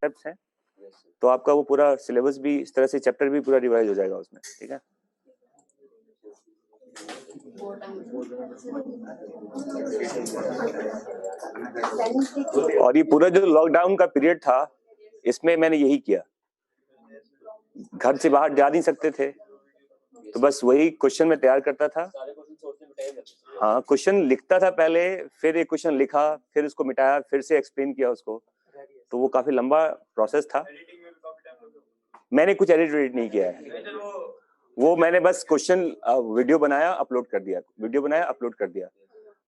Concepts हैं, तो आपका वो पूरा सिलेबस भी इस तरह से, चैप्टर भी पूरा रिवाइज हो जाएगा उसमें, ठीक है। और ये पूरा जो लॉकडाउन का पीरियड था, इसमें मैंने यही किया, घर से बाहर जा नहीं सकते थे, तो बस वही क्वेश्चन में तैयार करता था। हाँ, क्वेश्चन लिखता था पहले, फिर एक क्वेश्चन लिखा, फिर उसको मिटाया, फिर से एक्सप्लेन किया उसको, तो वो काफी लंबा प्रोसेस था। मैंने कुछ एडिट नहीं किया है, वो मैंने बस क्वेश्चन वीडियो बनाया अपलोड कर दिया, वीडियो बनाया अपलोड कर दिया,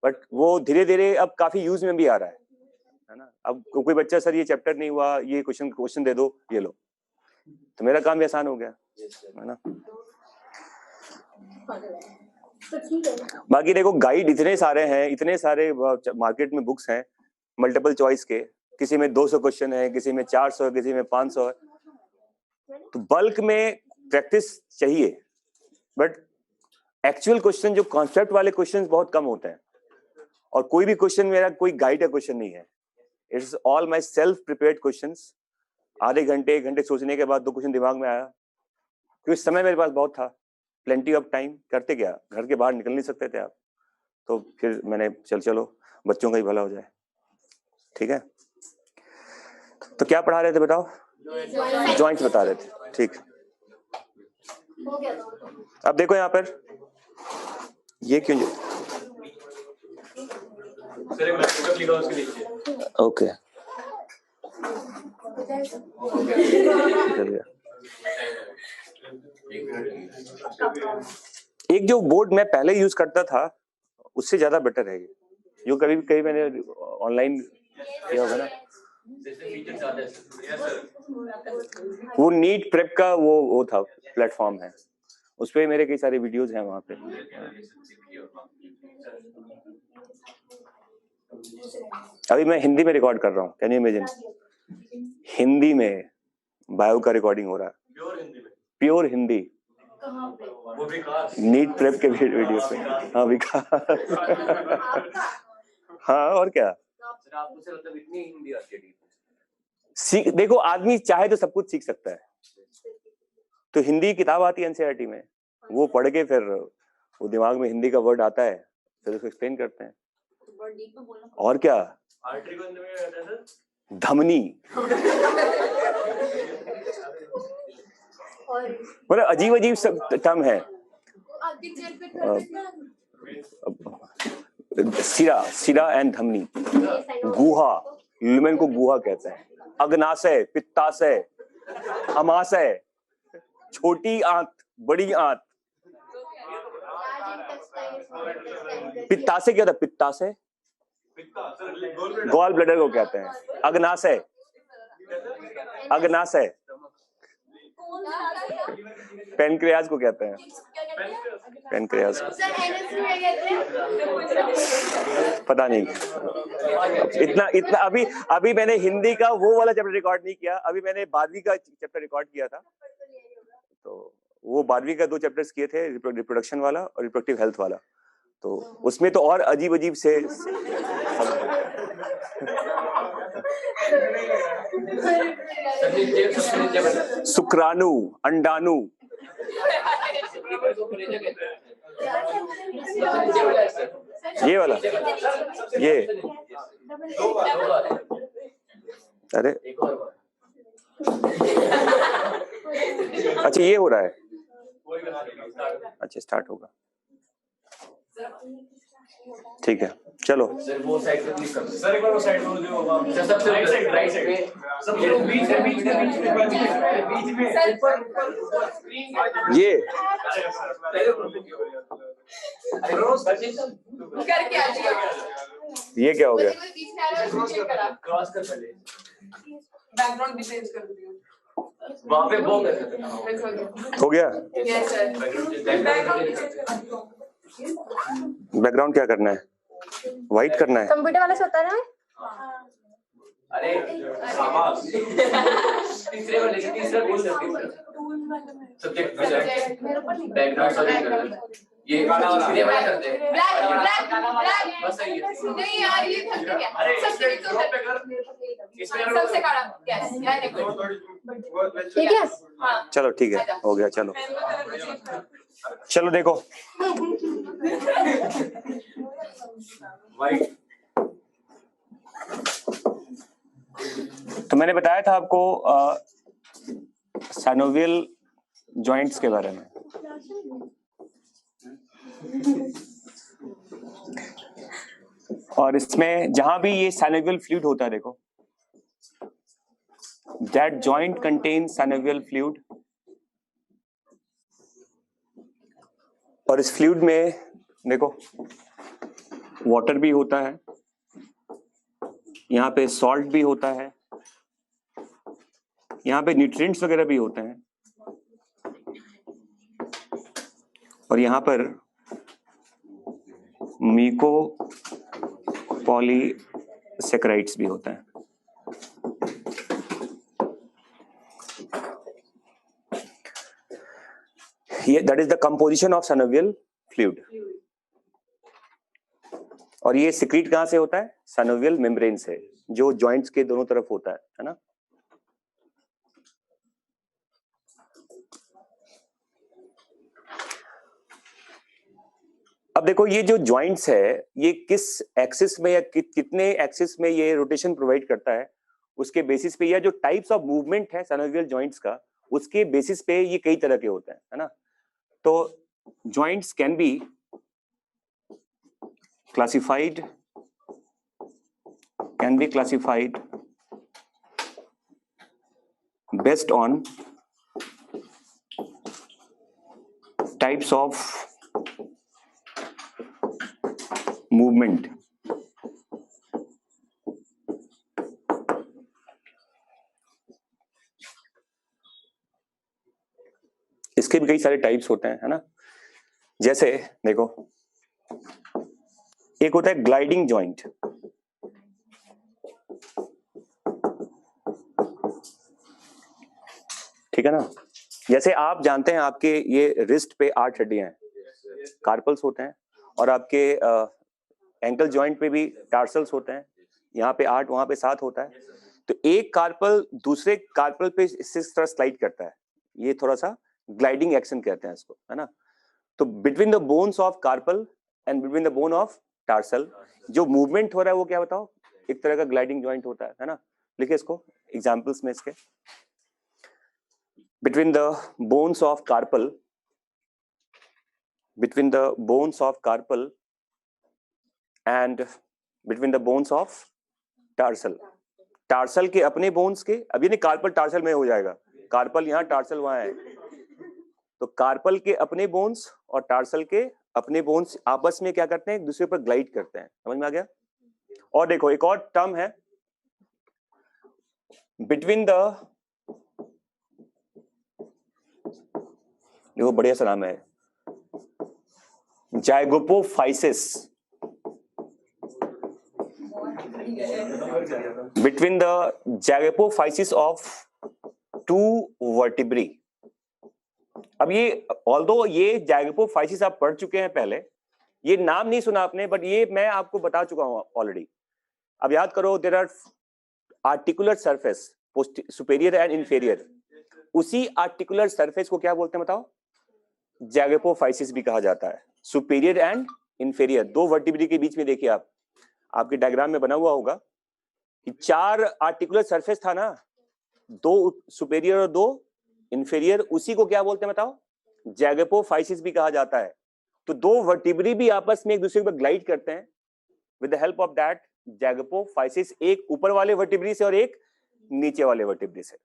बट वो धीरे धीरे अब काफी यूज में भी आ रहा है ना। अब कोई बच्चा सर ये चैप्टर नहीं हुआ, ये क्वेश्चन दे दो, ये लो, तो मेरा काम भी आसान हो गया, है ना। बाकी देखो गाइड इतने सारे हैं, इतने सारे मार्केट में बुक्स हैं मल्टीपल चॉइस के, किसी में 200 क्वेश्चन है, किसी में 400, किसी में 500 है, तो बल्क में प्रैक्टिस चाहिए, बट एक्चुअल क्वेश्चन जो कॉन्सेप्ट वाले क्वेश्चन बहुत कम होते हैं, और कोई भी क्वेश्चन मेरा कोई गाइडेड क्वेश्चन नहीं है, it's all my self prepared questions. आधे घंटे 1 घंटे सोचने के बाद 2 क्वेश्चन दिमाग में आया, क्योंकि समय मेरे पास बहुत था, प्लेंटी ऑफ टाइम, करते क्या, घर के बाहर निकल नहीं सकते थे आप, तो फिर मैंने चलो बच्चों का ही भला हो जाए, ठीक है। तो क्या पढ़ा रहे थे बताओ? जॉइंट्स बता रहे थे, ठीक। अब देखो यहाँ पर ये क्यों ओके एक जो बोर्ड मैं पहले यूज करता था उससे ज्यादा बेटर है ये, जो कभी मैंने ऑनलाइन किया होगा ना, वो नीट प्रेप का वो था, प्लेटफॉर्म है, उस पे मेरे कई सारे वीडियोस हैं वहां पे। अभी मैं हिंदी में रिकॉर्ड कर रहा हूँ, कैन यू इमेजिन, हिंदी में बायो का रिकॉर्डिंग हो रहा है, प्योर हिंदी, नीट प्रेप के वीडियो पे। हाँ विकास हाँ और क्या, सीख देखो, आदमी चाहे तो सब कुछ सीख सकता है, तो हिंदी किताब आती है एनसीईआरटी में, वो पढ़ के फिर वो दिमाग में हिंदी का वर्ड आता है, फिर उसको एक्सप्लेन करते हैं, और क्या, धमनी मतलब अजीब सब टर्म है, सिरा एंड धमनी, गुहा, ल्यूमेन को गुहा कहते हैं, अग्नाशय, पित्ताशय, अमाशय, छोटी आंत, बड़ी आंत, पित्ताशय क्या था, पित्ताशय गॉल ब्लैडर को कहते हैं, अग्नाशय, अग्नाशय पेनक्रियाज को कहते हैं, पेनक्रियाज को पता नहीं, इतना अभी मैंने हिंदी का वो वाला चैप्टर रिकॉर्ड नहीं किया, अभी मैंने 12वीं का चैप्टर रिकॉर्ड किया था, तो वो 12वीं का 2 चैप्टर्स किए थे, रिप्रोडक्शन वाला और रिप्रोडक्टिव हेल्थ वाला, तो उसमें तो और अजीब से शुक्राणु, अंडाणु, ये वाला, ये अरे अच्छा ये हो रहा है, अच्छा स्टार्ट होगा, ठीक है चलो। सर वो साइड पे क्लिक करो, सर एक बार वो साइड बोल दो, सर सबसे राइट साइड पे, सब लोग बीच में ये करके आ जाइए, ये क्या हो गया, क्रॉस कर पहले, बैकग्राउंड भी चेंज कर दिया, वहां पे वो कर सकते हैं, हो गया, यस सर, बैकग्राउंड क्या करना है, व्हाइट करना है, कंप्यूटर वाला से होता है ना, अरे शाबाश, तीसरे वाले तीसरा बोल सकते हैं, सब्जेक्ट बैकग्राउंड सॉरी, ये काला वाला ये वाला करते हैं ब्लैक बस सही है नहीं यार ये थक गया अरे सबसे इसमें ड्रॉप पे कर इसमें सबसे काला यस यार देखो ठीक है हाँ चलो ठीक है, हो गया। चलो चलो देखो, वाइट तो मैंने बताया था आपको साइनोवियल जॉइंट्स के बारे में। और इसमें जहां भी ये साइनोवियल फ्लूइड होता है, देखो, that joint contain synovial fluid, और इस फ्लूइड में देखो वाटर भी होता है, यहाँ पे सॉल्ट भी होता है, यहाँ पे न्यूट्रिएंट्स वगैरह भी होते हैं, और यहाँ पर मीको पॉलीसेकेराइड्स भी होते हैं। ये that is the composition of synovial fluid. और ये सिक्रीट कहां से होता है? साइनोवियल मेम्ब्रेन से, जो जॉइंट्स के दोनों तरफ होता है ना। अब देखो ये जो जॉइंट्स है, ये किस एक्सिस में या कितने एक्सिस में ये रोटेशन प्रोवाइड करता है, उसके बेसिस पे, या जो टाइप्स ऑफ मूवमेंट है साइनोवियल जॉइंट्स का, उसके बेसिस पे ये कई तरह के होते हैं, है ना। तो joints can be classified based on types of movement. इसके भी कई सारे टाइप्स होते हैं, है ना। जैसे देखो, एक होता है ग्लाइडिंग जॉइंट, ठीक है ना। जैसे आप जानते हैं आपके ये रिस्ट पे 8 हड्डियां हैं, कार्पल्स होते हैं, और आपके एंकल जॉइंट पे भी टार्सल्स होते हैं, यहाँ पे 8 वहां पे 7 होता है। तो एक कार्पल दूसरे कार्पल पे इस तरह स्लाइड करता है, ये थोड़ा सा ग्लाइडिंग एक्शन कहते हैं इसको, है ना। तो between the bones of carpal and between the bone of tarsal जो मूवमेंट हो रहा है वो क्या बताओ, एक तरह का ग्लाइडिंग जॉइंट होता है ना। लिखिए इसको एग्जांपल्स में इसके, between the bones of carpal, between the bones of carpal and between the bones of tarsal, tarsal के अपने बोन्स के, अब ये नहीं कार्पल टार्सल में हो जाएगा, कार्पल यहाँ टार्सल वहां है, तो कार्पल के अपने बोन्स और टार्सल के अपने बोन्स आपस में क्या करते हैं, एक दूसरे पर ग्लाइड करते हैं, समझ में आ गया। और देखो एक और टर्म है, बिटवीन द, देखो बढ़िया सा नाम है, जाइगोपोफाइसिस, बिटवीन द जाइगोपोफाइसिस ऑफ 2 वर्टिब्री। अब ये ऑल्दो ये जाइगोपोफाइसिस आप पढ़ चुके हैं पहले, ये नाम नहीं सुना आपने, बट ये मैं आपको बता चुका हूं ऑलरेडी। अब याद करो, there are articular surface, superior and inferior, उसी आर्टिकुलर सरफेस को क्या बोलते हैं बताओ, जाइगोपोफाइसिस भी कहा जाता है। सुपेरियर एंड इंफेरियर 2 वर्टिब्री के बीच में देखिए आप, आपके डायग्राम में बना हुआ होगा कि 4 आर्टिकुलर सरफेस था ना, 2 सुपेरियर और 2 इंफेरियर, उसी को क्या बोलते हैं बताओ, जाइगोपोफाइसिस भी कहा जाता है। तो 2 वर्टिब्री भी आपस में एक दूसरे पर ग्लाइड करते हैं, with the help of that zygapophysis, एक ऊपर वाले वर्टिब्री से और एक नीचे वाले वर्टिब्री से।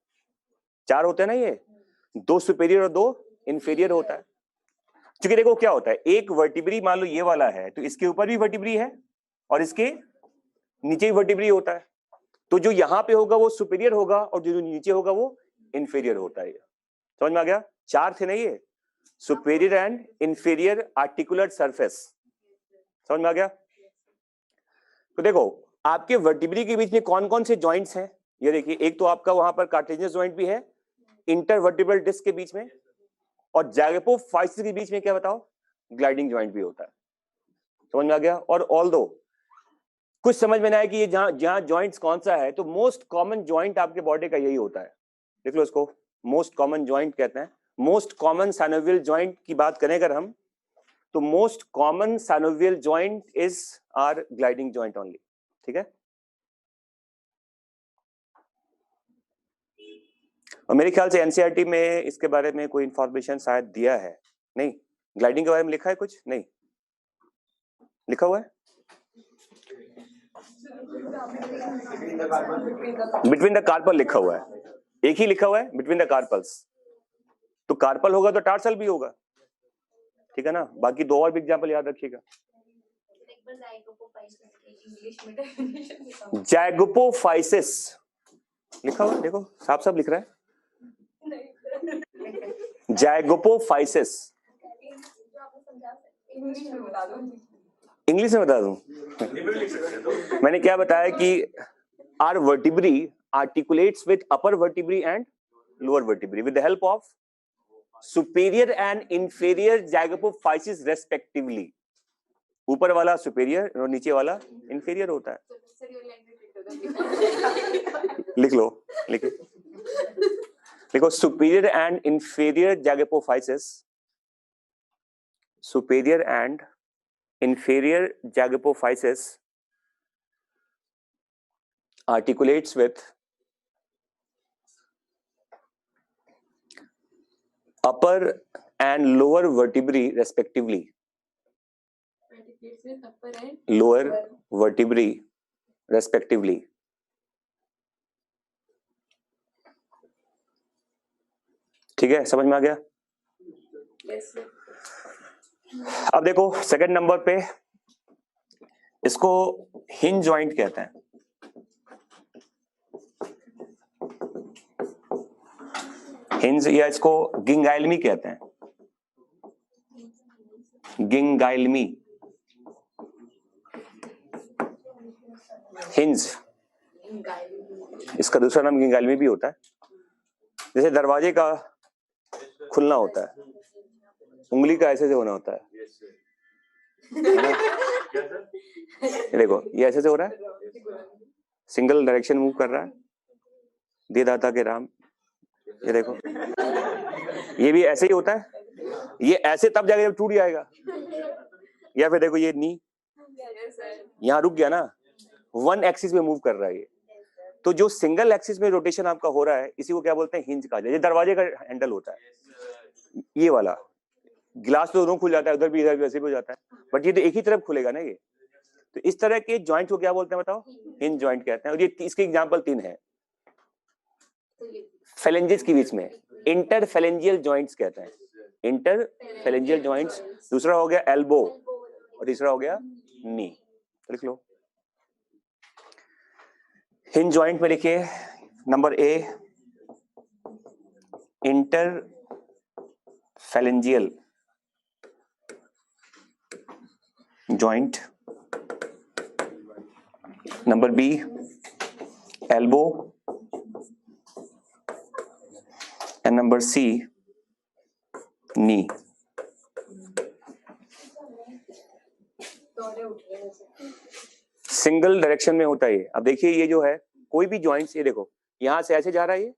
4 होते हैं ना ये, 2 सुपेरियर और 2 इंफेरियर होता है। क्योंकि देखो क्या होता है, एक वर्टिब्री मान लो ये वाला है, तो इसके ऊपर भी वर्टिब्री है और इसके नीचे भी वर्टिब्री होता है, तो जो यहां पे होगा वो सुपेरियर होगा और जो नीचे होगा वो इंफेरियर होता है। समझ में आ गया, 4 थे ना ये, superior and inferior articular surface, समझ में आ गया। तो देखो आपके वर्टिब्री के बीच में कौन कौन से जॉइंट्स हैं, ये देखिए, एक तो आपका वहां पर कार्टिलेजिनस जॉइंट भी है इंटरवर्टिब्रल डिस्क के बीच में, और जाइगोपोफाइसिस के बीच में क्या बताओ, ग्लाइडिंग जॉइंट भी होता है। समझ में आ गया? और ऑल्दो कुछ समझ में ना आए कि ये जहां जहां जॉइंट्स कौन सा है, तो मोस्ट कॉमन जॉइंट आपके बॉडी का यही होता है। देख लो इसको, मोस्ट कॉमन जॉइंट कहते हैं। मोस्ट कॉमन साइनोवियल जॉइंट की बात करें अगर हम, तो most common synovial joint is are gliding joint only. ठीक है, और मेरे ख्याल से एनसीईआरटी में इसके बारे में कोई इंफॉर्मेशन शायद दिया है नहीं? ग्लाइडिंग के बारे में लिखा है कुछ? नहीं लिखा हुआ है? बिटवीन द कार्पल लिखा हुआ है, एक ही लिखा हुआ है, बिटवीन द कार्पल्स। तो कार्पल होगा तो टार्सल भी होगा, ठीक है ना? बाकी दो और भी एग्जांपल याद रखिएगा। जैगोपोफाइसिस लिखा हुआ है, देखो साफ साफ लिख रहा है, जैगोपोफाइसिस। इंग्लिश में बता दूं? मैंने क्या बताया कि our vertebra articulates with upper vertebrae and lower vertebrae with the help of superior and inferior zygapophysis respectively। ऊपर वाला सुपेरियर और नीचे वाला इंफीरियर होता है। लिख लो, लिखो लिखो, superior and inferior zygapophysis, superior and inferior zygapophysis articulates with upper and lower vertebrae respectively। lower vertebrae respectively। ठीक है, समझ में आ गया? अब देखो सेकंड नंबर पे, इसको हिंज जॉइंट कहते हैं। हिंज या इसको गिंगाइलमी कहते हैं, गिंगाइलमी, हिंज। इसका दूसरा नाम गिंगाइलमी भी होता है। जैसे दरवाजे का खुलना होता है, उंगली का ऐसे से होना होता है ना? ये देखो, ये ऐसे से हो रहा है, सिंगल डायरेक्शन मूव कर रहा है, दे दाता के राम। ये देखो, ये भी ऐसे ही होता है, ये ऐसे तब जाके जब टूट जाएगा। या फिर देखो ये नी यहाँ रुक गया ना, वन एक्सिस में मूव कर रहा है ये। तो जो सिंगल एक्सिस में रोटेशन आपका हो रहा है, इसी को क्या बोलते हैं? हिंज कहा जाए। ये दरवाजे का हैंडल होता है, ये वाला। गिलास तो दोनों खुल जाता है, उधर भी इधर भी वैसे भी हो जाता है, बट ये तो एक ही तरफ खुलेगा ना ये। तो इस तरह के जॉइंट को क्या बोलते हैं बताओ? हिंज जॉइंट कहते हैं। और ये इसके एग्जांपल 3 है फेलेंजेस के बीच में, इंटरफेलेंजियल जॉइंट्स कहते हैं, इंटरफेलेंजियल जॉइंट्स। दूसरा हो गया एल्बो और तीसरा हो गया नी। लिख लो, हिंज जॉइंट में लिखिए number A interphalangeal joint, number B elbow, and number C knee. Single direction में होता है ये। अब देखिए ये जो है कोई भी जॉइंट्स, ये देखो यहां से ऐसे जा रहा है, ये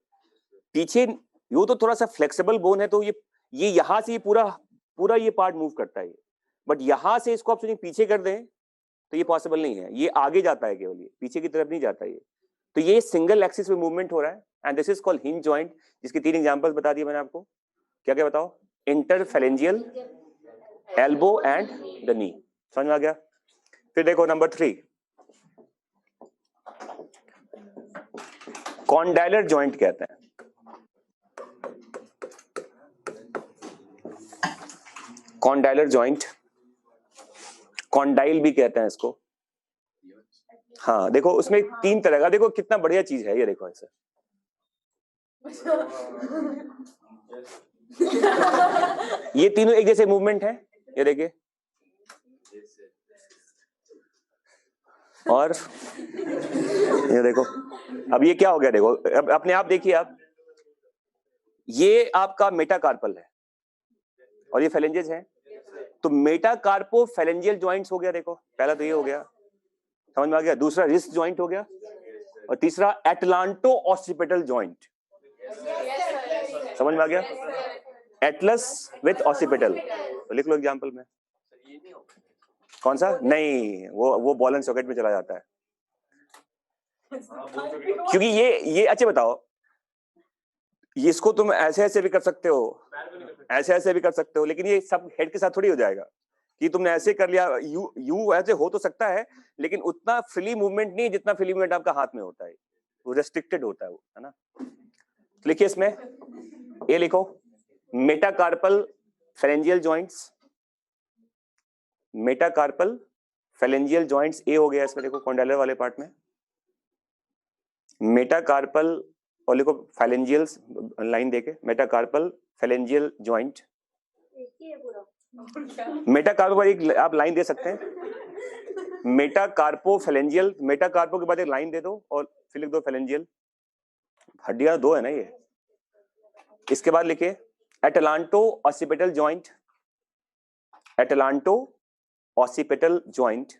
पीछे, यो तो थोड़ा सा फ्लेक्सिबल बोन है, तो ये यहां से ये पूरा ये पार्ट मूव करता है, बट यहां से इसको आप सोचिए पीछे कर दें तो ये पॉसिबल नहीं है, ये आगे जाता है केवल, ये पीछे की तरफ नहीं जाता ये। तो ये सिंगल एक्सिस में मूवमेंट हो रहा है, and this is called hinge joint, जिसके 3 एग्जांपल्स बता दिए मैंने आपको। क्या क्या बताओ? Interphalangeal, elbow and the knee. समझ में आ गया? फिर देखो नंबर 3, कॉन्डाइलर जॉइंट कहते हैं। कॉन्डाइलर जॉइंट, कॉन्डाइल भी कहते हैं इसको। हाँ देखो उसमें 3 तरह का, देखो कितना बढ़िया चीज है ये, देखो ऐसे ये तीनों एक जैसे मूवमेंट है, ये देखिए, और ये देखो। अब ये क्या हो गया, देखो अब अपने आप देखिए आप, ये आपका मेटाकार्पल है और ये फेलेंजेस है, तो मेटाकार्पोफैलेंजियल जॉइंट्स हो गया, देखो पहला तो ये हो गया, समझ में आ गया। दूसरा रिस्ट जॉइंट हो गया, और तीसरा एटलांटो ऑसिपिटल जॉइंट, समझ में आ गया। एटलस विथ ऑसिपिटल, तो लिख लो एग्जांपल में। कौन सा? नहीं, वो बॉल एंड सॉकेट में चला जाता है, क्योंकि ये अच्छे बताओ, इसको तुम ऐसे ऐसे भी कर सकते हो, ऐसे ऐसे भी कर सकते हो, लेकिन ये सब हेड के साथ थोड़ी हो जाएगा कि तुमने ऐसे कर लिया। यू ऐसे हो तो सकता है, लेकिन उतना फ्री मूवमेंट नहीं जितना फ्री मूवमेंट आपका हाथ में होता है, वो रेस्ट्रिक्टेड होता है वो, है ना। तो लिखिए इसमें, ये लिखो metacarpal phalangeal joints, metacarpal phalangeal joints ए हो गया इसमें, देखो कॉन्डेलर वाले पार्ट में मेटाकार्पल, और लिखो फेरेंजियल्स लाइन देके, मेटाकार्पल फेरेंजियल जॉइंट। मेटाकार्पो पर एक आप लाइन दे सकते हैं, मेटाकार्पो फेरेंजियल, मेटाकार्पो के बाद एक लाइन दे दो और फिर लिख दो फेरेंजियल, हड्डियां दो है ना ये। इसके बाद लिखिए atlanto occipital joint, atlanto occipital joint,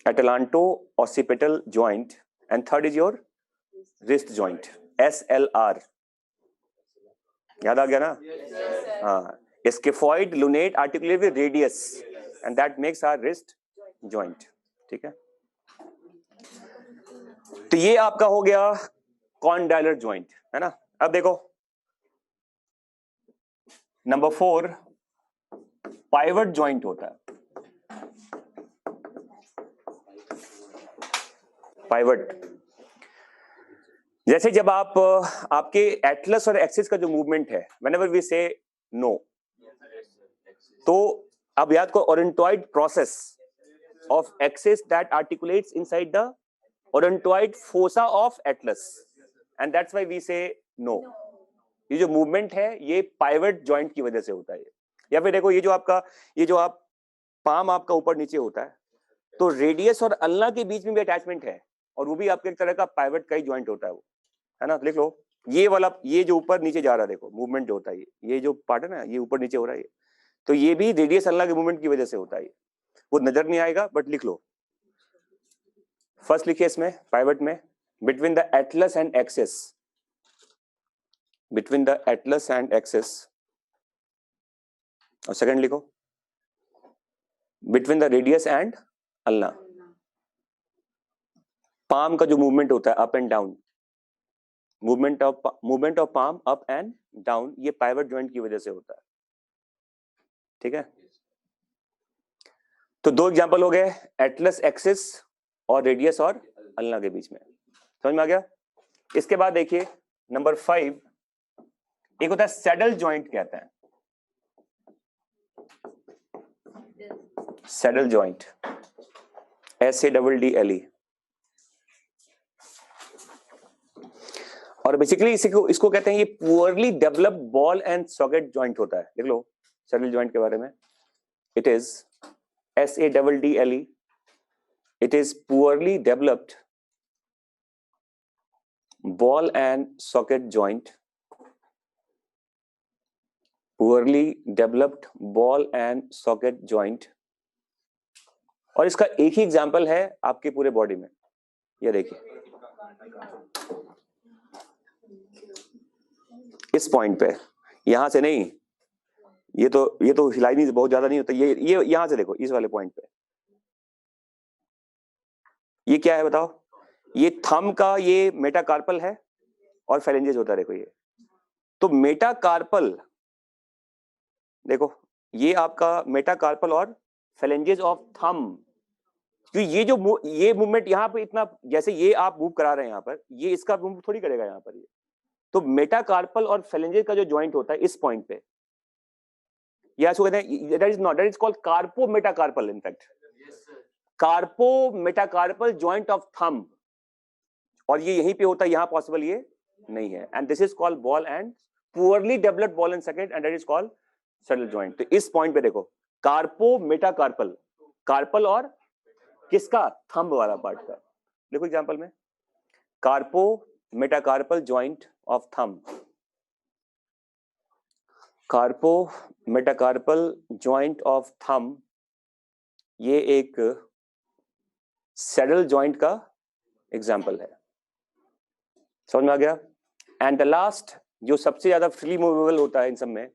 atlanto occipital joint, and third is your wrist joint, SLR, याद आ गया ना। हाँ, scaphoid lunate articulate radius, and that makes our wrist joint, ठीक है। तो ये आपका हो गया कॉन्डाइलर जॉइंट, है ना। अब देखो नंबर 4 पाइवट जॉइंट होता है, पाइवट। जैसे जब आप आपके एटलस और एक्सिस का जो मूवमेंट है, व्हेनेवर वी से नो, तो अब याद को odontoid process of axis that articulates inside the odontoid fossa of atlas, and that's why we say no. ये जो मूवमेंट है ये पाइवट जॉइंट की वजह से होता है। या फिर देखो ये जो आपका, ये जो आप पाम आपका ऊपर नीचे होता है, तो रेडियस और अल्ना के बीच में भी अटैचमेंट है, और वो भी आपके एक तरह का पाइवट का ही जॉइंट होता है वो, है ना। लिख लो ये वाला, ये जो ऊपर नीचे जा रहा है, देखो मूवमेंट जो होता है, ये जो पार्ट है ना, ये ऊपर नीचे हो रहा है, तो ये भी रेडियस अल्ना के मूवमेंट की वजह से होता है। वो नजर नहीं आएगा बट लिख लो। फर्स्ट लिखिए इसमें पाइवट में, between the Atlas and axis, between the Atlas and axis, और सेकंड लिखो between the radius and ulna. Palm का जो मूवमेंट होता है up and down, movement of palm up and down, ये पाइवट जॉइंट की वजह से होता है, ठीक है। तो दो एग्जांपल हो गए, एटलस एक्सिस और रेडियस और अल्ना के बीच में, समझ में आ गया। इसके बाद देखिए नंबर 5, एक होता है सैडल जॉइंट, कहते हैं सैडल जॉइंट, SADDLE। और बेसिकली इसको कहते हैं, ये poorly developed ball and socket joint होता है। देख लो सैडल जॉइंट के बारे में, it is SADDLE, it is poorly developed ball and socket joint, poorly developed ball and socket joint. और इसका एक ही एग्जांपल है आपके पूरे बॉडी में, ये देखिए इस पॉइंट पे, यहां से नहीं, ये तो हिलाई नहीं, बहुत ज्यादा नहीं होता, ये यहां से देखो इस वाले पॉइंट पे, ये क्या है बताओ, ये थंब का ये मेटाकार्पल है और फेरेंजियस होता है, देखो ये। तो मेटाकार्पल देखो, ये आपका मेटाकार्पल और फेरेंजियस ऑफ थंब, क्योंकि ये मूवमेंट यहाँ पे इतना, जैसे ये आप मूव करा रहे हैं यहाँ पर, ये इसका मूव थोड़ी करेगा यहाँ पर ये। तो मेटाकार्पल और फेरेंजियस का जो जॉइंट होता है इस पॉइंट पे, या इसको कहते हैं, that is called carpo metacarpal, in fact carpo metacarpal joint of thumb, और ये यहीं पे होता है, यहां पॉसिबल ये नहीं है, and this is called ball and poorly developed ball and socket, and that is called saddle joint. तो इस पॉइंट पे देखो कार्पो मेटाकार्पल, कार्पल और किसका, थंब वाला पार्ट का। देखो एग्जांपल में, carpo metacarpal joint of thumb, carpo metacarpal joint of thumb, ये एक सैडल जॉइंट का एग्जाम्पल है। समझ में आ गया? एंड द लास्ट जो सबसे ज्यादा फ्री मूवेबल होता है इन सब में,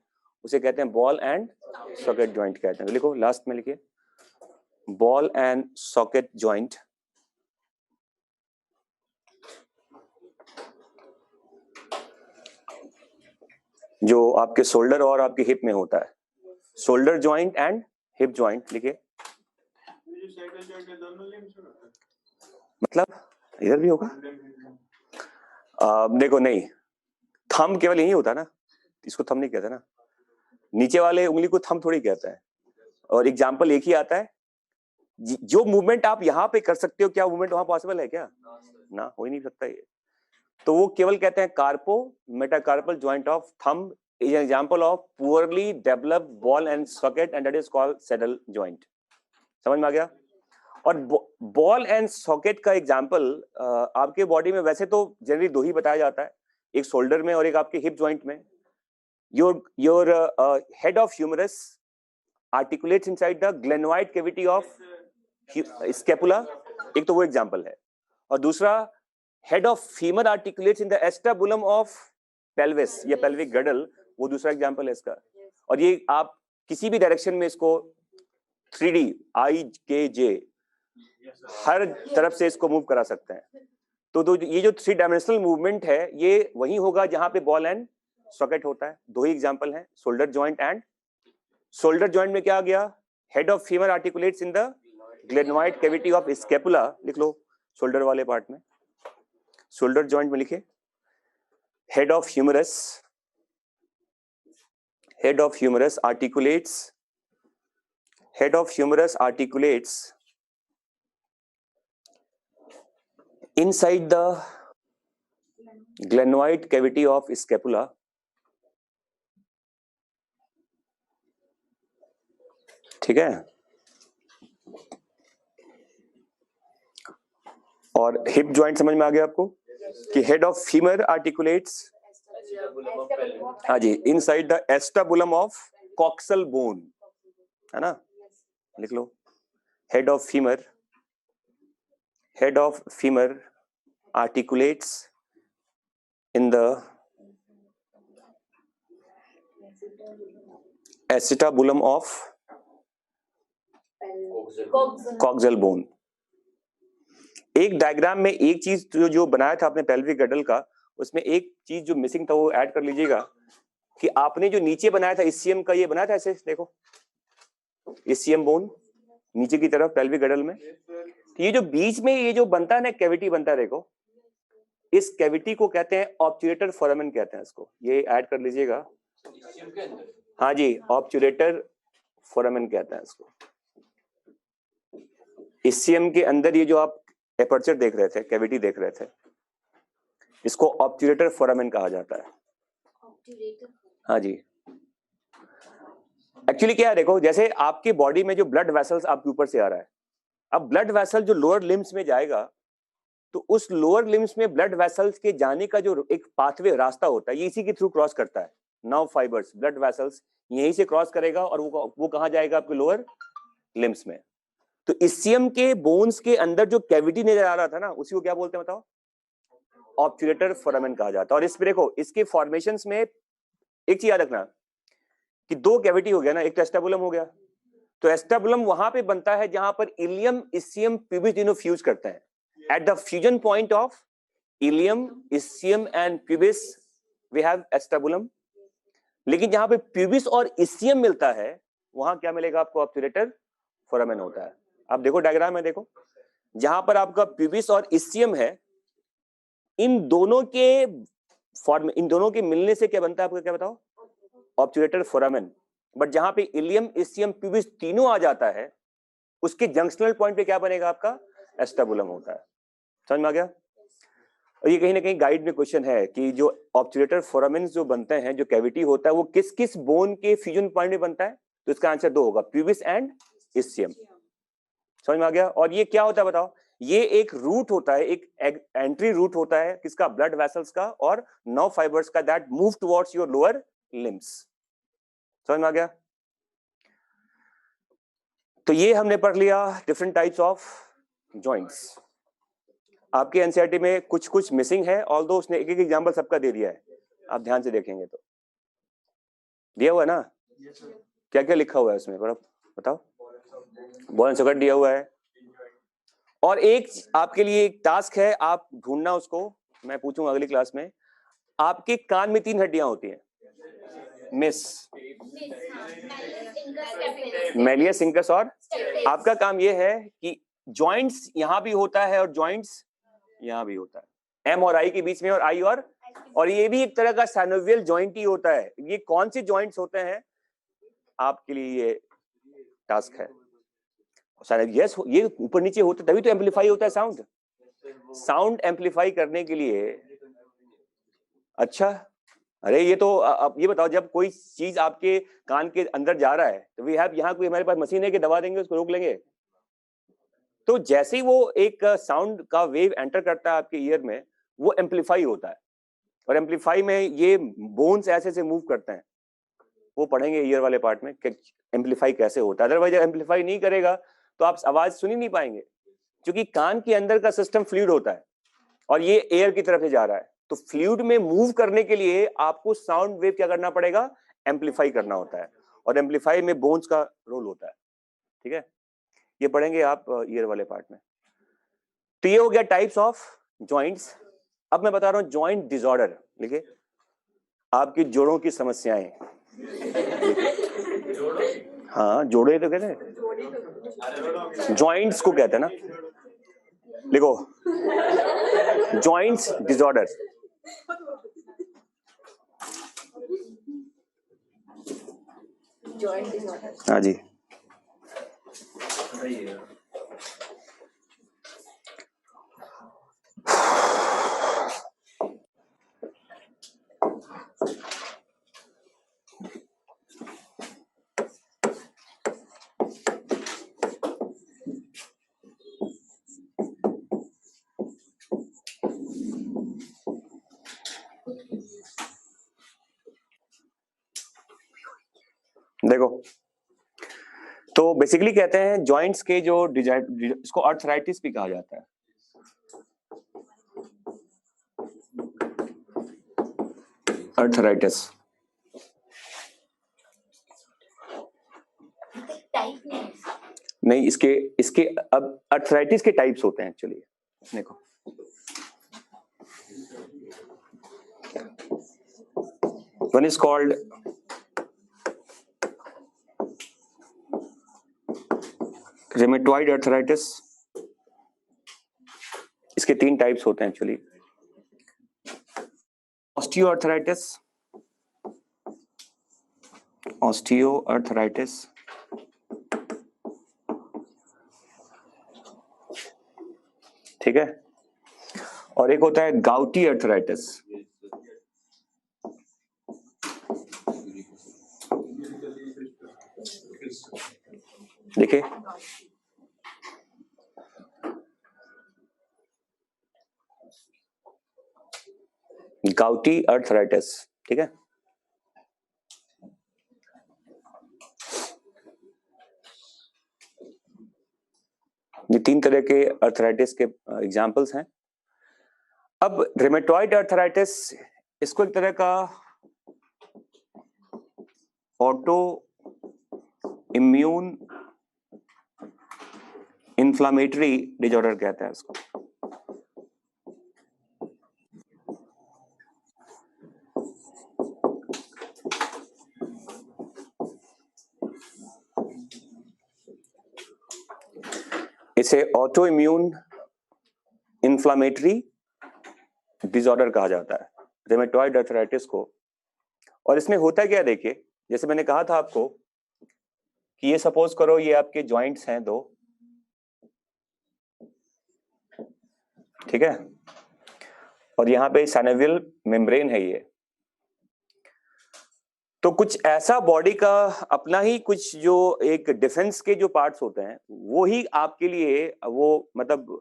उसे कहते हैं बॉल एंड सॉकेट जॉइंट कहते हैं। लिखो, लास्ट में लिखिए, बॉल एंड सॉकेट जॉइंट। जो आपके शोल्डर और आपके हिप में होता है, shoulder joint and hip joint लिखिए। मतलब इधर भी होगा? देखो, नहीं, थंब केवल यही होता है ना, इसको थंब नहीं कहते ना, नीचे वाले उंगली को थंब थोड़ी कहता है। और एग्जाम्पल एक ही आता है, जो मूवमेंट आप यहाँ पे कर सकते हो, क्या मूवमेंट वहां पॉसिबल है क्या? ना, हो ही नहीं सकता ये। तो वो केवल कहते हैं carpo metacarpal joint of thumb is an example of poorly developed ball and socket and that is called saddle joint। समझ में आ गया? और बॉल एंड सॉकेट का एग्जाम्पल आपके बॉडी में वैसे तो जनरली दो ही बताया जाता है, एक शोल्डर में और एक आपके हिप जॉइंट में। Your head of humerus articulates inside the glenoid cavity of scapula, एक तो वो एग्जाम्पल है। और दूसरा, head of femur articulates in the acetabulum of pelvis या पेल्विक गडल, वो दूसरा एग्जाम्पल है इसका। और ये आप किसी भी डायरेक्शन में इसको 3D IKJ हर तरफ से इसको मूव करा सकते हैं। तो ये जो 3 डायमेंशनल मूवमेंट है, ये वही होगा जहां पे बॉल एंड सॉकेट होता है। दो ही एग्जाम्पल हैं, shoulder joint and shoulder joint में क्या आ गया, head of femur articulates in the glenoid cavity of scapula, लिख लो शोल्डर वाले पार्ट में। शोल्डर जॉइंट में लिखे head of humerus articulates inside the glenoid cavity of scapula। ठीक है? और हिप जॉइंट समझ में आ गया आपको कि हेड ऑफ फीमर आर्टिकुलेट्स, हाँ जी, inside the acetabulum of coxal bone, है ना? लिख लो, head of femur articulates in the acetabulum of coxal bone. एक डायग्राम में एक चीज जो बनाया था आपने पेल्विक गडल का, उसमें एक चीज जो मिसिंग था वो ऐड कर लीजिएगा कि आपने जो नीचे बनाया था इस्कियम का, ये बनाया था ऐसे, देखो इस्कियम बोन नीचे की तरफ पेल्विक गडल में। तो ये जो बीच में ये जो बनता है ना, कैविटी बनता है, देखो इस कैविटी को कहते हैं ऑब्चुलेटर फोरामेन कहते हैं इसको, ये ऐड कर लीजिएगा। हाँ जी, ऑब्चुलेटर फोरामेन कहते हैं इसको। इस्कियम के अंदर ये जो आप एपर्चर देख रहे थे, कैविटी देख रहे थे, इसको ऑब्चुलेटर फोरामेन कहा जाता है। हाँ जी, एक्चुअली क्या है, देखो जैसे आपकी बॉडी में जो ब्लड वेसल्स आपके ऊपर से आ रहा है, अब ब्लड वेसल जो लोअर लिम्स में जाएगा, तो उस लोअर लिम्स में ब्लड वेसल्स के जाने का जो एक पाथवे रास्ता होता है, ये इसी के थ्रू क्रॉस करता है। नर्व फाइबर्स, ब्लड वेसल्स यहीं से क्रॉस करेगा और वो कहाँ जाएगा, आपके लोअर लिम्स में। तो इस्कियम के बोन्स के अंदर जो कैविटी नजर आ रहा था ना, उसी को क्या बोलते हैं बताओ, ऑब्चुलेटर फोरामेन कहा जाता है। और इस पे देखो, इसके फॉर्मेशंस में एक चीज याद रखना कि दो कैविटी हो गया ना, एक तो एस्टेबुलम हो गया। तो एस्टेबुलम वहां पे बनता है जहां पर इलियम, इस्कियम, प्यूबिस तीनों फ्यूज करते हैं। At the fusion point of ilium, ischium and pubis we have acetabulum. लेकिन जहां पे प्यूबिस और इस्कियम मिलता है, वहां क्या मिलेगा आपको, ऑब्चुलेटर फोरामेन होता है। आप देखो डायग्राम में, देखो जहां पर आपका प्यूबिस और इस्कियम है, इन दोनों के मिलने से क्या बनता है आपको, क्या बताओ, ऑब्चुलेटर फोरामेन। बट जहां पे इलियम, इस्कियम, प्यूबिस तीनों आ जाता है, उसके जंक्शनल पॉइंट पे क्या बनेगा आपका, एस्टेबुलम होता है। समझ में आ गया? और ये कहीं ना कहीं गाइड में क्वेश्चन है कि जो ऑब्चुलेटर फोरामेन जो बनते हैं, जो कैविटी होता है, वो किस किस बोन के फ्यूजन पॉइंट में बनता है, तो इसका आंसर दो होगा, प्यूबिस एंड इस्कियम। समझ में आ गया? और ये क्या होता है बताओ, ये एक रूट होता है, एक एंट्री रूट होता है किसका, ब्लड वेसल्स का और नर्व फाइबर्स का, that move towards your lower limbs. समझ में आ गया? तो ये हमने पढ़ लिया डिफरेंट टाइप्स ऑफ जॉइंट्स। आपके एनसीईआरटी में कुछ कुछ मिसिंग है, ऑल्दो उसने एक एक एग्जांपल सबका दे दिया है, आप ध्यान से देखेंगे तो दिया हुआ है ना, क्या क्या लिखा हुआ है उसमें बताओ। बॉल एंड सॉकेट दिया हुआ है, और एक आपके लिए एक टास्क है, आप ढूंढना उसको, मैं पूछूंगा अगली क्लास में। आपके कान में 3 हड्डियां होती हैं, मिस, मेलियस, इंकस और आपका काम ये है कि जॉइंट्स यहां भी होता है और जॉइंट्स यहां भी होता है, एम और आई के बीच में, और आई और ये भी एक तरह का साइनोवियल जॉइंट ही होता है। ये कौन से जॉइंट्स होते हैं आपके लिए ये टास्क है। यस, ये ऊपर नीचे होता तभी तो एम्पलीफाई होता है साउंड एम्पलीफाई करने के लिए। अच्छा, अरे ये तो अब ये बताओ, जब कोई चीज आपके कान के अंदर जा रहा है तो वी हैव, यहाँ कोई हमारे पास मशीन है कि दबा देंगे उसको रोक लेंगे। तो जैसे ही वो एक साउंड का वेव एंटर करता है आपके ईयर में, वो एम्पलीफाई होता है, और एम्पलीफाई में ये बोन्स ऐसे से मूव करते हैं, वो पढ़ेंगे ईयर वाले पार्ट में कि एम्पलीफाई कैसे होता है। अदरवाइज एम्पलीफाई नहीं करेगा तो आप आवाज सुन ही नहीं पाएंगे, क्योंकि कान के अंदर का सिस्टम फ्लूइड होता है और ये एयर की तरफ से जा रहा है। तो फ्लूइड में मूव करने के लिए आपको साउंड वेव क्या करना पड़ेगा, एम्पलीफाई करना होता है, और एम्पलीफाई में बोन्स का रोल होता है। ठीक है, ये पढ़ेंगे आप ईयर वाले पार्ट में। तो ये हो गया टाइप्स ऑफ जॉइंट्स। अब मैं बता रहा हूं जॉइंट डिसऑर्डर, लिखे, आपकी जोड़ों की समस्याएं। हाँ, जोड़े तो कहते हैं, जॉइंट्स को कहते हैं ना, लिखो जॉइंट्स डिसऑर्डर। हाँ जी, देखो, तो बेसिकली कहते हैं जॉइंट्स के जो इसको आर्थराइटिस भी कहा जाता है। आर्थराइटिस नहीं, इसके अब आर्थराइटिस के टाइप्स होते हैं एक्चुअली। देखो, one is called rheumatoid arthritis. इसके 3 टाइप्स होते हैं एक्चुअली, ऑस्टियोआर्थराइटिस, ऑस्टियोआर्थराइटिस, ठीक है, और एक होता है गाउटी आर्थराइटिस। देखिए, गाउटी आर्थराइटिस, ठीक है। ये 3 तरह के आर्थराइटिस के एग्जांपल्स हैं। अब रेमेटॉइड आर्थराइटिस, इसको एक तरह का ऑटो इम्यून इन्फ्लामेटरी डिसऑर्डर कहता है इसको। इसे ऑटो इम्यून इन्फ्लामेटरी डिसऑर्डर कहा जाता है, रेमेटॉइड आर्थराइटिस को। और इसमें होता क्या है, देखिए, जैसे मैंने कहा था आपको कि ये सपोज करो ये आपके जॉइंट्स हैं 2, ठीक है, और यहाँ पे साइनोवियल मेम्ब्रेन है ये। तो कुछ ऐसा बॉडी का अपना ही कुछ जो एक डिफेंस के जो पार्ट्स होते हैं, वो ही आपके लिए वो मतलब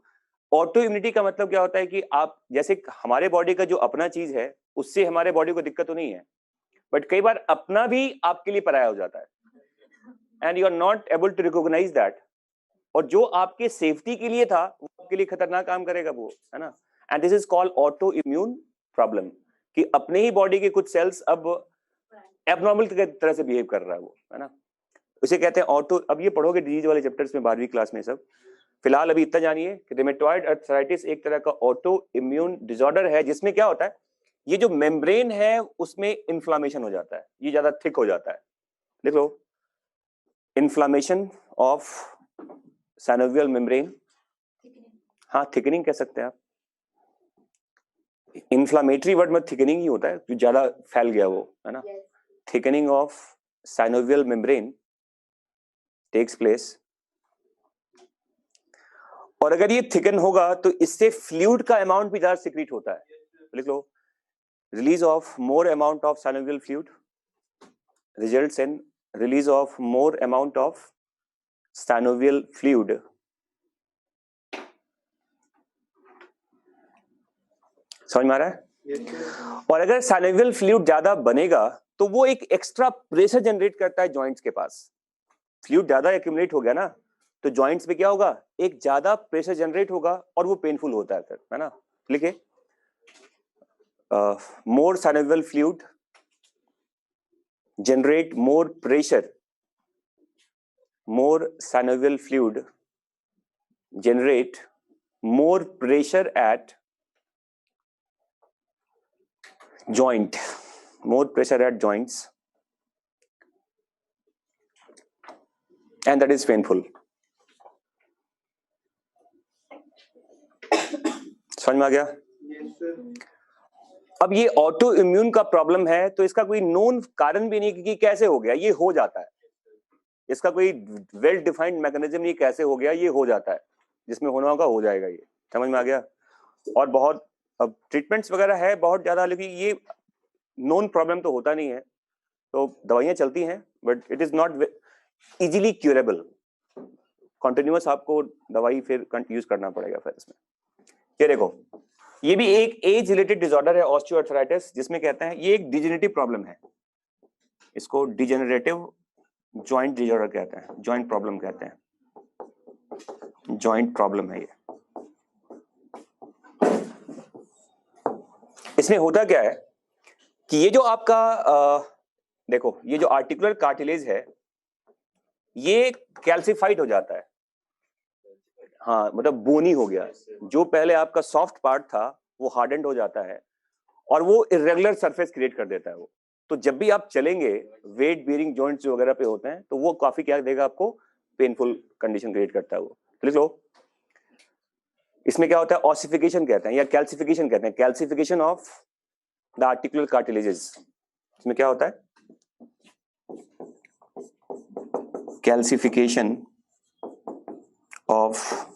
ऑटो इम्यूनिटी का मतलब क्या होता है कि आप जैसे हमारे बॉडी का जो अपना चीज है उससे हमारे बॉडी को दिक्कत तो नहीं है, बट कई बार अपना भी आपके लिए पराया हो जाता है, and you are not able to recognise that. और जो आपके सेफ्टी के लिए था वो आपके लिए खतरनाक काम करेगा वो, है ना। And this is called auto immune problem, कि अपने ही बॉडी के कुछ सेल्स अब एबनॉर्मल तरह से बिहेव कर रहा है वो, है ना। उसे कहते हैं ऑटो। अब ये पढ़ोगे डिजीज वाले चैप्टर्स में 12वीं क्लास में सब। फिलहाल अभी इतना जानिए कि रूमेटॉइड आर्थराइटिस एक तरह का ऑटो इम्यून डिसऑर्डर है, जिसमें क्या होता है, ये जो मेम्ब्रेन है उसमें इन्फ्लामेशन हो जाता है, ये ज्यादा थिक हो जाता है। लिख लो, इन्फ्लामेशन ऑफ साइनोवियल मेम्ब्रेन। हाँ, थिकनिंग कह सकते हैं आप। इन्फ्लामेटरी वर्ड में थिकनिंग ही होता है, जो ज्यादा फैल गया वो, है ना। Thickening of synovial membrane takes place. और अगर ये थिकन होगा तो इससे फ्लूइड का अमाउंट भी ज्यादा सिक्रीट होता है। लिख लो, release of more amount of synovial fluid results in release of more amount of synovial fluid. समझ में आ रहा है? और अगर साइनोवियल फ्लूइड ज्यादा बनेगा तो वो एक एक्स्ट्रा प्रेशर जनरेट करता है जॉइंट्स के पास। फ्लूइड ज्यादा एक्यूमुलेट हो गया ना, तो जॉइंट्स पे क्या होगा, एक ज्यादा प्रेशर जनरेट होगा और वो पेनफुल होता है फिर, है ना। लिखे, more synovial fluid generate more pressure, more synovial fluid generate more pressure at joint, more pressure at joints, and that is painful. समझ में आ गया? अब ये ऑटो इम्यून का प्रॉब्लम है, तो इसका कोई नोन कारण भी नहीं कि कैसे हो गया, ये हो जाता है। इसका कोई वेल डिफाइंड मैकेनिज्म नहीं कैसे हो गया, ये हो जाता है। जिसमें होना होगा हो जाएगा, ये समझ में आ गया। और बहुत अब ट्रीटमेंट्स वगैरह है बहुत ज्यादा, लेकिन ये नोन प्रॉब्लम तो होता नहीं है, तो दवाइयां चलती हैं, but it is not easily curable. Continuous आपको दवाई फिर यूज करना पड़ेगा फिर इसमें। ये देखो, ये भी एक एज रिलेटेड डिसऑर्डर है ऑस्टियोआर्थराइटिस, जिसमें कहते हैं ये एक डिजेनरेटिव प्रॉब्लम है। इसको डिजेनरेटिव जॉइंट डिसऑर्डर कहते हैं, जॉइंट प्रॉब्लम कहते हैं, जॉइंट प्रॉब्लम है ये। इसमें होता क्या है कि ये जो आपका देखो, ये जो आर्टिकुलर कार्टिलेज है ये कैल्सिफाइड हो जाता है। हाँ, मतलब बोनी हो गया। जो पहले आपका सॉफ्ट पार्ट था वो हार्डेंड हो जाता है और वो इरेगुलर सरफेस क्रिएट कर देता है वो। तो जब भी आप चलेंगे वेट बेयरिंग जॉइंट्स वगैरह पे होते हैं, तो वो काफी क्या देगा आपको, पेनफुल कंडीशन क्रिएट करता है वो। लिख लो, इसमें क्या होता है, ऑसिफिकेशन कहते हैं या कैल्सिफिकेशन कहते हैं, calcification of the articular cartilages. इसमें क्या होता है, कैल्सिफिकेशन ऑफ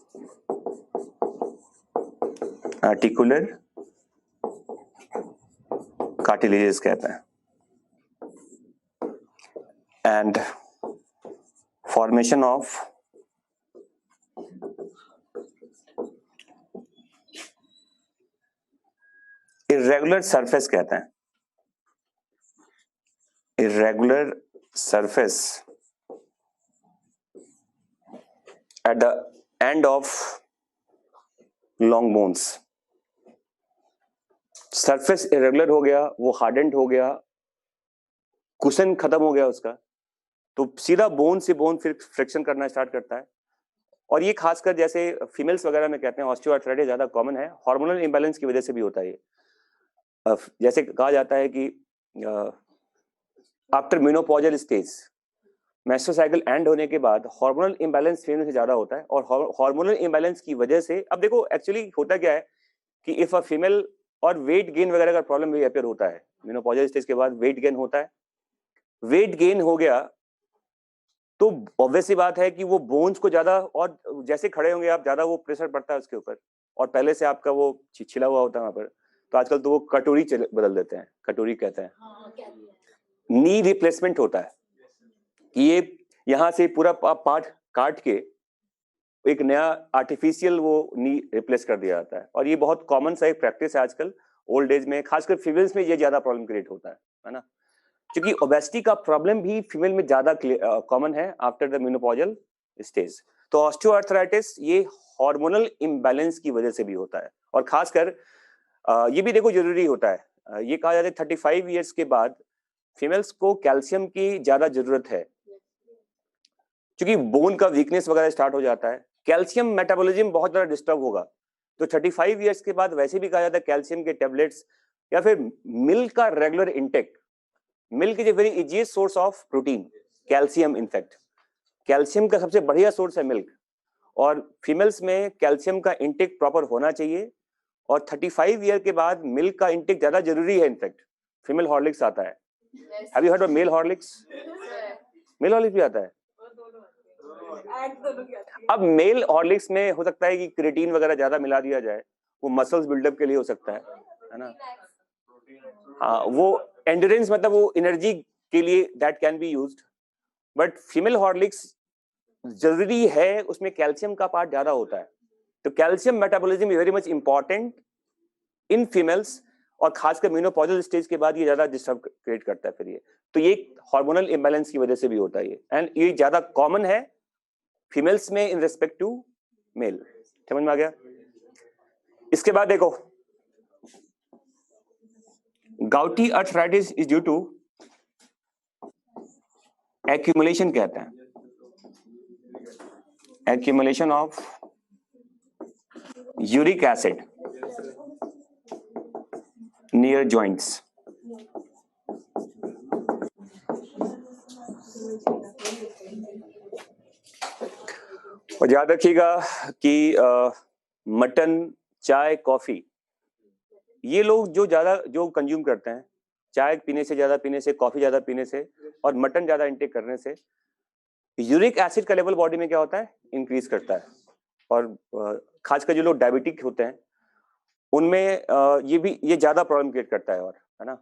आर्टिकुलर कार्टिलेजेस कहते हैं, and formation of irregular surface कहते हैं, irregular surface at the end of long bones. Surface irregular हो गया, वो हार्डेंड हो गया, कुशन खत्म हो गया उसका, तो सीधा बोन से बोन फिर फ्रिक्शन करना स्टार्ट करता है। और ये खासकर जैसे फीमेल्स वगैरह में कहते हैं ऑस्टियोआर्थराइटिस ज्यादा कॉमन है, हार्मोनल इंबैलेंस की वजह से भी होता है ये। जैसे कहा जाता है कि after menopausal stage, menstrual cycle and होने के बाद हार्मोनल इंबैलेंस फीमेल से ज्यादा होता है। और हार्मोनल इंबैलेंस की वजह से, अब देखो एक्चुअली होता क्या है कि इफ अ फीमेल, और वेट गेन वगैरह का प्रॉब्लम भी अपियर होता है मेनोपॉजल स्टेज के बाद, वेट गेन होता है। वेट गेन हो गया तो ऑब्वियसली बात है कि वो बोन्स को ज्यादा, और जैसे खड़े होंगे आप ज्यादा वो प्रेशर पड़ता है उसके ऊपर, और पहले से आपका वो छिला हुआ होता है वहां पर, तो आजकल तो वो कटोरी बदल देते हैं, कटोरी कहते हैं। नी रिप्लेसमेंट होता है कि ये यहाँ से पूरा पार्ट काट के एक नया आर्टिफिशियल वो नी रिप्लेस कर दिया जाता है। और ये बहुत कॉमन सा एक प्रैक्टिस है आजकल ओल्ड एज में, खासकर फीमेल्स में ये ज्यादा प्रॉब्लम क्रिएट होता है ना। क्योंकि ओबेसिटी का प्रॉब्लम भी फीमेल में ज्यादा कॉमन है आफ्टर द मेनोपॉजल स्टेज। तो ऑस्टियोआर्थराइटिस ये हार्मोनल इम्बैलेंस की वजह से भी होता है, और खासकर ये भी देखो जरूरी होता है। ये कहा जाता है 35 ईयर्स के बाद फीमेल्स को कैल्शियम की ज्यादा जरूरत है, क्योंकि बोन का वीकनेस वगैरह स्टार्ट हो जाता है, कैल्शियम मेटाबॉलिज्म बहुत ज्यादा डिस्टर्ब होगा। तो 35 ईयर्स के बाद वैसे भी कहा जाता है कैल्शियम के टेबलेट्स या फिर मिल्क का regular intake. Milk is a very easiest source of protein, calcium in fact calcium का सबसे बढ़िया सोर्स है मिल्क, और फीमेल्स में कैल्शियम का इंटेक प्रॉपर होना चाहिए। और 35 ईयर के बाद मिल्क का इंटेक ज्यादा जरूरी है। इनफैक्ट फीमेल हॉर्लिक्स आता है, have you heard of male Horlicks? Male Horlicks भी आता है। अब मेल हॉर्लिक्स में हो सकता है कि क्रिएटिन वगैरह ज्यादा मिला दिया जाए, वो मसल्स बिल्डअप के लिए हो सकता है ना। हाँ, वो एंड्योरेंस मतलब वो एनर्जी के लिए that can be used, but female Horlicks जरूरी है, उसमें कैल्शियम का पार्ट ज्यादा होता है। तो calcium metabolism is very much important in females, और खासकर मेनोपॉजल स्टेज के बाद ये ज्यादा डिस्टर्ब क्रिएट करता है फिर ये। तो ये हार्मोनल इम्बैलेंस की वजह से भी होता है ये, एंड ये ज्यादा कॉमन है फीमेल्स में इन रिस्पेक्ट टू मेल। समझ में आ गया? इसके बाद देखो, gouty arthritis is due to accumulation, कहते हैं accumulation of uric acid near joints. और याद रखिएगा कि मटन, चाय, कॉफी, ये लोग जो कंज्यूम करते हैं, चाय पीने से, ज्यादा पीने से, कॉफी ज्यादा पीने से और मटन ज्यादा इंटेक करने से यूरिक एसिड का लेवल बॉडी में क्या होता है, इंक्रीज करता है। और खासकर जो लोग डायबिटिक होते हैं उनमें ये ज्यादा प्रॉब्लम क्रिएट करता है, और है ना।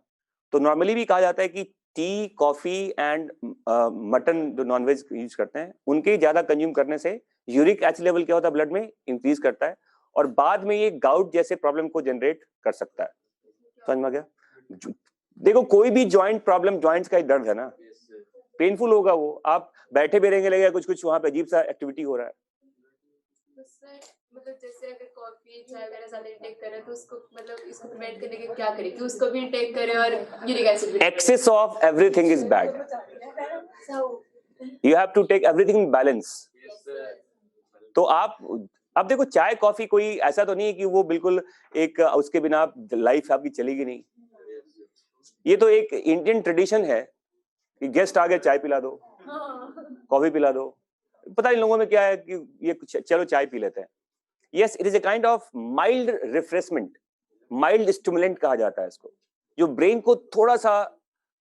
तो नॉर्मली भी कहा जाता है कि टी, कॉफी एंड मटन जो नॉनवेज यूज करते हैं उनके ज्यादा कंज्यूम करने से यूरिक एसिड लेवल क्या होता है, ब्लड में इंक्रीज करता है, और बाद में ये गाउट जैसे प्रॉब्लम को जनरेट कर सकता है। समझ में आ गया? देखो, कोई भी जॉइंट प्रॉब्लम, जॉइंट्स का ही दर्द है ना, पेनफुल होगा वो। आप बैठे भी रहेंगे, लगेगा कुछ वहां पे अजीब सा एक्टिविटी हो रहा है। मतलब जैसे अगर कॉफी, चाय वगैरह ज्यादा इंटेक कर रहे हैं तो उसको मतलब इसको प्रिवेंट करने के क्या करें कि उसको भी इंटेक करें और यूरिक एसिड भी? Excess of everything is bad, you have to take everything in balance. तो आप अब देखो, चाय कॉफी कोई ऐसा तो नहीं है कि वो बिल्कुल एक उसके बिना लाइफ आपकी चलेगी नहीं। ये तो एक इंडियन ट्रेडिशन है कि गेस्ट आ गए चाय पिला दो, कॉफी पिला दो। पता नहीं लोगों में क्या है कि ये चलो चाय पी लेते हैं। Yes, it is a kind of mild refreshment, mild stimulant कहा जाता है इसको, जो ब्रेन को थोड़ा सा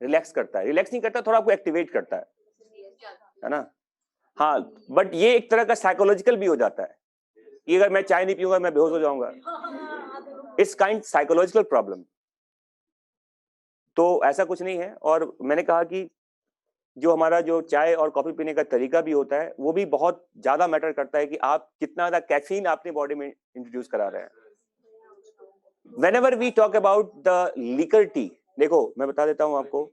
रिलैक्स करता है। रिलैक्स नहीं करता, थोड़ा आपको एक्टिवेट करता है ना। हाँ, बट ये एक तरह का साइकोलॉजिकल भी हो जाता है कि अगर मैं चाय नहीं पीऊंगा मैं बेहोश हो जाऊंगा। It's kind psychological problem. तो ऐसा कुछ नहीं है। और मैंने कहा कि जो हमारा जो चाय और कॉफी पीने का तरीका भी होता है वो भी बहुत ज्यादा मैटर करता है कि आप कितना ज्यादा कैफीन अपनी बॉडी में इंट्रोड्यूस करा रहे हैं। Whenever we talk about the liquor tea, देखो मैं बता देता हूं आपको,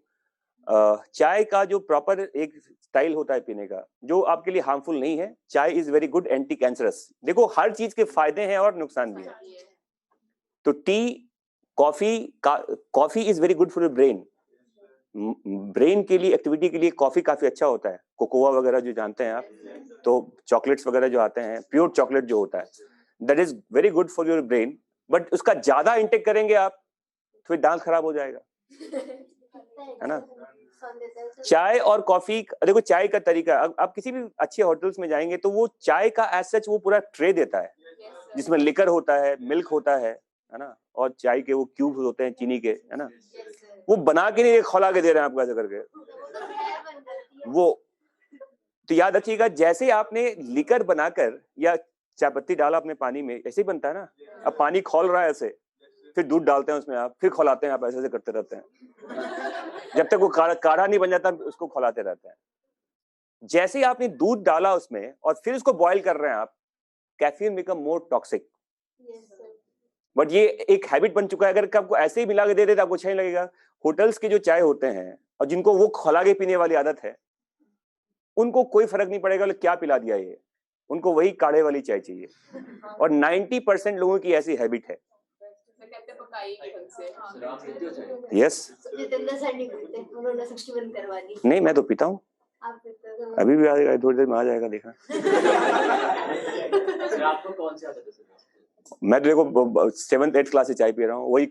चाय का जो प्रॉपर एक स्टाइल होता है पीने का जो आपके लिए हार्मफुल नहीं है। चाय is very good anti cancerous. देखो, हर चीज के फायदे हैं और नुकसान भी हैं। तो T, coffee is very good for your brain. Brain के लिए, एक्टिविटी के लिए कॉफी काफी अच्छा होता है। कोकोआ वगैरह जो जानते हैं आप, तो चॉकलेट्स वगैरह जो आते हैं, प्योर चॉकलेट जो होता है, that is very good for your brain. But उसका ज्यादा इंटेक करेंगे आप तो फिर दांत खराब हो जाएगा, है ना। चाय और कॉफी, देखो चाय का तरीका, आप किसी भी अच्छे होटल्स में जाएंगे तो वो चाय का एज सच वो पूरा ट्रे देता है जिसमें लिकर होता है, मिल्क होता है ना, और चाय के वो क्यूब्स होते हैं चीनी के, है ना। वो बना के नहीं, खौला के दे रहे हैं आपको ऐसे करके वो। तो याद रखिएगा, जैसे आपने लिकर बनाकर या चाय पत्ती डाला अपने पानी में, ऐसे ही बनता है ना। अब पानी खौल रहा है ऐसे, फिर दूध डालते हैं उसमें, आप फिर खौलाते हैं, आप ऐसे करते रहते हैं जब तक वो काढ़ा नहीं बन जाता, उसको खौलाते रहते हैं। जैसे ही आपने दूध डाला उसमें और फिर उसको बॉईल कर रहे हैं आप, caffeine become more toxic. But ये एक हैबिट बन चुका है, अगर आपको ऐसे ही मिला के दे दे तो आपको अच्छा नहीं लगेगा। होटल्स के जो चाय होते हैं और जिनको वो खौला के पीने वाली आदत है, उनको कोई फर्क नहीं पड़ेगा क्या पिला दिया ये, उनको वही काढ़े वाली चाय चाहिए। और 90% लोगों की ऐसी हैबिट है। यस, जितेंद्र सर नहीं पीते, उन्होंने 61 करवा दी। नहीं मैं तो पीता हूँ, आप पीते हो? अभी भी आ जाएगा, थोड़ी देर में आ जाएगा, देखना। सर आपको कौन सी आदत है सर? मैं देखो 7th 8th क्लास से चाय पी रहा हूँ, वही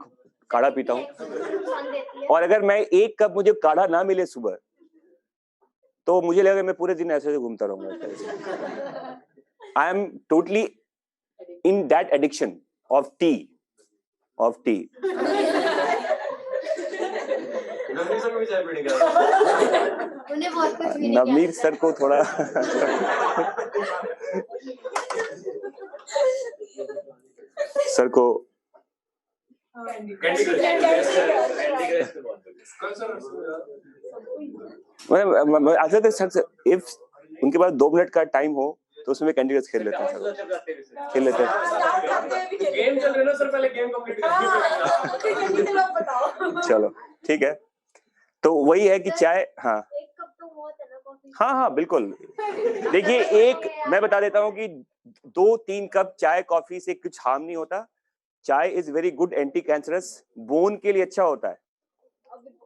काढ़ा पीता हूँ। नुकसान देती है। और अगर मैं एक कप मुझे काढ़ा ना मिले सुबह, तो मुझे लगेगा मैं पूरे दिन ऐसे घूमता रहूंगा। I am totally in that addiction of T. Navneet sir को भी चाय पीने का उन्हें बहुत कुछ भी नहीं नवनीत सर को थोड़ा सर को कैंडी क्रश तो बहुत अच्छा तो सर इफ उनके पास 2 मिनट का टाइम हो तो उसमें कैंडी क्रश खेल लेते हैं सर, खेल लेते हैं। गेम चल रहा है ना सर, पहले गेम कंप्लीट करो। चलो ठीक है, तो वही है कि चाय, हाँ एक कप तो बहुत है ना कॉफी। हाँ बिल्कुल। देखिए एक मैं बता देता हूँ कि 2-3 कप चाय कॉफी से कुछ हार्म नहीं होता। चाय is very good anti cancerous, bone के लिए अच्छा होता है।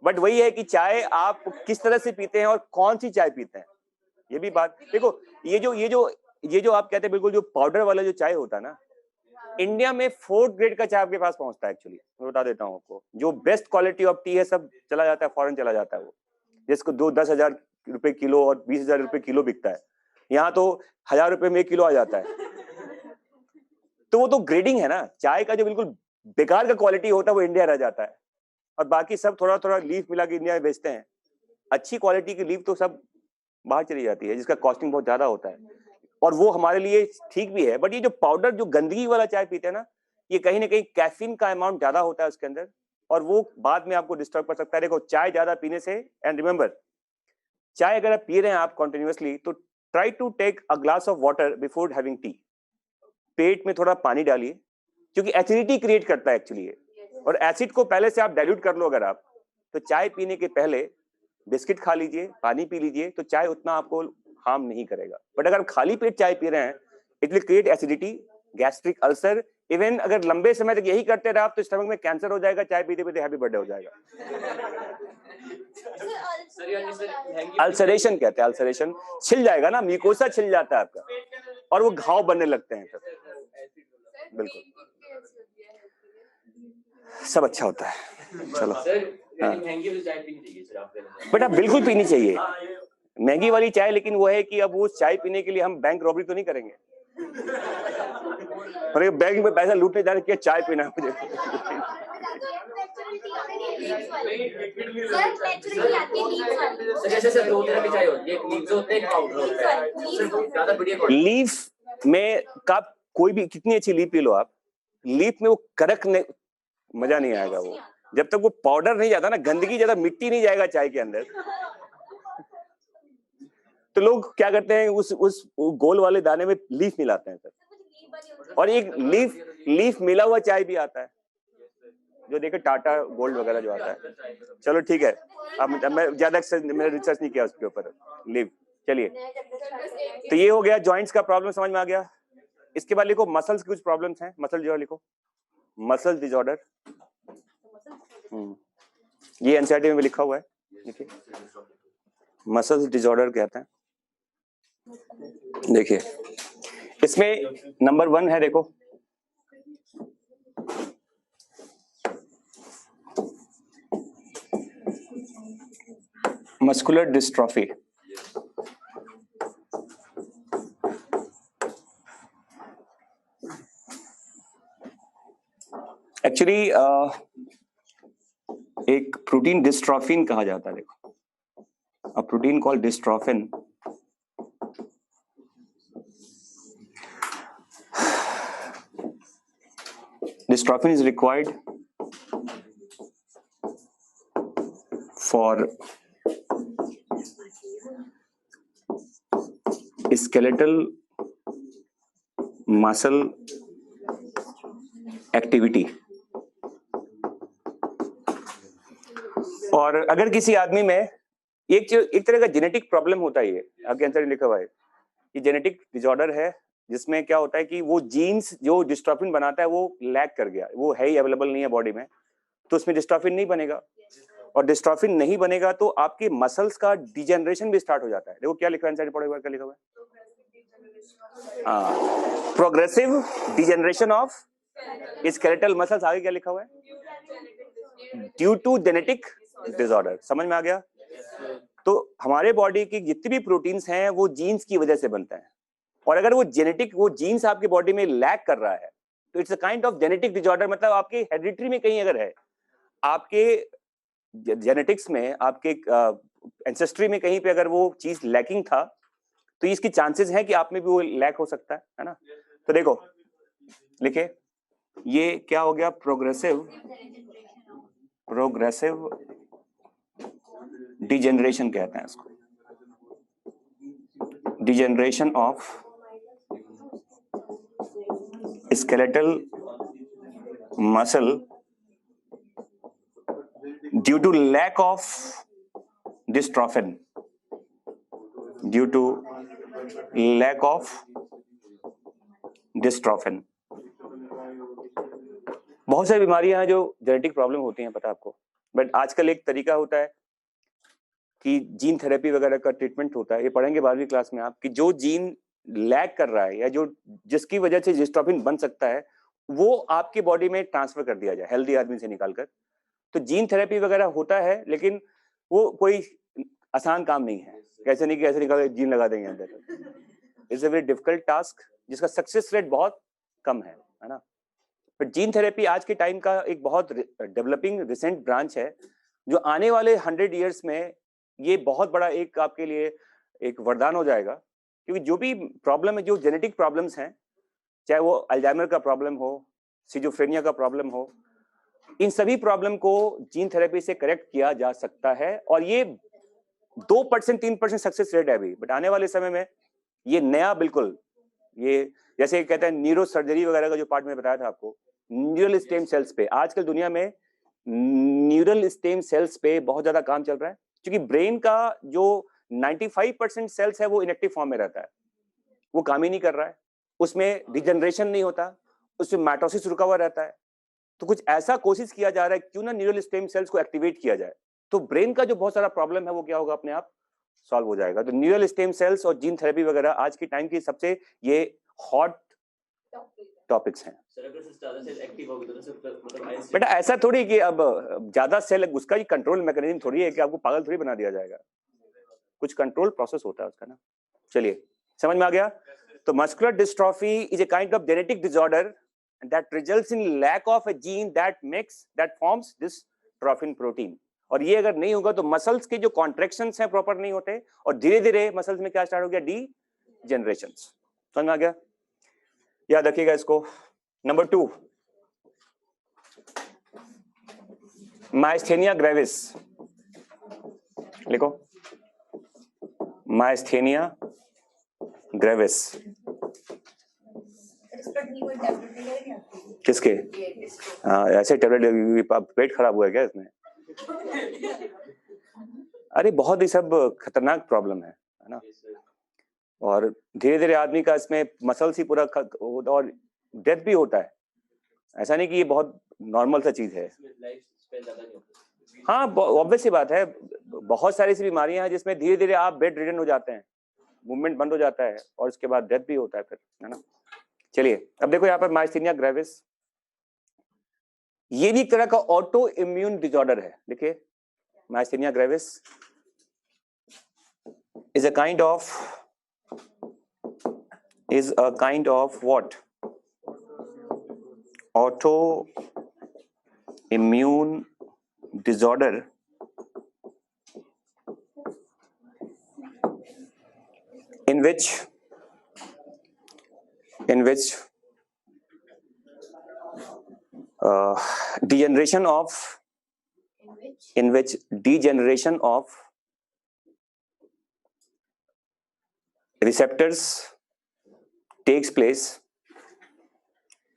बट वही है कि चाय आप किस तरह से पीते हैं और कौन सी चाय पीते हैं, ये भी बात। देखो ये जो आप कहते हैं बिल्कुल जो पाउडर वाला जो चाय होता है ना, इंडिया में 4th ग्रेड का चाय आपके पास पहुंचता है। एक्चुअली मैं बता देता हूँ आपको, जो बेस्ट क्वालिटी ऑफ टी है सब चला जाता है फॉरेन, चला जाता है वो, जिसको 10,000 रुपए किलो और 20,000 रुपए किलो बिकता है, यहाँ तो 1,000 रुपए में 1 किलो आ जाता है। तो वो तो ग्रेडिंग है ना, चाय का जो बिल्कुल बेकार का क्वालिटी होता है वो इंडिया रह जाता है, और बाकी सब थोड़ा थोड़ा लीफ मिला के इंडिया में बेचते हैं। अच्छी क्वालिटी की लीफ तो सब बाहर चली जाती है, जिसका कॉस्टिंग बहुत ज्यादा होता है, और वो हमारे लिए ठीक भी है। बट ये जो पाउडर जो गंदगी वाला चाय पीते हैं ना, ये कहीं ना कहीं कैफीन का अमाउंट ज्यादा होता है उसके अंदर, और वो बाद में आपको डिस्टर्ब कर सकता है। देखो चाय ज्यादा पीने से, एंड रिमेंबर चाय अगर आप पी रहे हैं आप कॉन्टिन्यूसली, तो try to take a glass of water before having tea. पेट में थोड़ा पानी डालिए, क्योंकि एसिडिटी क्रिएट करता है एक्चुअली, और एसिड को पहले से आप डाइल्यूट कर लो। अगर आप तो चाय पीने के पहले बिस्किट खा लीजिए, पानी पी लीजिए, तो चाय उतना आपको हार्म नहीं करेगा। बट अगर खाली पेट चाय पी रहे हैं, it will create acidity, gastric ulcer. Even अगर लंबे समय तक यही करते रहे आप, तो स्टमक में कैंसर हो जाएगा, चाय पीते पीते हैप्पी बर्थडे हो जाएगा। अल्सरेशन कहते हैं, अल्सरेशन छिल जाएगा ना, म्यूकोसा छिल जाता है आपका, और वो घाव बनने लगते हैं फिर। बिल्कुल सब अच्छा होता है। चलो महंगी वाली चाय पीनी चाहिए सर आपके लिए? बेटा बिल्कुल पीनी चाहिए महंगी वाली चाय, लेकिन वो है कि अब वो चाय पीने के लिए हम बैंक रॉबरी तो नहीं करेंगे, और बैंक में पैसा लूटने जाने के चाय पीना है मुझे। जैसे सर 2 तरह की चाय होती है, एक लीव्स होते हैं, एक पाउडर होता है। सर ज्यादा बढ़िया लीफ में का कोई भी कितनी अच्छी लीफ पी लो आप, लीफ में वो कड़क मजा नहीं आएगा। वो जब तक वो पाउडर नहीं जाता ना, गंदगी ज्यादा, मिट्टी नहीं जाएगा चाय के अंदर, तो लोग क्या करते हैं उस गोल वाले दाने में लीफ मिलाते हैं सर। और एक लीफ मिला हुआ चाय भी आता है, जो देखे टाटा गोल्ड वगैरह जो आता है। चलो ठीक है, अब मैं ज्यादा मैंने रिसर्च नहीं किया उसके ऊपर लीफ। चलिए, तो ये हो गया जॉइंट्स का प्रॉब्लम, समझ में आ गया। इसके बाद लिखो मसल्स की कुछ प्रॉब्लम्स हैं, मसल डिसऑर्डर लिखो, मसल डिसऑर्डर। ये एनसीईआरटी में भी लिखा हुआ है, देखिए मसल डिसऑर्डर कहते हैं। देखिए इसमें नंबर 1 है, देखो मस्कुलर डिस्ट्रॉफी। एक्चुअली एक प्रोटीन डिस्ट्रोफिन कहा जाता है। देखो a protein called dystrophin is required for skeletal muscle activity. और अगर किसी आदमी में एक तरह का जेनेटिक प्रॉब्लम होता है, ये आपके आंसर में लिखा हुआ है, ये जेनेटिक डिसऑर्डर है जिसमें क्या होता है कि वो जीन्स जो डिस्ट्रोफिन बनाता है वो लैक कर गया, वो है ही अवेलेबल नहीं है बॉडी में, तो उसमें डिस्ट्रोफिन नहीं बनेगा, और डिस्ट्रोफिन नहीं बनेगा तो आपके मसल्स का डिजेनरेशन भी स्टार्ट हो जाता है। देखो क्या लिखा है, पढ़ो क्या लिखा हुआ है, हाँ, progressive degeneration of skeletal muscles. आगे क्या लिखा हुआ है, ड्यू टू जेनेटिक डिसऑर्डर। समझ में आ गया? तो हमारे बॉडी की जितनी भी प्रोटीन्स हैं वो जीन्स की वजह से बनता है, और अगर वो जीन्स आपकी बॉडी में लैक कर रहा है तो it's a kind of genetic disorder. मतलब आपके हेरिडिटरी में कहीं अगर है, आपके जेनेटिक्स में, आपके एंसेस्ट्री में कहीं पे अगर वो चीज लैकिंग था तो इसकी चांसेस है कि आप में भी वो लैक हो सकता है ना। तो देखो लिखे, ये क्या हो गया, प्रोग्रेसिव डिजेनरेशन कहते हैं इसको, degeneration of skeletal muscle due to lack of dystrophin, due to lack of dystrophin. बहुत सारी बीमारियां हैं जो जेनेटिक प्रॉब्लम होती हैं, पता है आपको, बट आजकल एक तरीका होता है कि जीन थेरेपी वगैरह का ट्रीटमेंट होता है, ये पढ़ेंगे 12वीं क्लास में आप, कि जो जीन लैक कर रहा है या जो जिसकी वजह से डिस्ट्रोफिन बन सकता है वो आपकी बॉडी में ट्रांसफर कर दिया जाए हेल्दी आदमी से निकालकर। तो जीन थेरेपी वगैरह होता है, लेकिन वो कोई आसान काम नहीं है, कैसे नहीं कि ऐसे निकाल जीन लगा देंगे अंदर। It's a very difficult task जिसका सक्सेस रेट बहुत कम है ना। बट जीन थेरेपी आज के टाइम का एक बहुत डेवलपिंग रिसेंट ब्रांच है, जो आने वाले 100 ईयर्स में ये बहुत बड़ा एक आपके लिए एक वरदान हो जाएगा। क्योंकि जो भी प्रॉब्लम है, जो जेनेटिक प्रॉब्लम्स हैं, चाहे वो अल्जाइमर का प्रॉब्लम हो, सिजोफ्रेनिया का प्रॉब्लम हो, इन सभी प्रॉब्लम को जीन थेरेपी से करेक्ट किया जा सकता है। और ये 2% 3% सक्सेस रेट है अभी, बट आने वाले समय में ये नया बिल्कुल, ये जैसे कहते हैं न्यूरो सर्जरी वगैरह का जो पार्ट में बताया था आपको, न्यूरल स्टेम सेल्स पे आजकल दुनिया में न्यूरल स्टेम सेल्स पे बहुत ज्यादा काम चल रहा है, क्योंकि ब्रेन का जो 95% सेल्स है वो इनएक्टिव फॉर्म में रहता है, वो काम ही नहीं कर रहा है, उसमें डिजनरेशन नहीं होता, उसमें माइटोसिस रुका हुआ रहता है। तो कुछ ऐसा कोशिश किया जा रहा है क्यों ना न्यूरल स्टेम सेल्स को एक्टिवेट किया जाए, तो ब्रेन का जो बहुत सारा प्रॉब्लम है वो क्या होगा, अपने आप सॉल्व हो जाएगा। तो न्यूरल स्टेम सेल्स और जीन थेरेपी वगैरह आज की टाइम की सबसे ये हॉट टॉपिक्स हैं। बेटा ऐसा थोड़ी कि अब ज्यादा सेल, उसका ही कंट्रोल मैकेनिज्म थोड़ी है कि आपको पागल थोड़ी बना दिया जाएगा, कुछ कंट्रोल प्रोसेस होता है उसका ना। चलिए समझ में आ गया। तो muscular dystrophy is a kind of genetic disorder that results in lack of a gene that forms this trophin protein। और ये अगर नहीं होगा तो मसल्स के जो कॉन्ट्रैक्शंस हैं प्रॉपर नहीं होते, और धीरे धीरे मसल्स में क्या स्टार्ट हो गया, डी जनरेशंस। समझ में आ गया, याद रखिएगा इसको। नंबर 2, माइस्थेनिया ग्रेविस लिखो, माइस्थेनिया ग्रेविस। किसके? हाँ ऐसे टेबलेट, पेट खराब हुआ है क्या इसमें? अरे बहुत ही सब खतरनाक प्रॉब्लम है ना, और धीरे धीरे आदमी का इसमें मसल्स ही पूरा और डेथ भी होता है। ऐसा नहीं कि ये बहुत नॉर्मल सा चीज है। हाँ ऑब्वियस सी बात है, बहुत सारी सी बीमारियां हैं जिसमें धीरे धीरे आप बेड रिडन हो जाते हैं, मूवमेंट बंद हो जाता है, और उसके बाद डेथ भी होता है फिर, है ना। चलिए अब देखो यहाँ पर माइस्थेनिया ग्रेविस, ये भी एक तरह का ऑटो इम्यून डिसऑर्डर है। देखिए myasthenia gravis is a kind of what, autoimmune disorder in which degeneration of receptors takes place,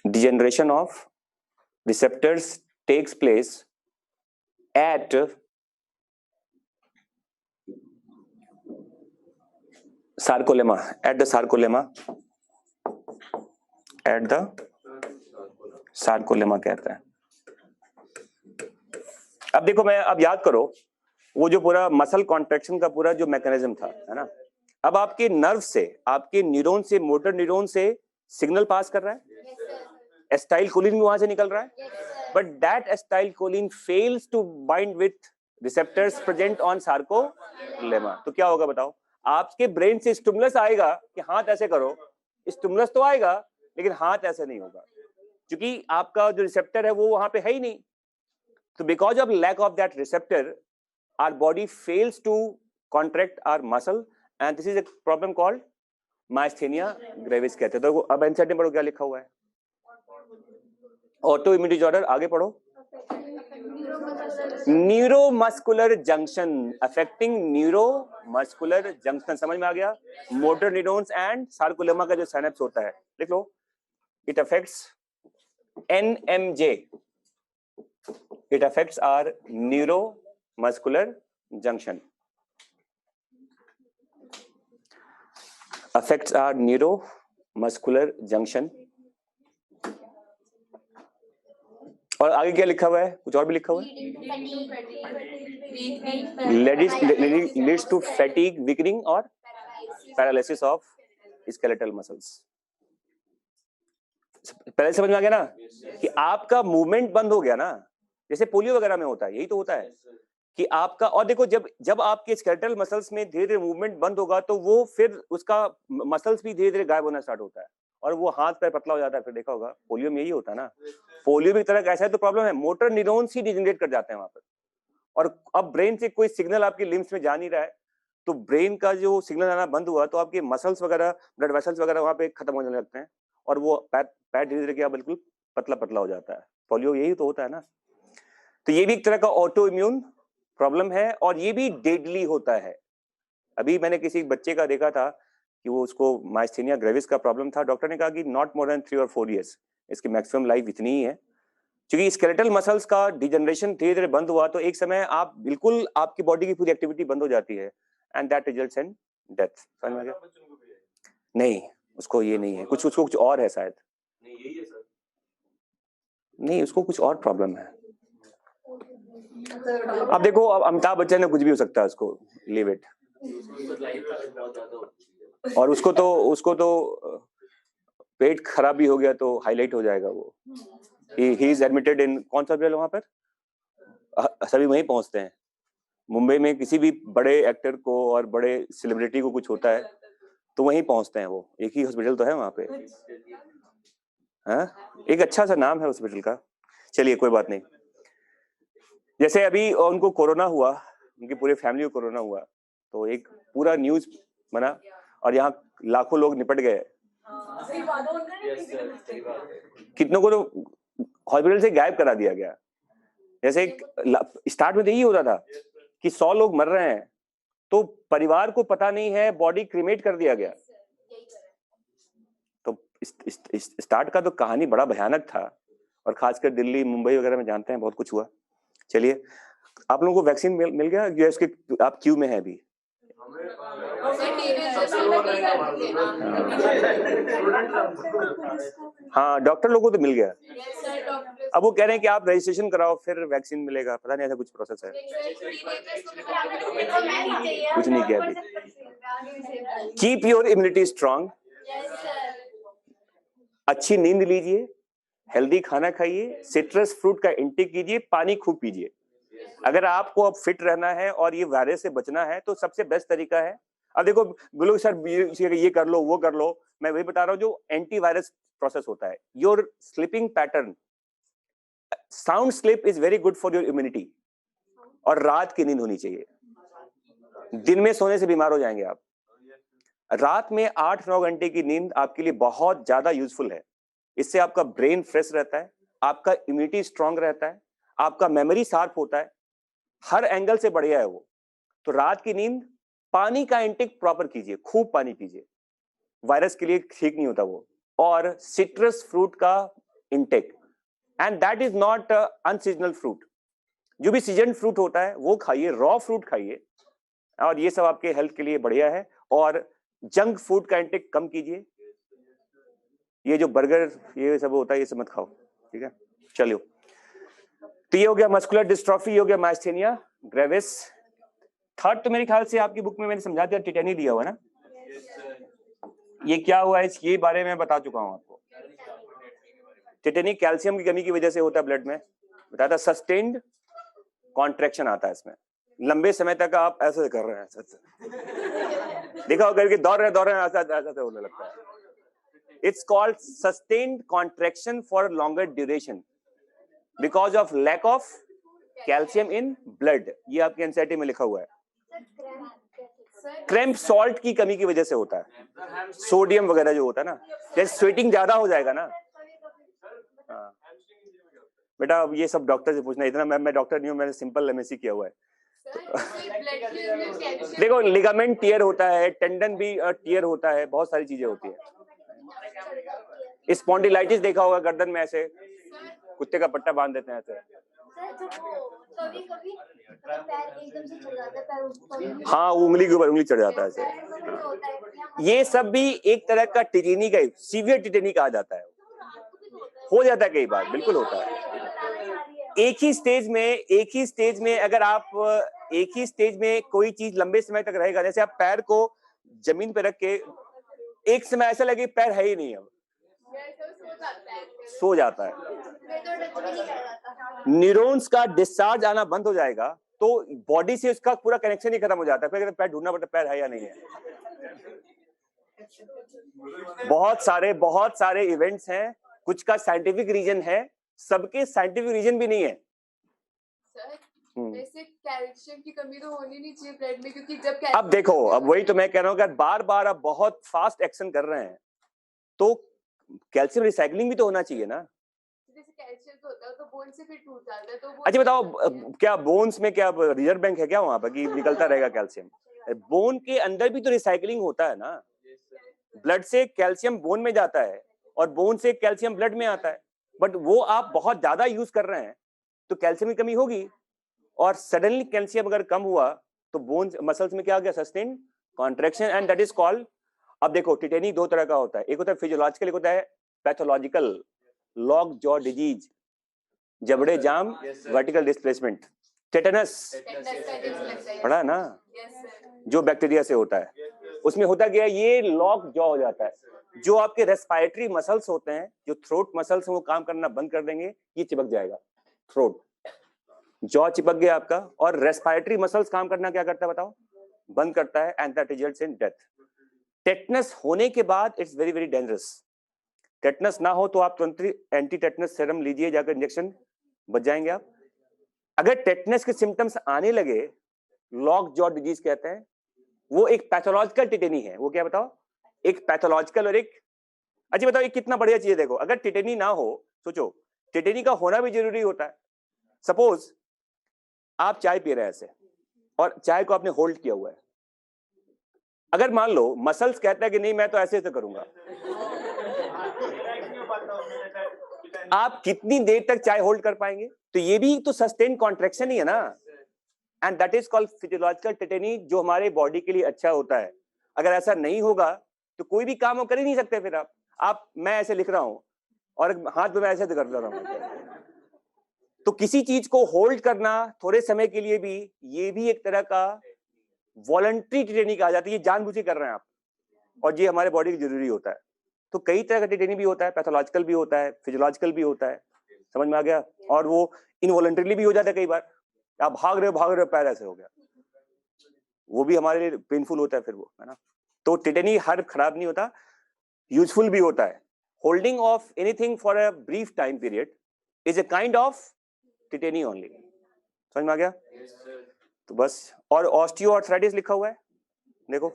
degeneration of receptors takes place at sarcolemma, at the sarcolemma कहता है। अब देखो, मैं अब याद करो वो जो पूरा मसल कॉन्ट्रैक्शन का पूरा जो मैकेनिज्म था, है ना, अब आपके नर्व से, आपके न्यूरॉन से, मोटर न्यूरॉन से सिग्नल पास कर रहा है, एसिटाइलकोलिन भी वहां से निकल रहा है, but that acetylcholine fails to bind with receptors present on sarcolemma. तो क्या होगा बताओ? आपके ब्रेन से स्टिमुलस आएगा कि हाथ ऐसे करो, स्टिमुलस तो आएगा लेकिन हाथ ऐसे नहीं होगा, क्योंकि आपका जो रिसेप्टर है वो वहां पे है ही नहीं। तो because of lack of that receptor, our body fails to contract our muscle and this is a problem called myasthenia gravis कहते हैं। तो अब एनसीईआरटी में पढ़ो क्या लिखा हुआ है, ऑटो इम्यून डिसऑर्डर। आगे पढ़ो, neuromuscular junction, affecting neuromuscular junction, समझ में आ गया? मोटर न्यूरॉन्स एंड सार्कोलेमा का जो सिनेप्स होता है, लिख लो, it affects NMJ, it affects our neuromuscular junction, affects our neuromuscular junction। और आगे क्या लिखा हुआ है? कुछ और भी लिखा हुआ है, leads to fatigue, weakening और paralysis of skeletal muscles। पहले समझ में आ गया ना कि आपका मूवमेंट बंद हो गया ना, जैसे पोलियो वगैरह में होता है, यही तो होता है कि आपका, और देखो जब आपके स्केलेटल मसल्स में धीरे धीरे मूवमेंट बंद होगा तो वो फिर उसका मसल्स भी धीरे धीरे गायब होना स्टार्ट होता है और वो हाथ पैर पतला हो जाता है। फिर देखा होगा पोलियो में यही होता है ना, पोलियो भी एक तरह का ऐसा है। तो प्रॉब्लम है, मोटर न्यूरॉन्स ही डिजेनरेट कर जाते हैं वहां पर, और अब ब्रेन से कोई सिग्नल आपके लिम्स में जा नहीं रहा है, तो ब्रेन का जो सिग्नल आना बंद हुआ तो आपके मसल्स वगैरह, ब्लड वेसल्स वगैरह वहां पे खत्म होने लगते हैं और वो पैर धीरे धीरे क्या बिल्कुल पतला पतला हो जाता है। पोलियो यही तो होता है ना। तो ये भी एक तरह का ऑटो इम्यून प्रॉब्लम है और ये भी डेडली होता है। अभी मैंने किसी बच्चे का देखा था कि वो, उसको माइस्थेनिया ग्रेविस का प्रॉब्लम था, डॉक्टर ने कहा कि नॉट मोर देन 3 और 4 इयर्स, इसकी मैक्सिमम लाइफ इतनी ही है, क्योंकि स्केलेटल मसल्स का डिजनरेशन धीरे धीरे बंद हुआ तो एक समय आप बिल्कुल, आपकी बॉडी की पूरी एक्टिविटी बंद हो जाती है and that results in death. समझ में आ गया? नहीं, उसको ये नहीं है, उसको कुछ और है शायद, नहीं उसको कुछ और प्रॉब्लम है। अब देखो, अब अमिताभ बच्चन ने कुछ भी हो सकता है, उसको लीव इट। और उसको तो पेट खराब भी हो गया तो हाईलाइट हो जाएगा वो। ही इज एडमिटेड इन, कौन सा हॉस्पिटल वहां पर, सभी वहीं पहुंचते हैं। मुंबई में किसी भी बड़े एक्टर को और बड़े सेलिब्रिटी को कुछ होता है तो वहीं पहुंचते हैं वो, एक ही हॉस्पिटल तो है वहां पे। हाँ, एक अच्छा सा नाम है हॉस्पिटल का। चलिए कोई बात नहीं। जैसे अभी उनको कोरोना हुआ, उनकी पूरी फैमिली को कोरोना हुआ, तो एक पूरा न्यूज बना और यहाँ लाखों लोग निपट गए। कितनों को तो हॉस्पिटल से गायब करा दिया गया। जैसे स्टार्ट में तो यही होता था कि 100 लोग मर रहे हैं तो परिवार को पता नहीं है, बॉडी क्रीमेट कर दिया गया। तो स्टार्ट का तो कहानी बड़ा भयानक था, और खासकर दिल्ली मुंबई वगैरह में जानते हैं बहुत कुछ हुआ। चलिए, आप लोगों को वैक्सीन मिल गया? जो इसके आप क्यू में है अभी? हाँ, डॉक्टर लोगों को तो मिल गया। अब वो कह रहे हैं कि आप रजिस्ट्रेशन कराओ फिर वैक्सीन मिलेगा, पता नहीं ऐसा कुछ प्रोसेस है। कुछ नहीं किया अभी। कीप योर इम्यूनिटी स्ट्रांग, अच्छी नींद लीजिए, हेल्दी खाना खाइए, सिट्रस फ्रूट का इंटेक कीजिए, पानी खूब पीजिए। अगर आपको अब फिट रहना है और ये वायरस से बचना है तो सबसे बेस्ट तरीका है, अब देखो बोलो सर ये कर लो वो कर लो, मैं वही बता रहा हूँ जो एंटीवायरस प्रोसेस होता है। Your sleeping pattern, sound sleep is very good for your immunity, और रात की नींद होनी चाहिए। दिन में सोने से बीमार हो जाएंगे आप। रात में 8-9 घंटे की नींद आपके लिए बहुत ज्यादा यूजफुल है। इससे आपका ब्रेन फ्रेश रहता है, आपका इम्यूनिटी स्ट्रांग रहता है, आपका मेमोरी शार्प होता है, हर एंगल से बढ़िया है वो। तो रात की नींद, पानी का इंटेक प्रॉपर कीजिए, खूब पानी पीजिए, वायरस के लिए ठीक नहीं होता वो, और सिट्रस फ्रूट का intake, and that is not unseasonal fruit. जो भी सीजन फ्रूट होता है वो खाइए, रॉ फ्रूट खाइए, और ये सब आपके हेल्थ के लिए बढ़िया है। और जंक फूड का इंटेक कम कीजिए, ये जो बर्गर ये सब होता है ये सब मत खाओ, ठीक है। चलिए, तो ये हो गया मस्कुलर डिस्ट्रॉफी, ये हो गया माइस्थेनिया ग्रेविस। थर्ड तो मेरे ख्याल से आपकी बुक में मैंने समझा दिया, टिटेनी दिया हुआ ना। ये क्या हुआ है इसके बारे में बता चुका हूं आपको। टिटेनी कैल्शियम की कमी की वजह से होता है ब्लड में, बताया था। सस्टेन्ड कॉन्ट्रैक्शन आता है इसमें, लंबे समय तक आप ऐसे कर रहे हैं, ऐसे देखा करके दौड़ रहे हैं, ऐसा होने लगता है। It's called sustained contraction for longer duration because of lack of calcium in blood. ये आपके एनसीईआरटी में लिखा हुआ है। क्रैम्प सॉल्ट की कमी की वजह से होता है, सोडियम वगैरह जो होता है ना, जैसे स्वेटिंग ज्यादा हो जाएगा ना। हाँ बेटा, अब ये सब डॉक्टर से पूछना, इतना मैं डॉक्टर नहीं हूँ, मैंने सिंपल एमएससी किया हुआ है। देखो, लिगामेंट टियर होता है, टेंडन भी टियर होता है, बहुत सारी चीजें होती है। स्पॉन्डिलाइटिस देखा होगा, गर्दन में ऐसे कुत्ते का पट्टा बांध देते हैं ऐसे। कभी-कभी पैर एकदम से चढ़ जाता है, पैर ऊपर। हाँ, उंगली के ऊपर उंगली चढ़ जाता है ऐसे। ये सब भी एक तरह का टिटेनी का, सीवियर टिटेनी कहा जाता है। हो जाता है कई बार, बिल्कुल होता है। एक ही स्टेज में अगर आप एक ही स्टेज में कोई चीज लंबे समय तक रहेगा, जैसे आप पैर को जमीन पे रख के एक समय ऐसा लगे पैर है ही नहीं, अब सो जाता है, न्यूरॉन्स का डिस्चार्ज आना बंद हो जाएगा, तो बॉडी से उसका पूरा कनेक्शन ही खत्म हो जाता है। फिर पैर ढूंढना पड़ता है, पैर है या नहीं है। बहुत सारे इवेंट्स हैं, कुछ का साइंटिफिक रीजन है, सबके साइंटिफिक रीजन भी नहीं है। वैसे कैल्शियम की कमी तो होनी नहीं चाहिए ब्लड में, क्योंकि जब अब देखो, अब वही तो मैं कह रहा हूँ कि बार बार आप बहुत फास्ट एक्शन कर रहे हैं, तो कैल्शियम रिसाइकलिंग भी तो होना चाहिए ना। जैसे कैल्शियम तो होता है तो बोन से फिर टूट जाता है, तो अच्छा बताओ, क्या बोन्स में क्या रिजर्व बैंक है क्या वहां पर कि निकलता रहेगा कैल्शियम? बोन के अंदर भी तो रिसाइकलिंग होता है ना। ब्लड से कैल्शियम बोन में जाता है और बोन से कैल्शियम ब्लड में आता है, बट वो आप बहुत ज्यादा यूज कर रहे हैं तो कैल्शियम की कमी होगी। और सडनली कैल्शियम अगर कम हुआ तो बोन मसल्स में क्या हो गया, sustain contraction, and that is called. अब देखो, टिटेनी दो तरह का होता है, एक होता है फिजियोलॉजिकल, एक होता है पैथोलॉजिकल। लॉक जॉ डिजीज, जबड़े जाम, वर्टिकल डिस्प्लेसमेंट, टेटनस पढ़ा है ना, जो बैक्टीरिया से होता है। उसमें होता क्या है, ये लॉक जॉ हो जाता है। जो आपके रेस्पिरेटरी मसल्स होते हैं, जो थ्रोट मसल्स हैं, वो काम करना बंद कर देंगे, ये चिपक जाएगा, थ्रोट जॉ चिपक गया आपका। और रेस्पिरेटरी मसल्स काम करना क्या करता है बताओ, बंद करता है, and that results in death. Tetanus होने के बाद it's very very dangerous. Tetanus ना हो तो आप तुरंत एंटी टेटनस सीरम लीजिए, जाकर इंजेक्शन, बच जाएंगे आप। अगर टेटनस के सिम्टम्स आने लगे, लॉक जॉ डिजीज कहते हैं, वो एक पैथोलॉजिकल टिटेनी है। वो क्या बताओ, एक पैथोलॉजिकल और एक। अच्छा बताओ, ये कितना बढ़िया चीज है। देखो, अगर टिटेनी ना हो, सोचो टिटेनी का होना भी जरूरी होता है। सपोज आप चाय पी रहे हैं ऐसे, और चाय को आपने होल्ड किया हुआ है। अगर मान लो मसल्स कहता है कि नहीं मैं तो ऐसे ऐसे करूंगा, आप कितनी देर तक चाय होल्ड कर पाएंगे? तो ये भी तो सस्टेन कॉन्ट्रैक्शन ही है ना, and that is called physiological tetany, जो हमारे बॉडी के लिए अच्छा होता है। अगर ऐसा नहीं होगा तो कोई भी काम कर ही नहीं सकते। फिर आप मैं ऐसे लिख रहा हूं और हाथ में मैं ऐसे कर रहा हूं, तो किसी चीज को होल्ड करना थोड़े समय के लिए भी, ये भी एक तरह का वॉलंटरी टिटेनी कहा जाता है। ये जानबूझ के कर रहे हैं आप, और ये हमारे बॉडी की जरूरी होता है। तो कई तरह का टिटेनी भी होता है, पैथोलॉजिकल भी होता है, फिजियोलॉजिकल भी होता है, समझ में आ गया। और वो इनवॉलंटरीली भी हो जाता है। कई बार आप भाग रहे हो पैर ऐसे हो गया, वो भी हमारे लिए पेनफुल होता है फिर वो, है ना। तो टिटेनी हर खराब नहीं होता, यूजफुल भी होता है। Holding of anything for a brief time period is a kind of tetany only, समझ में आ गया। तो बस, और ऑस्टियोआर्थराइटिस लिखा हुआ है, देखो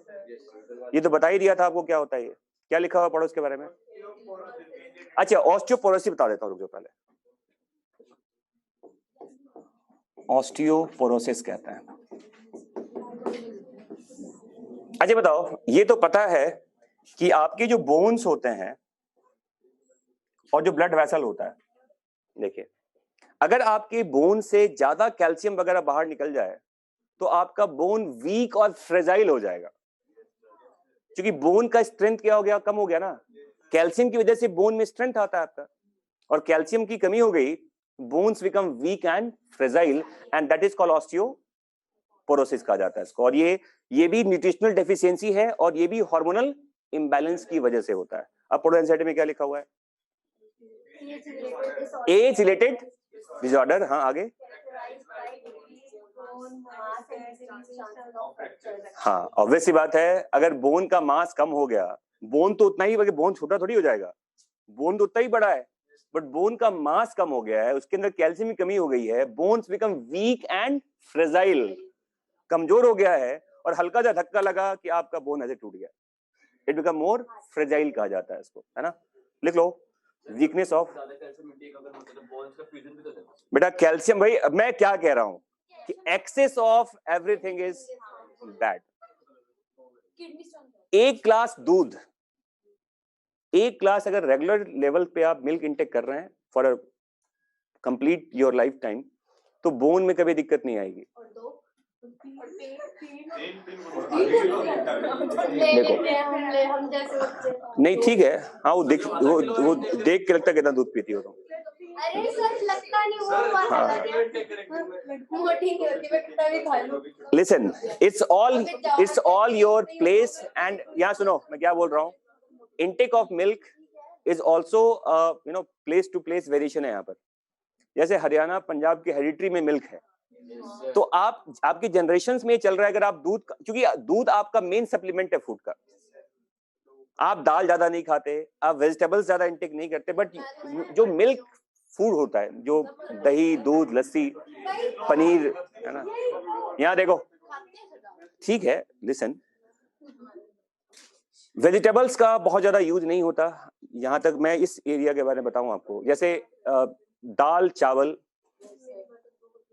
ये तो बता ही दिया था आपको क्या होता है। ये क्या लिखा हुआ, पढ़ो उसके बारे में। अच्छा, ऑस्टियोपोरोसिस बता देता हूं रुको पहले। ऑस्टियोपोरोसिस कहते हैं। अच्छा बताओ, ये तो पता है कि आपके जो बोन्स होते हैं और जो ब्लड वेसल होता है, देखिए, अगर आपके बोन से ज्यादा कैल्शियम वगैरह बाहर निकल जाए तो आपका बोन वीक और फ्रेजाइल हो जाएगा, क्योंकि बोन का स्ट्रेंथ क्या हो गया, कम हो गया ना। कैल्शियम की वजह से बोन में स्ट्रेंथ आता है आपका, और कैल्शियम की कमी हो गई, bones become weak and fragile, and that is called osteoporosis कहा जाता है इसको। और ये भी न्यूट्रिशनल डेफिशिएंसी है, और ये भी हार्मोनल इम्बैलेंस की वजह से होता है। अब पढ़ो एनसीईआरटी में क्या लिखा हुआ है, एज रिलेटेड डिसऑर्डर। हाँ आगे, हाँ ऑब्वियस सी बात है, अगर बोन का मास कम हो गया, बोन तो उतना ही, बोन छोटा थोड़ी हो जाएगा, बोन तो उतना ही बड़ा है, बट बोन का मास कम हो गया है, उसके अंदर कैल्शियम की कमी हो गई है, bones become weak and fragile, कमजोर हो गया है, और हल्का सा धक्का लगा कि आपका बोन ऐसे टूट गया, इट बिकम मोर फ्रेजाइल कहा जाता है इसको, है ना। लिख लो, वीकनेस ऑफ। बेटा कैल्शियम, भाई अब मैं क्या कह रहा हूं कि excess of everything is bad. एक ग्लास दूध, एक ग्लास अगर रेगुलर लेवल पे आप मिल्क इंटेक कर रहे हैं for a complete your life time, तो बोन में कभी दिक्कत नहीं आएगी। देखो नहीं ठीक है, हाँ वो देख के लगता है कितना दूध पीती हो तुम। अरे सर लगता नहीं, वो मोटी नहीं होती, मैं कितना भी खा लूं। Listen, it's all your place and, यहाँ सुनो मैं क्या बोल रहा हूँ, intake of milk is also place to place variation है यहाँ पर। जैसे हरियाणा पंजाब की हेरिडिटरी में मिल्क है, तो आपकी जनरेशंस में चल रहा है, अगर आप दूध, क्योंकि दूध आपका मेन सप्लीमेंट है फूड का, आप दाल ज्यादा नहीं खाते, आप वेजिटेबल्स ज्यादा इंटेक नहीं करते, बट जो मिल्क फूड होता है, जो दही दूध लस्सी पनीर, है ना, यहाँ देखो, ठीक है लिसन, वेजिटेबल्स का बहुत ज्यादा यूज नहीं होता, यहां तक मैं इस एरिया के बारे में बताऊं आपको, जैसे दाल चावल,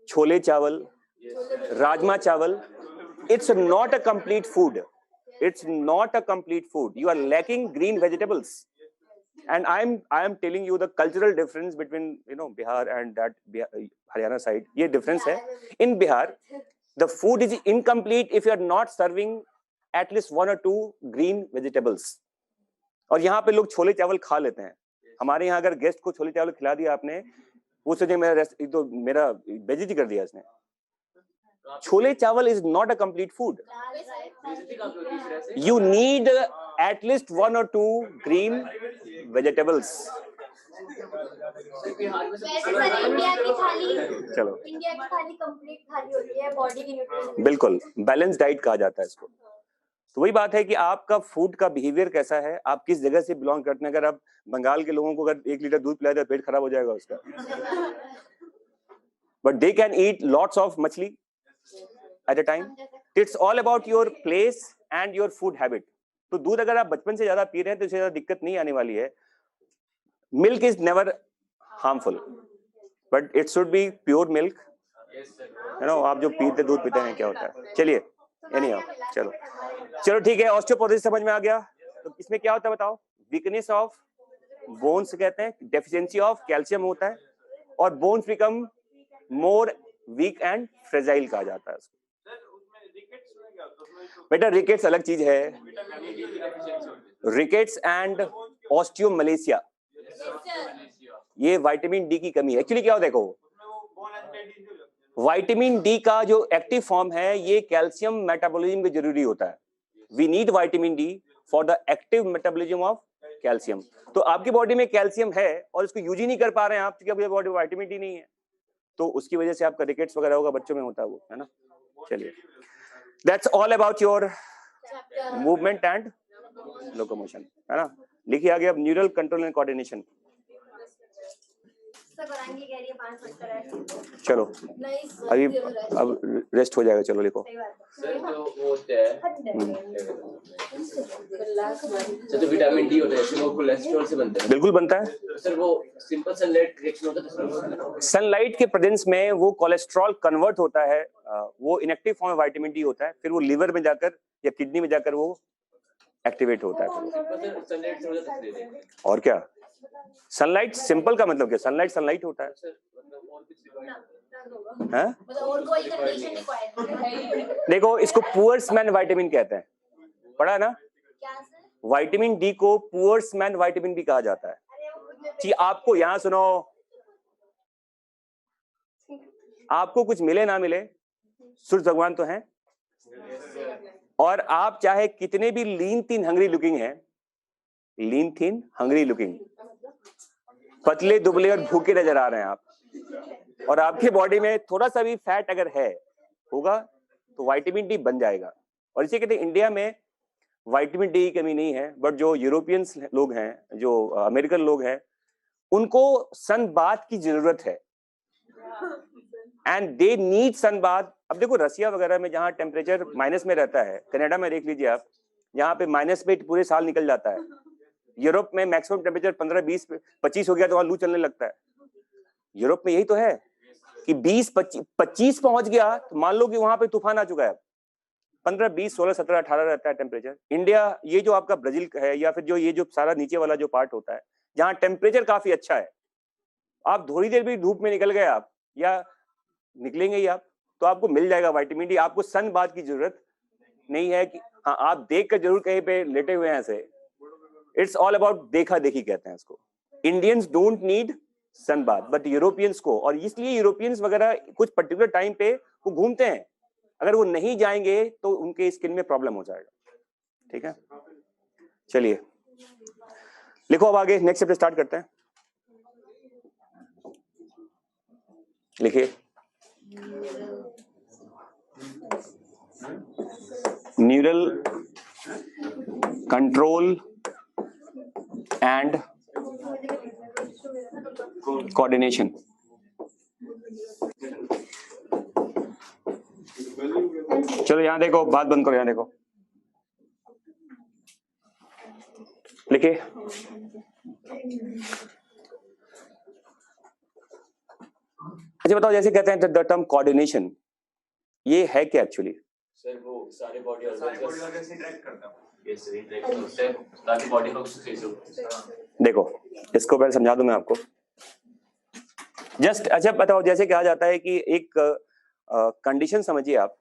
छोले चावल, राजमा चावल, it's not a complete food, it's not a complete food, you are lacking green vegetables, and I am telling you the cultural difference between Bihar and that Haryana side, ये difference है। in Bihar the food is incomplete if you are not serving at least 1 or 2 green vegetables, और यहाँ पे लोग छोले चावल खा लेते हैं। हमारे यहाँ अगर गेस्ट को छोले चावल खिला दिया आपने, वो सोचे मेरा बेइज्जती कर दिया इसने। छोले चावल is not a complete food, you need at least 1 or 2 green vegetables। India की थाली, चलो इंडिया की थाली कंप्लीट थाली होती है, बॉडी की न्यूट्रिशन, बिल्कुल बैलेंस डाइट कहा जाता है इसको। तो वही बात है कि आपका फूड का बिहेवियर कैसा है, आप किस जगह से बिलोंग करते हैं। अगर आप बंगाल के लोगों को अगर 1 लीटर दूध पिलाया जाए, पेट खराब हो जाएगा उसका, but they can eat lots of machhli at a time. It's all about your place and your food habit. तो दूध अगर आप बचपन से ज्यादा पी रहे हैं तो इससे ज्यादा दिक्कत नहीं आने वाली है। Milk is never harmful, but it should be pure milk, आप जो पीते दूध पीते हैं क्या होता है। चलिए चलो ठीक है, ऑस्टियोपोरोसिस समझ में आ गया। तो इसमें क्या होता है बताओ, वीकनेस ऑफ बोन्स कहते हैं, डेफिशिएंसी ऑफ कैल्शियम होता है, और bones become more weak and fragile कहा जाता है इसको। बेटा रिकेट्स अलग चीज है, रिकेट्स एंड ऑस्टियोमलेशिया, ये विटामिन डी की कमी है। एक्चुअली क्या हो, देखो विटामिन डी का जो एक्टिव फॉर्म है ये कैल्शियम मेटाबॉलिज्म में जरूरी होता है। We need vitamin D for the active metabolism of calcium. तो आपकी बॉडी में कैल्शियम है और इसको यूज ही नहीं कर पा रहे हैं आप, क्योंकि आपकी बॉडी में विटामिन डी नहीं है, तो उसकी वजह से आपका रिकेट्स वगैरह होगा, बच्चों में होता है वो, है ना। चलिए, that's all about your movement and locomotion, है ना। लिखिए आगे अब न्यूरल कंट्रोल एंड कोऑर्डिनेशन। चलो अभी अब रेस्ट हो जाएगा, चलो लिखो। सर जो वो होता है तो विटामिन डी होता है, वो कोलेस्ट्रॉल से बनता है। बिल्कुल बनता है सर, वो सिंपल सनलाइट रिएक्शन होता है, सनलाइट के प्रेजेंस में वो कोलेस्ट्रॉल कन्वर्ट होता है, वो इनएक्टिव फॉर्म में विटामिन डी होता है, फिर वो लिवर में जाकर या किडनी में जाकर वो एक्टिवेट होता है। और क्या, सनलाइट सिंपल का मतलब क्या? सनलाइट सनलाइट होता है। हाँ? मतलब और कोई कंडीशन रिक्वायर्ड देखो इसको पुअर्स मैन विटामिन कहते हैं, पढ़ा है ना? क्या सर? विटामिन डी को पुअर्स मैन विटामिन भी कहा जाता है अरे वो मुझे कि आपको, यहां सुनो, आपको कुछ मिले ना मिले, सूरज भगवान तो हैं, और आप चाहे कितने भी लीन थिन हंग्री लुकिंग है, लीन थिन हंग्री लुकिंग, पतले दुबले और भूखे नजर आ रहे हैं आप, और आपके बॉडी में थोड़ा सा भी फैट अगर है होगा तो विटामिन डी बन जाएगा। और इसे कहते हैं इंडिया में विटामिन डी की कमी नहीं है, बट जो यूरोपियंस लोग हैं, जो अमेरिकन लोग हैं, उनको सन बाथ की जरूरत है, and they need sun bath. अब देखो रसिया वगैरह में जहां टेम्परेचर माइनस में रहता है, कनाडा में देख लीजिए आप, यहाँ पे माइनस में पूरे साल निकल जाता है। यूरोप में मैक्सिमम टेम्परेचर 15, 20, 25 हो गया तो वहां लू चलने लगता है। यूरोप में यही तो है कि 20, 25 पहुंच गया तो मान लो कि वहां पे तूफान आ चुका है। 15, 20, 16, 17, 18 रहता है टेम्परेचर। इंडिया, ये जो आपका ब्राजील है, या फिर जो ये जो सारा नीचे वाला जो पार्ट होता है जहाँ टेम्परेचर काफी अच्छा है, आप थोड़ी देर भी धूप में निकल गए आप, या निकलेंगे ही आप, तो आपको मिल जाएगा विटामिन डी। आपको सन बाथ की जरूरत नहीं है कि हाँ आप देख कर जरूर कहीं पे लेटे हुए हैं ऐसे। इट्स ऑल अबाउट देखा देखी कहते हैं इसको। Indians don't need sun bath, but Europeans को, और इसलिए यूरोपियंस वगैरह कुछ पर्टिकुलर टाइम पे वो घूमते हैं, अगर वो नहीं जाएंगे तो उनके स्किन में प्रॉब्लम हो जाएगा। ठीक है, चलिए लिखो अब आगे, नेक्स्ट चैप्टर स्टार्ट करते हैं। लिखिए, न्यूरल कंट्रोल एंड कोऑर्डिनेशन। चलो यहां देखो, बात बंद करो, यहां देखो, लिखिए। अच्छा बताओ, जैसे कहते हैं द टर्म कोऑर्डिनेशन, ये है क्या एक्चुअली? सर वो सारे बॉडी ऑर्गन से इंटरेक्ट करता है। यस सर, इंटरेक्ट करता है ताकि बॉडी फंक्शन सही से हो। देखो इसको पहले समझा दूं मैं आपको जस्ट। अच्छा बताओ, जैसे कहा जाता है कि एक कंडीशन समझिए आप,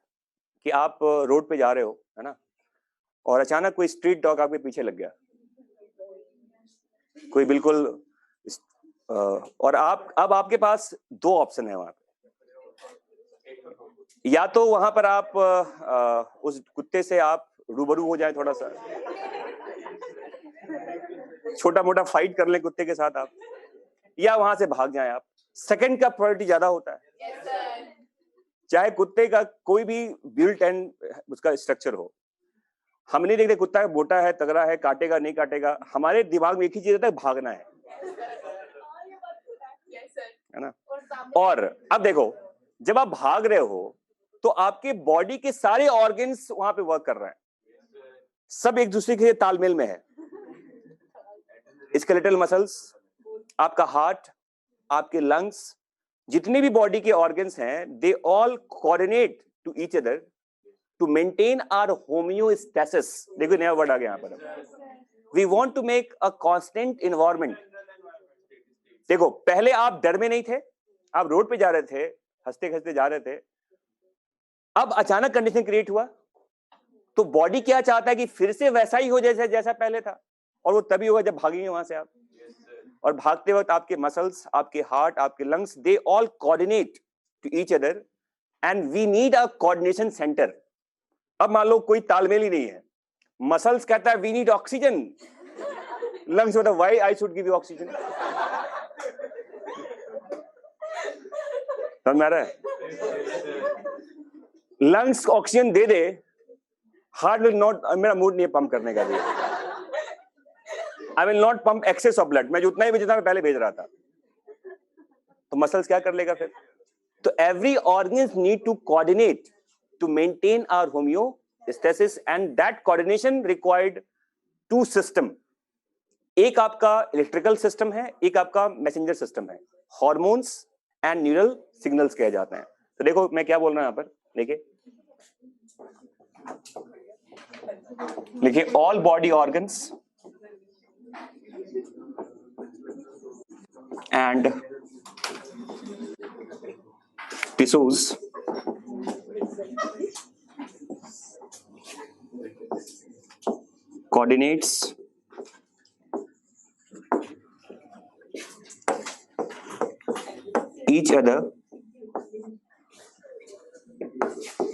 कि आप रोड पे जा रहे हो, है ना, और अचानक कोई स्ट्रीट डॉग आपके पीछे लग गया, कोई बिल्कुल, और आप, अब आपके पास दो ऑप्शन है वहां पे। या तो वहां पर आप उस कुत्ते से आप रूबरू हो जाए, थोड़ा सा छोटा मोटा फाइट कर लें कुत्ते के साथ आप, या वहां से भाग जाएं आप। सेकंड का प्रायोरिटी ज्यादा होता है, चाहे कुत्ते का कोई भी बिल्ट एंड उसका स्ट्रक्चर हो। हम नहीं देखते कुत्ता मोटा है, तगड़ा है, काटेगा नहीं काटेगा, हमारे दिमाग में एक ही चीज रहता है, भागना है ना। और अब देखो, जब आप भाग रहे हो तो आपके बॉडी के सारे ऑर्गन्स वहां पे वर्क कर रहे हैं, सब एक दूसरे के तालमेल में है। स्केलेटल मसल्स, आपका हार्ट, आपके लंग्स, जितने भी बॉडी के ऑर्गन्स हैं, they all coordinate to each other to maintain our homeostasis. देखो नया वर्ड आ गया यहां पर। We want to make a constant environment. देखो पहले आप डर में नहीं थे, आप रोड पे जा रहे थे, हंसते हंसते जा रहे थे, अब अचानक कंडीशन क्रिएट हुआ तो बॉडी क्या चाहता है कि फिर से वैसा ही हो जैसा जैसा पहले था, और वो तभी होगा जब भागेंगे वहां से आप। और भागते वक्त आपके मसल्स, आपके हार्ट, आपके lungs, they all coordinate to each other, and we need a coordination centre. अब मान लो कोई तालमेल ही नहीं है, मसल्स कहता है वी नीड ऑक्सीजन, लंग्स बोलता है why I should give you oxygen. समझ में आ रहा है? लंग्स ऑक्सीजन दे दे, हार्ट विल नॉट, मेरा मूड नहीं है पंप करने का भी, I will not pump excess of blood, मैं जो उतना ही भेजता मैं पहले भेज रहा था, तो मसल्स क्या कर लेगा फिर? तो every organs need to coordinate to maintain our homeostasis, and that coordination required to system. एक आपका इलेक्ट्रिकल सिस्टम है, एक आपका मैसेंजर सिस्टम है, हॉर्मोन्स एंड न्यूरल सिग्नल्स कहे जाते हैं। तो देखो मैं क्या बोल रहा हूं यहां पर, देखिए लिखिए, all body organs and tissues coordinates each other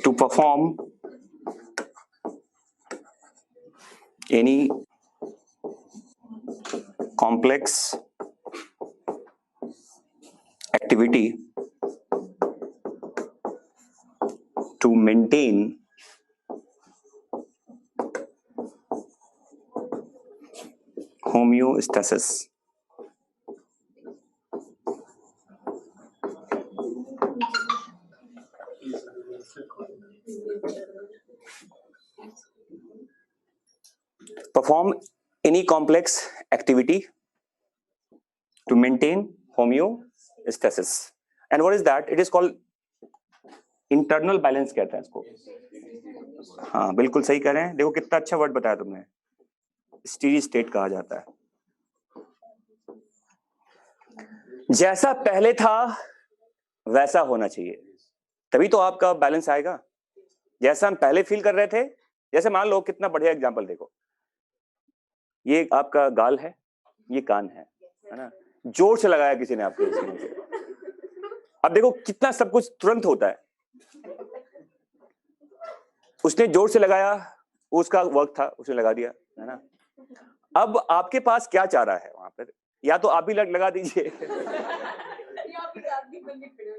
to perform any complex activity to maintain homeostasis. Perform any complex activity to maintain homeostasis. And what is that? It is called internal balance कहते हैं इसको. हाँ बिल्कुल सही कह रहे हैं. देखो कितना अच्छा वर्ड बताया तुमने. स्टेडी स्टेट कहा जाता है. जैसा पहले था वैसा होना चाहिए, तभी तो आपका बैलेंस आएगा. जैसा हम पहले फील कर रहे थे, जैसे मान लो कितना बढ़िया एग्जांपल देखो, ये आपका गाल है, ये कान है ना, जोर से लगाया किसी ने आपको. अब देखो कितना सब कुछ तुरंत होता है. उसने जोर से लगाया, उसका वर्क था, उसने लगा दिया, है ना. अब आपके पास क्या चारा है वहां पर? या तो आप भी लगा दीजिए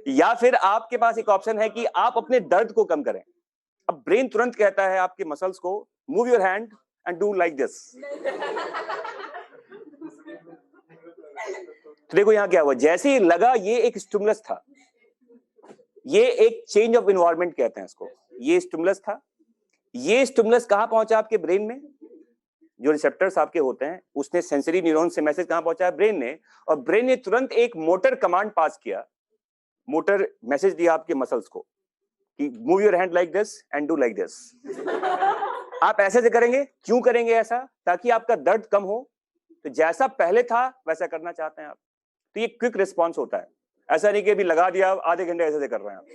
या फिर आपके पास एक ऑप्शन है कि आप अपने दर्द को कम करें. अब ब्रेन तुरंत कहता है आपके मसल्स को, move your hand and do like this. तो देखो यहां क्या हुआ, जैसे ही लगा, ये एक स्टिमुलस था, ये एक चेंज ऑफ एनवायरनमेंट कहते हैं इसको. ये स्टिमुलस था, ये स्टिमुलस कहां पहुंचा? आपके ब्रेन में. जो रिसेप्टर्स आपके होते हैं, उसने सेंसरी न्यूरॉन से मैसेज कहां पहुंचाया? ब्रेन ने. और ब्रेन ने तुरंत एक मोटर कमांड पास किया, मोटर मैसेज दिया आपके मसल्स को कि move your hand like this and do like this. आप ऐसे से करेंगे. क्यों करेंगे ऐसा? ताकि आपका दर्द कम हो. तो जैसा पहले था वैसा करना चाहते हैं आप. तो ये क्विक रिस्पॉन्स होता है. ऐसा नहीं कि अभी लगा दिया, आधे घंटे ऐसे से कर रहे हैं आप.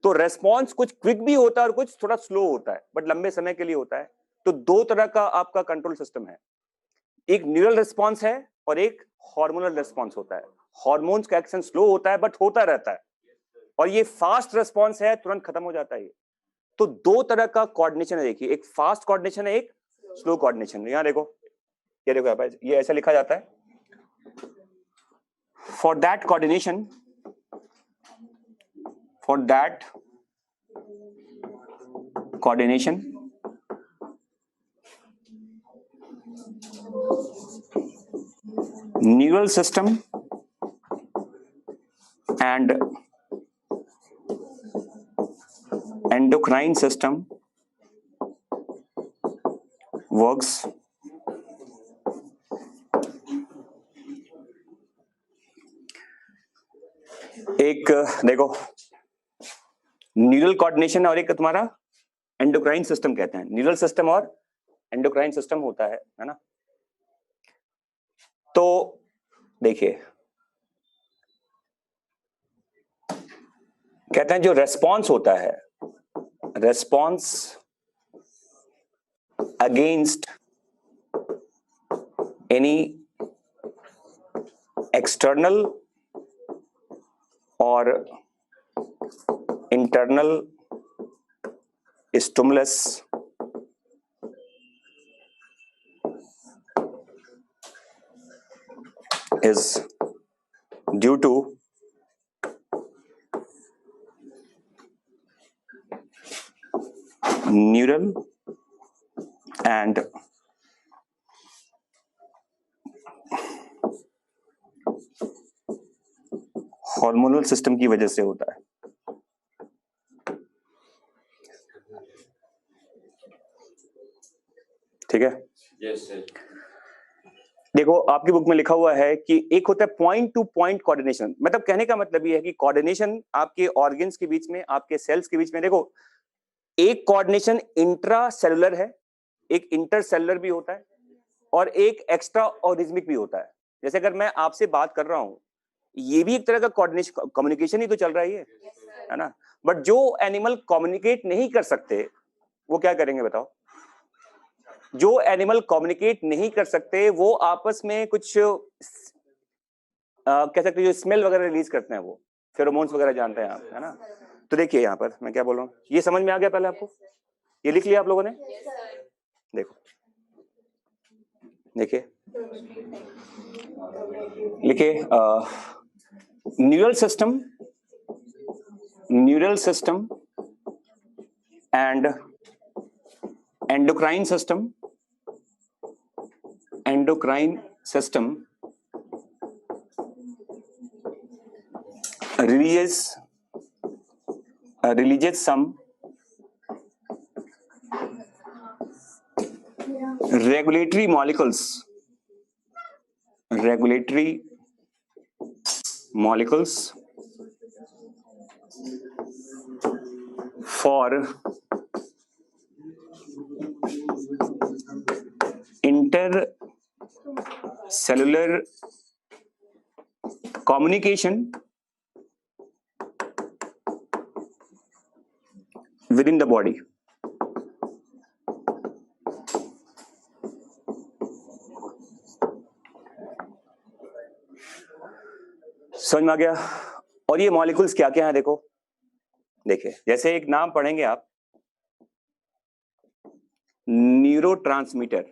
तो रेस्पॉन्स कुछ क्विक भी होता है और कुछ थोड़ा स्लो होता है, बट लंबे समय के लिए होता है. तो दो तरह का आपका कंट्रोल सिस्टम है. एक न्यूरल रिस्पॉन्स है और एक हार्मोनल रिस्पॉन्स होता है. हार्मोन्स का एक्शन स्लो होता है बट होता रहता है, और ये फास्ट रिस्पॉन्स है, तुरंत खत्म हो जाता है. ये तो दो तरह का कोऑर्डिनेशन है. देखिए, एक फास्ट कोऑर्डिनेशन है, एक स्लो कोऑर्डिनेशन. यहां देखो, ये देखो यहाँ पे ये ऐसा लिखा जाता है. For that coordination, neural system and endocrine system works एक देखो न्यूरल कोऑर्डिनेशन और एक तुम्हारा एंडोक्राइन सिस्टम कहते हैं. न्यूरल सिस्टम और एंडोक्राइन सिस्टम होता है ना. तो देखिए, कहते हैं जो रेस्पॉन्स होता है, रेस्पॉन्स अगेंस्ट एनी एक्सटर्नल और internal stimulus is due to neural and hormonal system की वजह से होता है. ठीक है. Yes, sir. देखो आपकी बुक में लिखा हुआ है कि एक होता है पॉइंट टू पॉइंट कोऑर्डिनेशन. मतलब कहने का मतलब ये है कि कोऑर्डिनेशन आपके ऑर्गन्स के बीच में, आपके सेल्स के बीच में. देखो, एक कोऑर्डिनेशन इंट्रा सेलुलर है, एक इंटर सेलुलर भी होता है, और एक एक्स्ट्रा ऑर्गेनिज्मिक भी होता है. जैसे अगर मैं आपसे बात कर रहा हूं, ये भी एक तरह का कोऑर्डिनेशन कम्युनिकेशन ही तो चल रहा है ना। बट जो एनिमल कम्युनिकेट नहीं कर सकते वो क्या करेंगे बताओ? जो एनिमल कम्युनिकेट नहीं कर सकते वो आपस में कुछ कह सकते जो स्मेल वगैरह रिलीज करते हैं, वो फेरोमोन्स वगैरह जानते हैं आप, है ना। तो देखिए यहाँ पर मैं क्या बोल रहा हूँ, ये समझ में आ गया पहले आपको? ये लिख लिया आप लोगों ने? देखो देखिए लिखिए, neural system and endocrine system releases some regulatory molecules for intercellular communication within the body. समझ में आ गया? और ये मॉलिक्यूल्स क्या क्या है देखो, देखिए जैसे एक नाम पढ़ेंगे आप, न्यूरोट्रांसमीटर।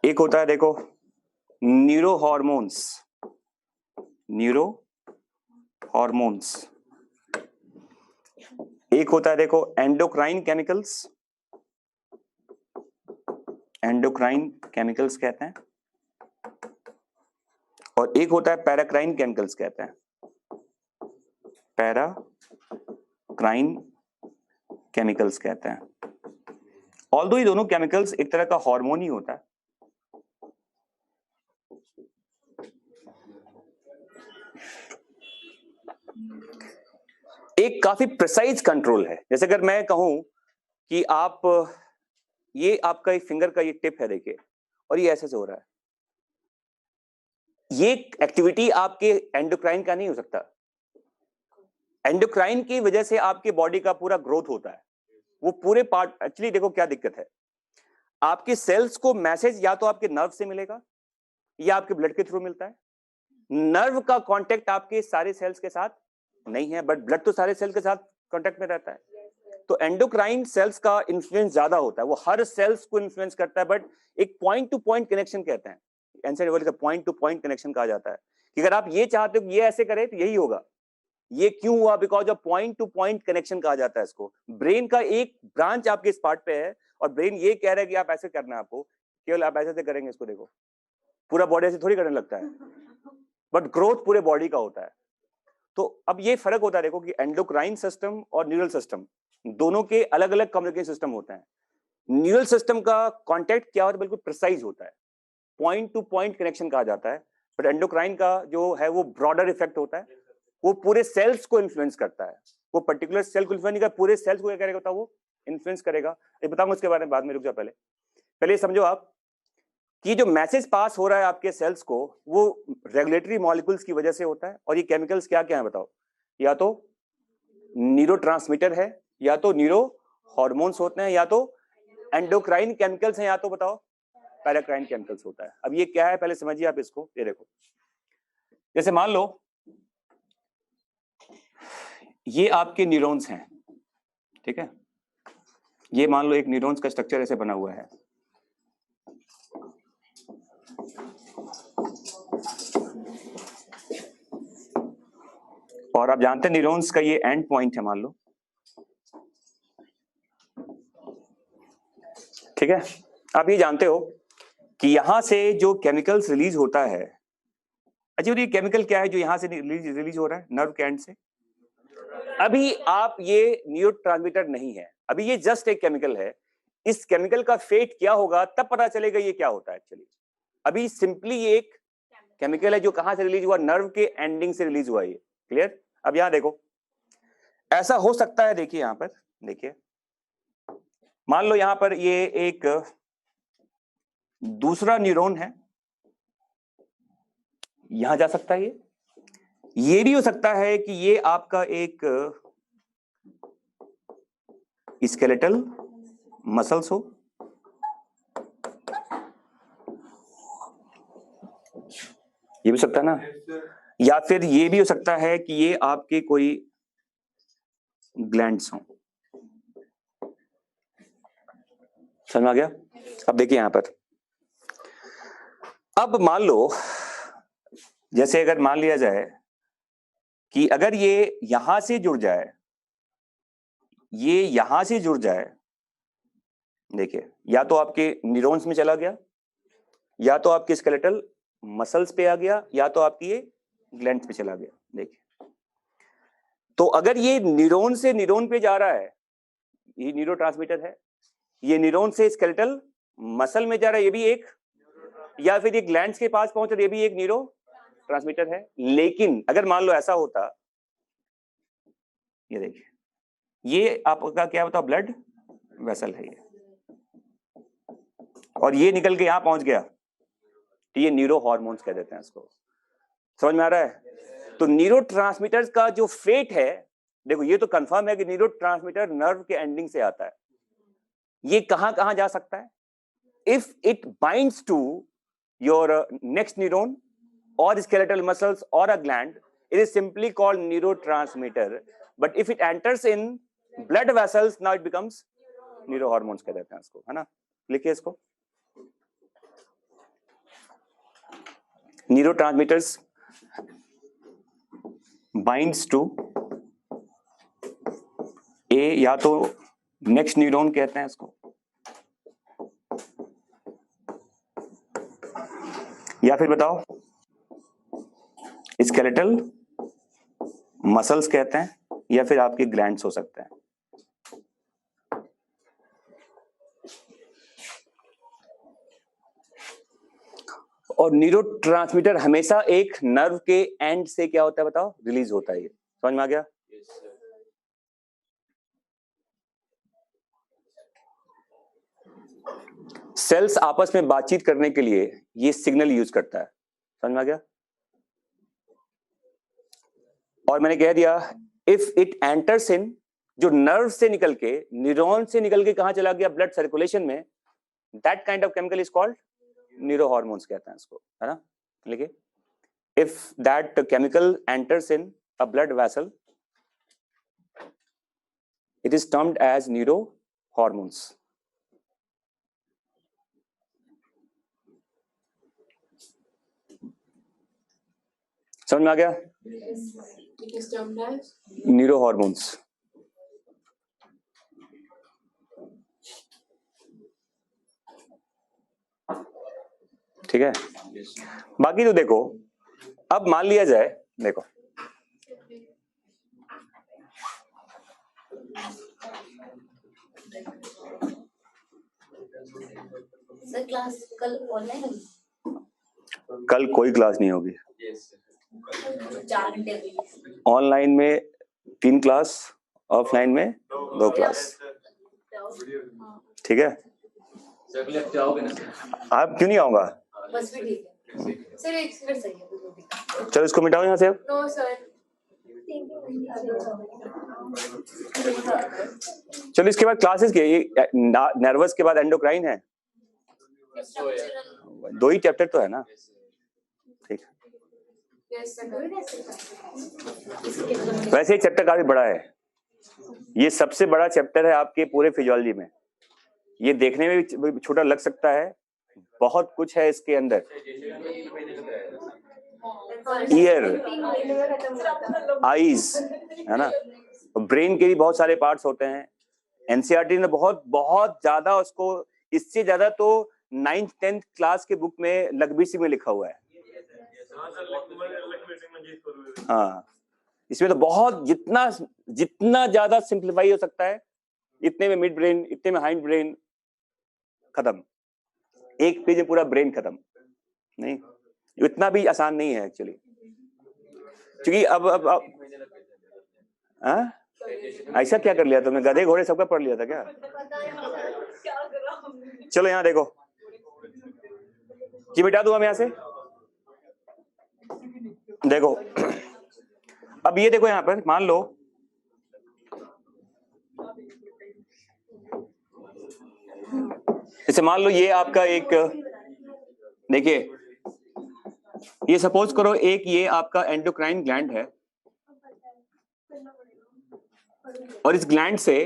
एक होता है देखो न्यूरो हॉर्मोन्स। एक होता है देखो एंडोक्राइन केमिकल्स कहते हैं, और एक होता है पैराक्राइन केमिकल्स कहते हैं। ऑल्दो ये दोनों केमिकल्स एक तरह का हार्मोन ही होता है। एक काफी प्रिसाइज कंट्रोल है। जैसे अगर मैं कहूं कि आप, ये आपका एक फिंगर का ये टिप है देखिए, और ये ऐसे से हो रहा है, ये एक्टिविटी आपके एंडोक्राइन का नहीं हो सकता। एंडोक्राइन की वजह से आपके बॉडी का पूरा ग्रोथ होता है, वो पूरे पार्ट। एक्चुअली देखो क्या दिक्कत है, आपके सेल्स को मैसेज या तो आपके नर्व से मिलेगा या आपके ब्लड के थ्रू मिलता है। नर्व का कांटेक्ट आपके सारे सेल्स के साथ नहीं है, बट ब्लड तो सारे सेल के साथ कांटेक्ट में रहता है। तो एंडोक्राइन सेल्स का इन्फ्लुएंस ज्यादा होता है, वो हर सेल्स को इन्फ्लुएंस करता है, बट एक पॉइंट टू पॉइंट कनेक्शन कहते हैं, एनसेफेलोपैथी का पॉइंट टू पॉइंट कनेक्शन कहा जाता है कि अगर आप ये चाहते हो कि ये ऐसे करे तो यही होगा। ये क्यों हुआ? Because of point two point connection कहा जाता है इसको। ब्रेन का एक ब्रांच आपके इस पार्ट पे है और ब्रेन ये कह रहा है कि आप ऐसे करना है आपको, केवल आप ऐसे से करेंगे इसको, देखो पूरा बॉडी ऐसे थोड़ी करने लगता है, बट ग्रोथ पूरे बॉडी का होता है। तो अब ये फर्क होता है देखो कि एंडोक्राइन सिस्टम और न्यूरल सिस्टम दोनों के अलग अलग कम्युनिकेशन सिस्टम होते हैं। न्यूरल सिस्टम का कांटेक्ट क्या होता है, बिल्कुल प्रिसाइज होता है, पॉइंट टू पॉइंट कनेक्शन कहा जाता है। बट एंडोक्राइन का जो है वो ब्रॉडर इफेक्ट होता है, वो पूरे सेल्स को इन्फ्लुएंस करता है। वो पर्टिकुलर सेल को इन्फ्लुएंस नहीं करता, पूरे सेल्स को क्या करेगा, वो इन्फ्लुएंस करेगा। ये बताऊंगा उसके बारे में बाद में, रुक जाओ पहले समझो आप कि जो मैसेज पास हो रहा है आपके सेल्स को, वो रेगुलेटरी मॉलिक्यूल्स की वजह से होता है। और ये केमिकल्स क्या क्या है बताओ? या तो न्यूरोट्रांसमीटर है, या तो न्यूरो हार्मोन्स होते हैं, या तो एंडोक्राइन केमिकल्स हैं, या तो बताओ पैराक्राइन केमिकल्स होता है। अब ये क्या है पहले समझिए आप इसको। ये देखो, जैसे मान लो ये आपके न्यूरॉन्स हैं, ठीक है, ये मान लो एक न्यूरॉन्स का स्ट्रक्चर ऐसे बना हुआ है। और आप जानते हैं न्यूरॉन्स का ये एंड पॉइंट है, मान लो, ठीक है। आप ये जानते हो कि यहां से जो केमिकल्स रिलीज होता है, अच्छा ये केमिकल क्या है जो यहां से रिलीज हो रहा है नर्व के एंड से? अभी आप ये न्यूरोट्रांसमीटर नहीं है, अभी ये जस्ट एक केमिकल है। इस केमिकल का फेट क्या होगा तब पता चलेगा ये क्या होता है एक्चुअली। अभी सिंपली ये एक केमिकल है जो कहां से रिलीज हुआ, नर्व के एंडिंग से रिलीज हुआ। ये क्लियर? अब यहां देखो, ऐसा हो सकता है, देखिए यहां पर देखिए, मान लो यहां पर ये एक दूसरा न्यूरॉन है, यहां जा सकता है, ये भी हो सकता है कि ये आपका एक स्केलेटल मसल्स हो, ये भी सकता है ना, या फिर ये भी हो सकता है कि ये आपके कोई ग्लैंड्स हों। समझ में आ गया? अब देखिए यहां पर, अब मान लो जैसे अगर मान लिया जाए कि अगर ये यहां से जुड़ जाए, ये यहां से जुड़ जाए, देखिए या तो आपके न्यूरॉन्स में चला गया, या तो आपके स्केलेटल मसल्स पे आ गया, या तो आपकी ये ग्लैंड्स पे चला गया। देखिए, तो अगर ये न्यूरॉन से न्यूरॉन पे जा रहा है, ये न्यूरोट्रांसमीटर है, ये न्यूरॉन से स्केलेटल मसल में जा रहा है, ये भी एक, या फिर ये ग्लैंड्स के पास पहुंच रहा है, ये भी एक न्यूरो ट्रांसमीटर है। लेकिन अगर मान लो ऐसा होता, ये देखिए, ये आपका क्या होता, ब्लड वेसल है ये, और ये निकल के यहां पहुंच गया, तो ये न्यूरो हार्मोन्स कह देते हैं इसको। समझ में आ रहा है? तो न्यूरो ट्रांसमीटर्स का जो फेट है, देखो ये तो कंफर्म है कि न्यूरो ट्रांसमीटर नर्व के एंडिंग से आता है। ये कहां कहां जा सकता है? If it binds to your next neuron or skeletal muscles or a gland, it is simply called neurotransmitter. But if it enters in blood vessels, now it becomes neurohormones कह देते हैं इसको, है ना? लिखिए इसको, neurotransmitters binds to a, या तो next neuron कहते हैं इसको, या फिर बताओ स्केलेटल मसल्स कहते हैं, या फिर आपके ग्लैंड्स हो सकते हैं। और न्यूरोट्रांसमीटर हमेशा एक नर्व के एंड से क्या होता है बताओ, रिलीज होता है। ये समझ में आ गया? सेल्स आपस में बातचीत करने के लिए ये सिग्नल यूज करता है। समझ में आ गया? और मैंने कह दिया, इफ इट एंटर्स इन, जो नर्व से निकल के, न्यूरॉन से निकल के कहां चला गया, ब्लड सर्कुलेशन में, that kind of chemical is called neurohormones कहते हैं इसको, है ना? लिखिए, if that chemical enters in a blood vessel, it is termed as neurohormones. समझ में आ गया? Neurohormones. ठीक है, बाकी तो देखो, अब मान लिया जाए, देखो सर क्लास कल ऑनलाइन होगी? कल कोई क्लास नहीं होगी। 4 घंटे ऑनलाइन में 3 क्लास, ऑफलाइन में 2 क्लास। ठीक है, आप क्यों नहीं आऊंगा? बस भी ठीक है सर, एक फिर सही है। चलो इसको मिटाओ यहाँ से अब। नो सर, चलो इसके बाद क्लासेस के, ये नर्वस के बाद एंडोक्राइन है, 2 ही चैप्टर तो है ना? ठीक है, यस सर। वैसे ही चैप्टर काफी बड़ा है, ये सबसे बड़ा चैप्टर है आपके पूरे फिजियोलॉजी में। ये देखने में भी छोटा लग सकता है, बहुत कुछ है इसके अंदर। ईयर, आईज, है ना? ब्रेन के भी बहुत सारे पार्ट्स होते हैं। एनसीईआरटी ने बहुत बहुत ज्यादा उसको, इससे ज्यादा तो 9th 10th क्लास के बुक में लकबीसी में लिखा हुआ है। हाँ, इसमें तो बहुत, जितना जितना ज्यादा सिंप्लीफाई हो सकता है, इतने में मिड ब्रेन, इतने में हाइंड ब्रेन, खत्म। एक पेज में पूरा ब्रेन खत्म। नहीं, इतना भी आसान नहीं है एक्चुअली, क्योंकि अब हाँ, ऐसा क्या कर लिया तुमने? गधे घोड़े सबका पढ़ लिया था क्या? चलो यहाँ देखो, ये मिटा दूं हम यहाँ से, देखो अब ये देखो यहाँ पर मान लो इसे मान लो ये आपका एक, देखिए ये सपोज करो एक ये आपका एंडोक्राइन ग्लैंड है और इस ग्लैंड से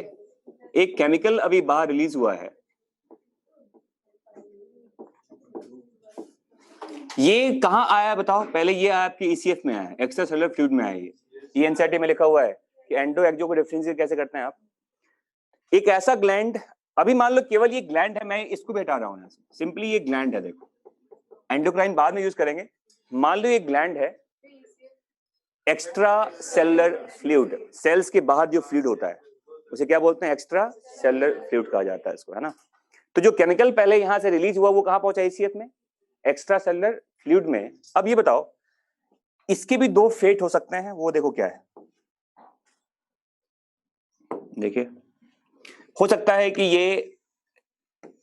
एक केमिकल अभी बाहर रिलीज हुआ है। ये कहां आया बताओ पहले? ये आया आपके ईसीएफ में आया, एक्स्ट्रा सेलुलर फ्लूइड में आया। ये एनसीईआरटी में लिखा हुआ है कि एंडो एक्सो को डिफरेंशिएट कैसे करते हैं आप। एक ऐसा ग्लैंड, अभी मान लो केवल ये ग्लैंड है, मैं इसको भी हटा रहा हूं, सिंपली ये ग्लैंड है, देखो एंडोक्राइन बाद में यूज करेंगे। मान लो ये ग्लैंड है, एक्स्ट्रा सेलुलर फ्लूइड, सेल्स के बाहर जो फ्लूइड होता है उसे क्या बोलते हैं? एक्स्ट्रा सेलुलर फ्लूइड कहा जाता है इसको, है ना। तो जो केमिकल पहले यहां से रिलीज हुआ वो कहां पहुंचा? ईसीएफ में, एक्स्ट्रा सेलुलर फ्लूइड में। अब ये बताओ इसके भी दो फेट हो सकते हैं, वो देखो क्या है। देखिए हो सकता है कि ये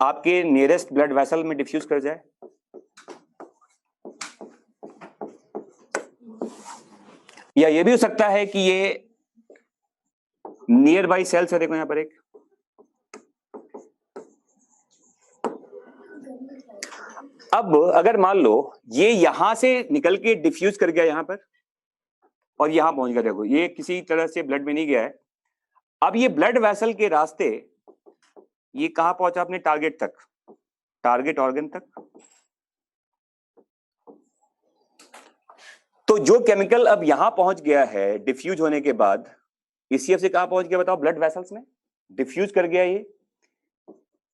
आपके नियरेस्ट ब्लड वेसल में डिफ्यूज कर जाए, या ये भी हो सकता है कि ये नियर बाई सेल्स है, देखो यहां पर एक, अब अगर मान लो ये यहां से निकल के डिफ्यूज कर गया यहां पर और यहां पहुंच गया, देखो ये किसी तरह से ब्लड में नहीं गया है। अब ये ब्लड वेसल के रास्ते ये कहां पहुंचा? अपने टारगेट तक, टारगेट ऑर्गन तक। तो जो केमिकल अब यहां पहुंच गया है डिफ्यूज होने के बाद, ईसीएफ से कहां पहुंच गया बताओ? ब्लड वेसल्स में डिफ्यूज कर गया ये।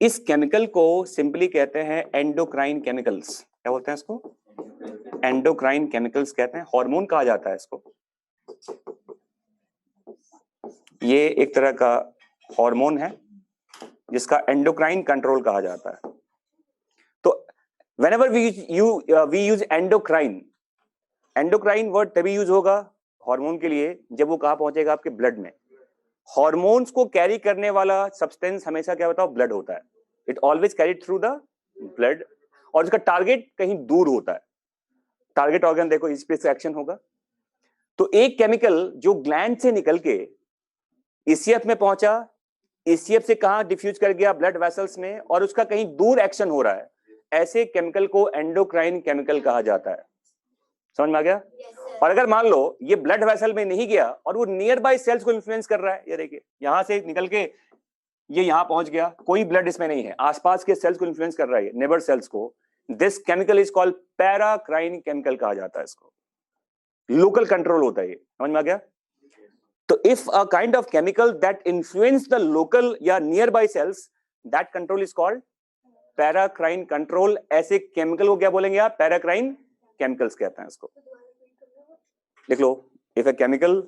इस केमिकल को सिंपली कहते हैं एंडोक्राइन केमिकल्स। क्या बोलते हैं इसको? एंडोक्राइन केमिकल्स कहते हैं, हार्मोन कहा जाता है इसको। ये एक तरह का हार्मोन है जिसका एंडोक्राइन कंट्रोल कहा जाता है। तो whenever we use endocrine, endocrine word तभी यूज होगा हार्मोन के लिए जब वो कहां पहुंचेगा? आपके ब्लड में। हॉर्मोन्स को कैरी करने वाला सब्सटेंस हमेशा क्या बताओ? ब्लड होता है। It always carried through the blood, और इसका टारगेट कहीं दूर होता है। टारगेट ऑर्गन देखो इस पे एक्शन होगा। तो एक केमिकल जो ग्लैंड से निकल के ईसीएफ में पहुंचा, ईसीएफ से कहां डिफ्यूज कर गया? ब्लड वेसल्स में, और उसका कहीं दूर एक्शन हो रहा है, ऐसे केमिकल को एंडोक्राइन केमिकल कहा जाता है। समझ में आ गया? और अगर मान लो ये ब्लड वेसल में नहीं गया और वो नियर बाय सेल्स को इन्फ्लुएंस कर रहा है, ये देखिए यहां से निकल के ये यहां पहुंच गया, कोई ब्लड इसमें नहीं है, आसपास के सेल्स को इन्फ्लुएंस कर रहा है, नेबर सेल्स को, this chemical is called paracrine chemical कहा जाता है इसको। लोकल कंट्रोल होता है ये। समझ में आ गया? तो if a kind of chemical that influence the local या nearby cells, that control is called paracrine control. ऐसे केमिकल को क्या बोलेंगे आप? पैराक्राइन केमिकल्स कहते हैं इसको। लिख लो, if a chemical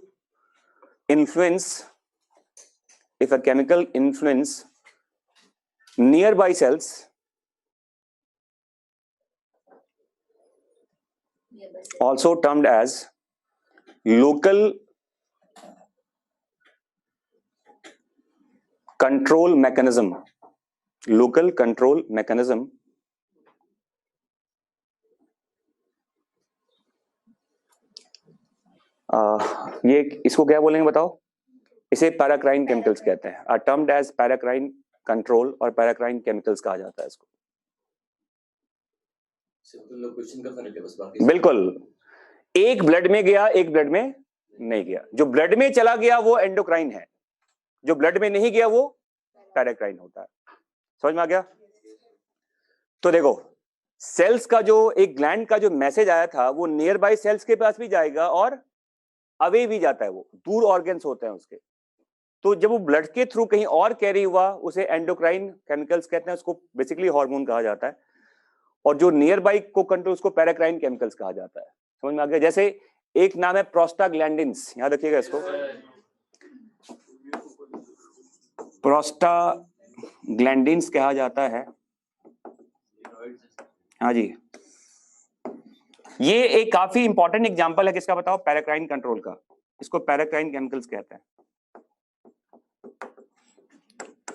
influence nearby cells, also termed as local control mechanism, local control mechanism, ये इसको क्या बोलेंगे बताओ? इसे पैराक्राइन केमिकल्स कहते हैं, are termed as paracrine control और पैराक्राइन केमिकल्स कहा जाता है इसको। सिंपल लोकेशन का फर्क है बस, बाकी बिल्कुल, एक ब्लड में गया, एक ब्लड में नहीं गया। जो ब्लड में चला गया वो एंडोक्राइन है, जो ब्लड में नहीं गया वो पैराक्राइन होता है। समझ में आ गया? तो देखो सेल्स का जो एक ग्लैंड का जो मैसेज आया था वो नियर बाय सेल्स के पास भी जाएगा और अवे भी जाता है, वो दूर ऑर्गन्स होते हैं उसके। तो जब वो ब्लड के थ्रू कहीं और कैरी हुआ उसे एंडोक्राइन केमिकल्स कहते हैं, उसको बेसिकली हार्मोन कहा जाता है। और जो नियर बाई को कंट्रोल उसको पैराक्राइन केमिकल्स कहा जाता है। समझ में आ गया? जैसे एक नाम है प्रोस्टाग्लैंडिन्स, याद रखिएगा इसको, प्रोस्टाग्लैंडिन्स कहा जाता है। हाँ जी, ये एक काफी इंपॉर्टेंट एग्जांपल है किसका बताओ? पैराक्राइन कंट्रोल का। इसको पैराक्राइन केमिकल्स कहते हैं,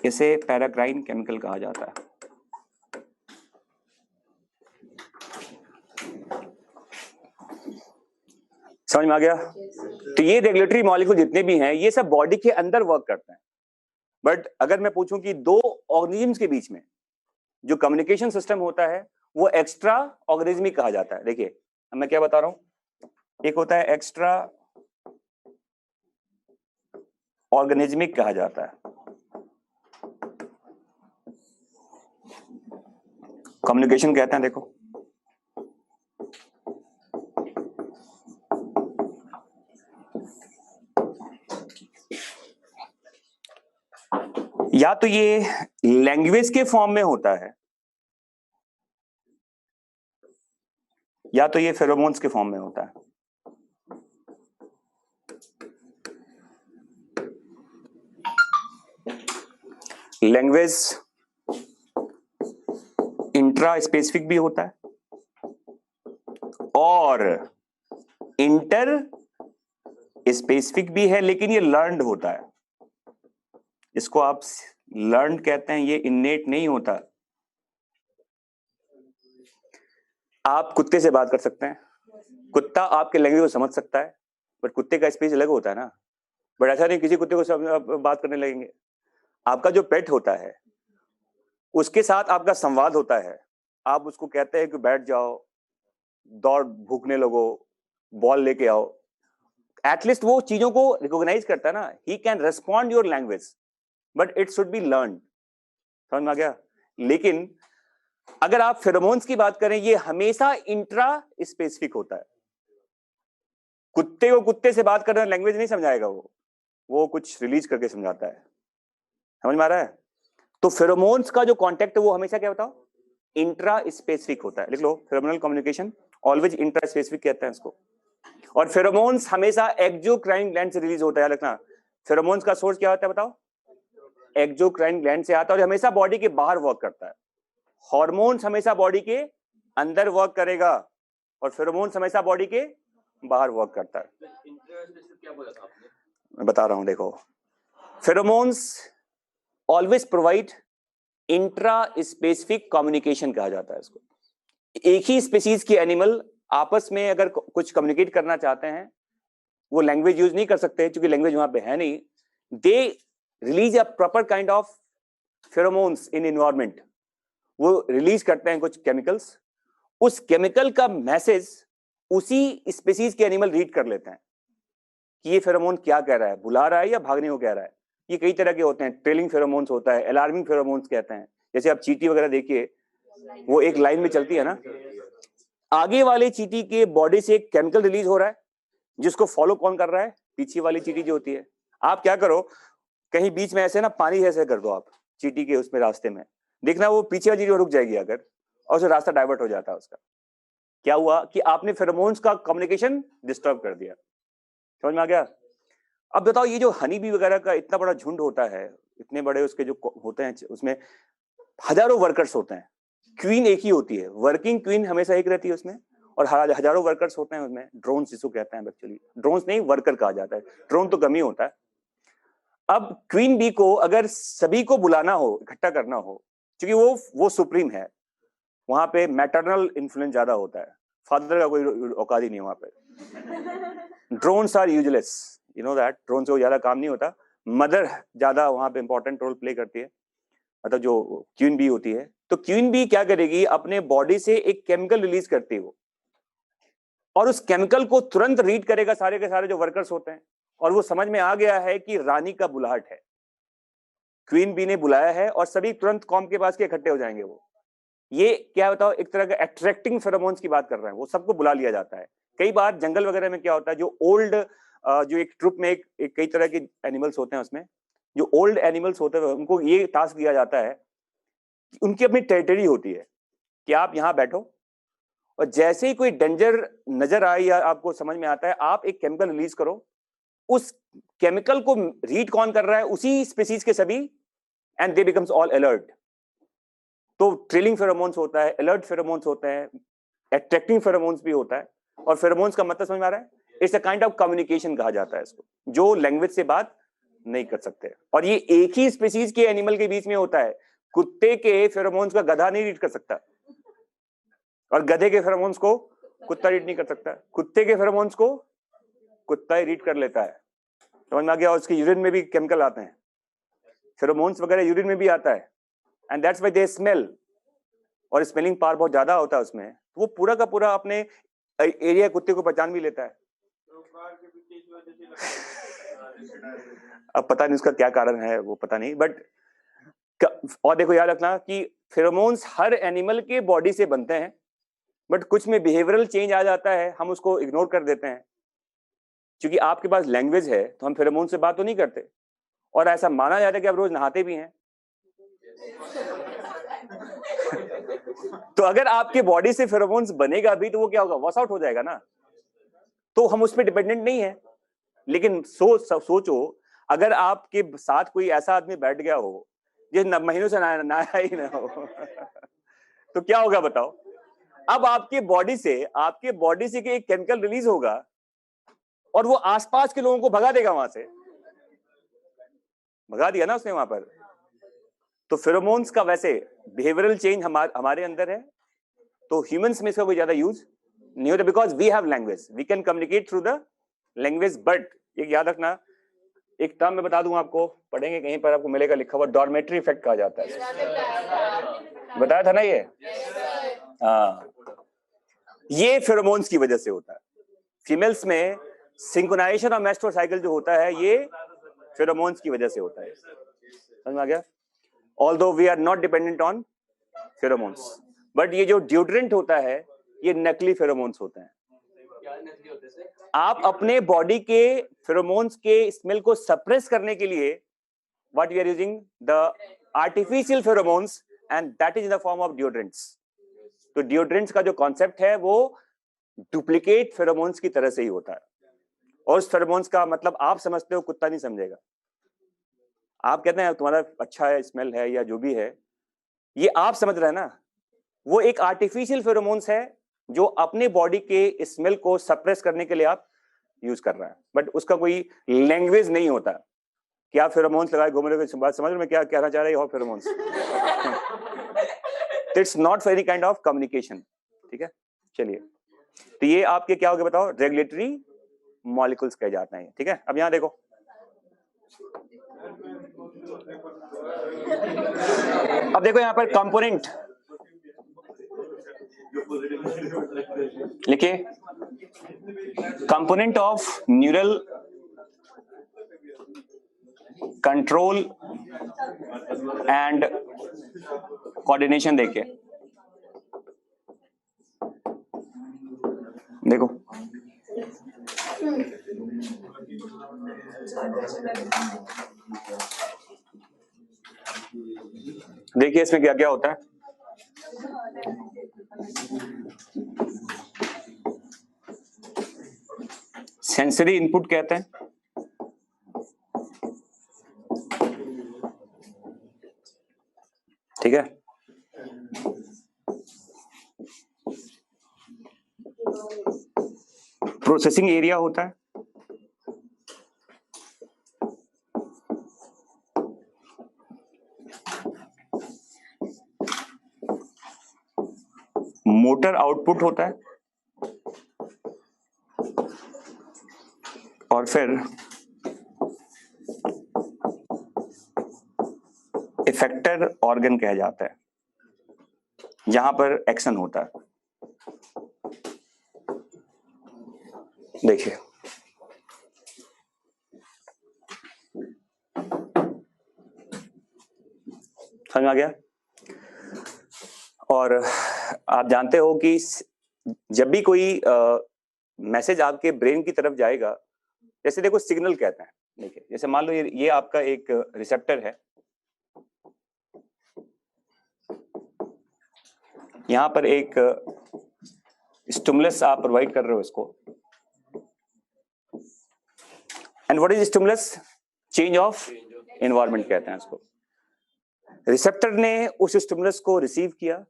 इसे पैराक्राइन केमिकल कहा जाता है। समझ में आ गया? तो ये रेगुलेटरी मॉलिक्यूल जितने भी हैं ये सब बॉडी के अंदर वर्क करते हैं। बट अगर मैं पूछूं कि दो ऑर्गेनिज्म्स के बीच में जो कम्युनिकेशन सिस्टम होता है वो एक्स्ट्रा ऑर्गेनिज्मिक कहा जाता है। देखिए मैं क्या बता रहा हूं, एक होता है एक्स्ट्रा ऑर्गेनिज्मिक कहा जाता है, कम्युनिकेशन कहते हैं। देखो या तो ये लैंग्वेज के फॉर्म में होता है या तो ये फेरोमोन्स के फॉर्म में होता है। लैंग्वेज इंट्रा स्पेसिफिक भी होता है और इंटर स्पेसिफिक भी है, लेकिन ये लर्न्ड होता है। इसको आप लर्न कहते हैं, ये इन्नेट नहीं होता। आप कुत्ते से बात कर सकते हैं, कुत्ता आपके लैंग्वेज को समझ सकता है, बट कुत्ते का स्पीच अलग होता है ना। बट ऐसा नहीं किसी कुत्ते को सब बात करने लगेंगे। आपका जो पेट होता है उसके साथ आपका संवाद होता है। आप उसको कहते हैं कि बैठ जाओ, दौड़ भूखने लगो, बॉल लेके आओ, एटलीस्ट वो चीजों को रिकॉग्नाइज करता है ना। He can respond your language but it should be learn. समझ में आ गया? लेकिन अगर आप फेरोमोन्स की बात करें ये हमेशा इंट्रा स्पेसिफिक होता है। कुत्ते को कुत्ते से बात करना लैंग्वेज नहीं समझाएगा, वो कुछ रिलीज करके समझाता है। समझ में आ रहा है? तो फेरोमोन्स का जो कांटेक्ट है वो हमेशा क्या बताओ, इंट्रा स्पेसिफिक होता है। लिख लो, फेरोमोनल कम्युनिकेशन ऑलवेज इंट्रा स्पेसिफिक कहते हैं इसको। और फेरोमोन्स हमेशा एक्सोक्राइन ग्लैंड से रिलीज होता है। लिखना, फेरोमोन्स का सोर्स क्या होता है बताओ, एक्सोक्राइन ग्लैंड से आता है और हमेशा बॉडी के बाहर वर्क करता है। हार्मोन्स हमेशा बॉडी के अंदर वर्क करेगा और फेरोमोन्स हमेशा बॉडी के बाहर वर्क करता है। क्या बोला था आपने? मैं बता रहा हूं, देखो, pheromones always provide intra specific communication कहा जाता है इसको। एक ही स्पीसीज के एनिमल आपस में अगर कुछ कम्युनिकेट करना चाहते हैं, वो लैंग्वेज यूज नहीं कर सकते क्योंकि लैंग्वेज वहां पे है नहीं। They release a proper kind of pheromones in environment. वो रिलीज करते हैं कुछ केमिकल्स, उस केमिकल का मैसेज उसी स्पीसीज के एनिमल रीड कर लेते हैं कि ये फेरोमोन क्या कह रहा है, बुला रहा है या भागने को कह रहा है। ये कई तरह के होते हैं, ट्रेलिंग फेरोमोन्स होता है, अलार्मिंग फेरोमोन्स कहते हैं। जैसे आप चींटी वगैरह देखिए, वो एक लाइन में चलती है ना, आगे वाले चींटी के बॉडी से एक केमिकल रिलीज हो रहा है जिसको फॉलो कौन कर रहा है, पीछे वाली चींटी जो होती है। आप क्या करो, कहीं बीच में ऐसे ना पानी ऐसे कर दो आप चींटी के उसमें रास्ते में, देखना वो पीछे वाली रुक जाएगी अगर, और उसे रास्ता डाइवर्ट हो जाता है उसका। क्या हुआ कि आपने फेरोमोन्स का कम्युनिकेशन डिस्टर्ब कर दिया। समझ में आ गया? अब बताओ, ये जो हनी बी वगैरह का इतना बड़ा झुंड होता है, इतने बड़े उसके जो होते हैं, उसमें हजारों वर्कर्स होते हैं, क्वीन एक ही होती है, वर्किंग क्वीन हमेशा एक रहती है उसमें, और हजारों वर्कर्स होते हैं उसमें। ड्रोन्स जिसको कहते हैं, एक्चुअली ड्रोन्स नहीं, वर्कर कहा जाता है, ड्रोन तो कम ही होता है। अब क्वीन बी को अगर सभी को बुलाना हो, इकट्ठा करना हो, क्योंकि वो सुप्रीम है, वहां पे मैटरनल इन्फ्लुएंस ज्यादा होता है, फादर का कोई औकात ही नहीं वहां पे। Drones are useless, you know that. Drone से ज्यादा काम नहीं होता, मदर ज्यादा वहां पे इंपॉर्टेंट रोल प्ले करती है, मतलब जो क्वीन बी होती है। तो क्वीन बी क्या करेगी, अपने बॉडी से एक केमिकल रिलीज करती है वो, और उस केमिकल को तुरंत रीड करेगा सारे के सारे जो वर्कर्स होते हैं, और वो समझ में आ गया है कि रानी का बुलाहट है, क्वीन बी ने बुलाया है, और सभी तुरंत कॉम के पास के इकट्ठे हो जाएंगे। वो ये क्या बताओ, एक तरह का अट्रैक्टिंग फेरोमोन्स की बात कर रहे हैं, वो सबको बुला लिया जाता है। कई बार जंगल वगैरह में क्या होता है, जो ओल्ड जो एक ट्रुप में एक कई तरह के एनिमल्स होते हैं, उसमें जो ओल्ड एनिमल्स होते हैं उनको ये टास्क दिया जाता है कि उनकी अपनी टेरिटरी होती है कि आप यहाँ बैठो, और जैसे ही कोई डेंजर नजर आए या आपको समझ में आता है, आप एक केमिकल रिलीज करो। उस केमिकल को रीड कौन कर रहा है, उसी स्पीसीज के सभी, and they becomes all alert. तो ट्रेलिंग फेरोमोन्स होता है, अलर्ट फेरोमोन्स होते हैं, अट्रैक्टिंग फेरोमोन्स भी होता है। और फेरोमोन्स का मतलब समझ में आ रहा है, it's a kind of communication कहा जाता है इसको, जो लैंग्वेज से बात नहीं कर सकते। और ये एक ही स्पीसीज के एनिमल के बीच में होता है। कुत्ते के फेरोमोन्स का गधा नहीं रीड कर सकता, और गधे के फेरोमोन्स को कुत्ता रीड नहीं कर सकता, कुत्ते के फेरोमोन्स को कुत्ता ही रीड कर लेता है, समझ में आ गया। और उसके यूरिन में भी केमिकल आते हैं, फेरोमोन्स वगैरह यूरिन में भी आता है, and that's why they smell, और स्मेलिंग पावर बहुत ज्यादा होता है उसमें, तो वो पूरा का पूरा अपने एरिया कुत्ते को पहचान भी लेता है। अब पता नहीं उसका क्या कारण है, वो पता नहीं, बट और देखो याद रखना कि फेरोमोन्स हर एनिमल के बॉडी से बनते हैं, बट कुछ में बिहेवियरल चेंज आ जाता है, हम उसको इग्नोर कर देते हैं। क्योंकि आपके पास लैंग्वेज है तो हम फेरोमोन से बात तो नहीं करते, और ऐसा माना जाता है कि आप रोज नहाते भी हैं। तो अगर आपके बॉडी से फेरोमोन्स बनेगा भी तो वो क्या होगा, वॉश आउट हो जाएगा ना, तो हम उस पर डिपेंडेंट नहीं है। लेकिन सोचो अगर आपके साथ कोई ऐसा आदमी बैठ गया हो जिस महीनों से नहाया ही ना हो तो क्या होगा बताओ। अब आपके बॉडी से एक केमिकल रिलीज होगा और वो आसपास के लोगों को भगा देगा, वहां से भगा दिया ना उसने वहां पर। तो फेरोमोन्स का वैसे बिहेवियरल चेंज हमारे अंदर है, तो ह्यूमंस में इसका कोई ज्यादा यूज नहीं होता, because we have language, we can communicate through the language. But एक याद रखना, एक टर्म मैं बता दूं आपको, पढ़ेंगे कहीं पर आपको मिलेगा लिखा हुआ, डॉर्मेटरी इफेक्ट कहा जाता है। बताया था ना ये, हाँ, ये फेरोमोन्स की वजह से होता है। फीमेल्स में सिंक्रोनाइजेशन और मेस्ट्रुअल साइकिल जो होता है ये फेरोमोन्स की वजह से होता है, समझ में आ गया। Although we are not dependent on pheromones, but ये जो डिओड्रेंट होता है ये नकली फेरोमोन्स होते हैं। आप अपने बॉडी के फेरोमोन्स के स्मेल को सप्रेस करने के लिए what we are using the artificial pheromones, and that is in the form of deodorants. तो डिओड्रेंट्स का जो कॉन्सेप्ट है वो डुप्लीकेट फेरोमोन्स की तरह से ही होता है, और उस फेरोमोन्स का मतलब आप समझते हो, कुत्ता नहीं समझेगा। आप कहते हैं तुम्हारा अच्छा है, स्मेल है या जो भी है, ये आप समझ रहे हैं ना, वो एक आर्टिफिशियल फेरोमोन्स है जो अपने बॉडी के स्मेल को सप्रेस करने के लिए आप यूज कर रहे हैं, बट उसका कोई लैंग्वेज नहीं होता कि आप फेरोमोन्स लगाए घूम रहे हो। बात समझ रहे हो मैं क्या कहना चाह रहा हूँ, pheromones it's not for any kind of communication, ठीक है। चलिए, तो ये आपके क्या हो गया बताओ, रेगुलेटरी मॉलिक्यूल्स कहे जाते हैं, ठीक है। अब यहां देखो, अब देखो यहां पर कंपोनेंट लिखिए, component of neural control and coordination. देखिए देखो, देखिए इसमें क्या क्या होता है। सेंसरी इनपुट कहते हैं, ठीक है। प्रोसेसिंग एरिया होता है, मोटर आउटपुट होता है, और फिर इफेक्टर ऑर्गन कहा जाता है, जहां पर एक्शन होता है। देखिए समझ में आ गया। और आप जानते हो कि जब भी कोई मैसेज आपके ब्रेन की तरफ जाएगा, जैसे देखो सिग्नल कहते हैं, देखिए जैसे मान लो ये आपका एक रिसेप्टर है, यहां पर एक स्टिमुलस आप प्रोवाइड कर रहे हो इसको, and what is stimulus, change of environment कहते हैं इसको। रिसेप्टर ने उस स्टिमुलस को रिसीव किया,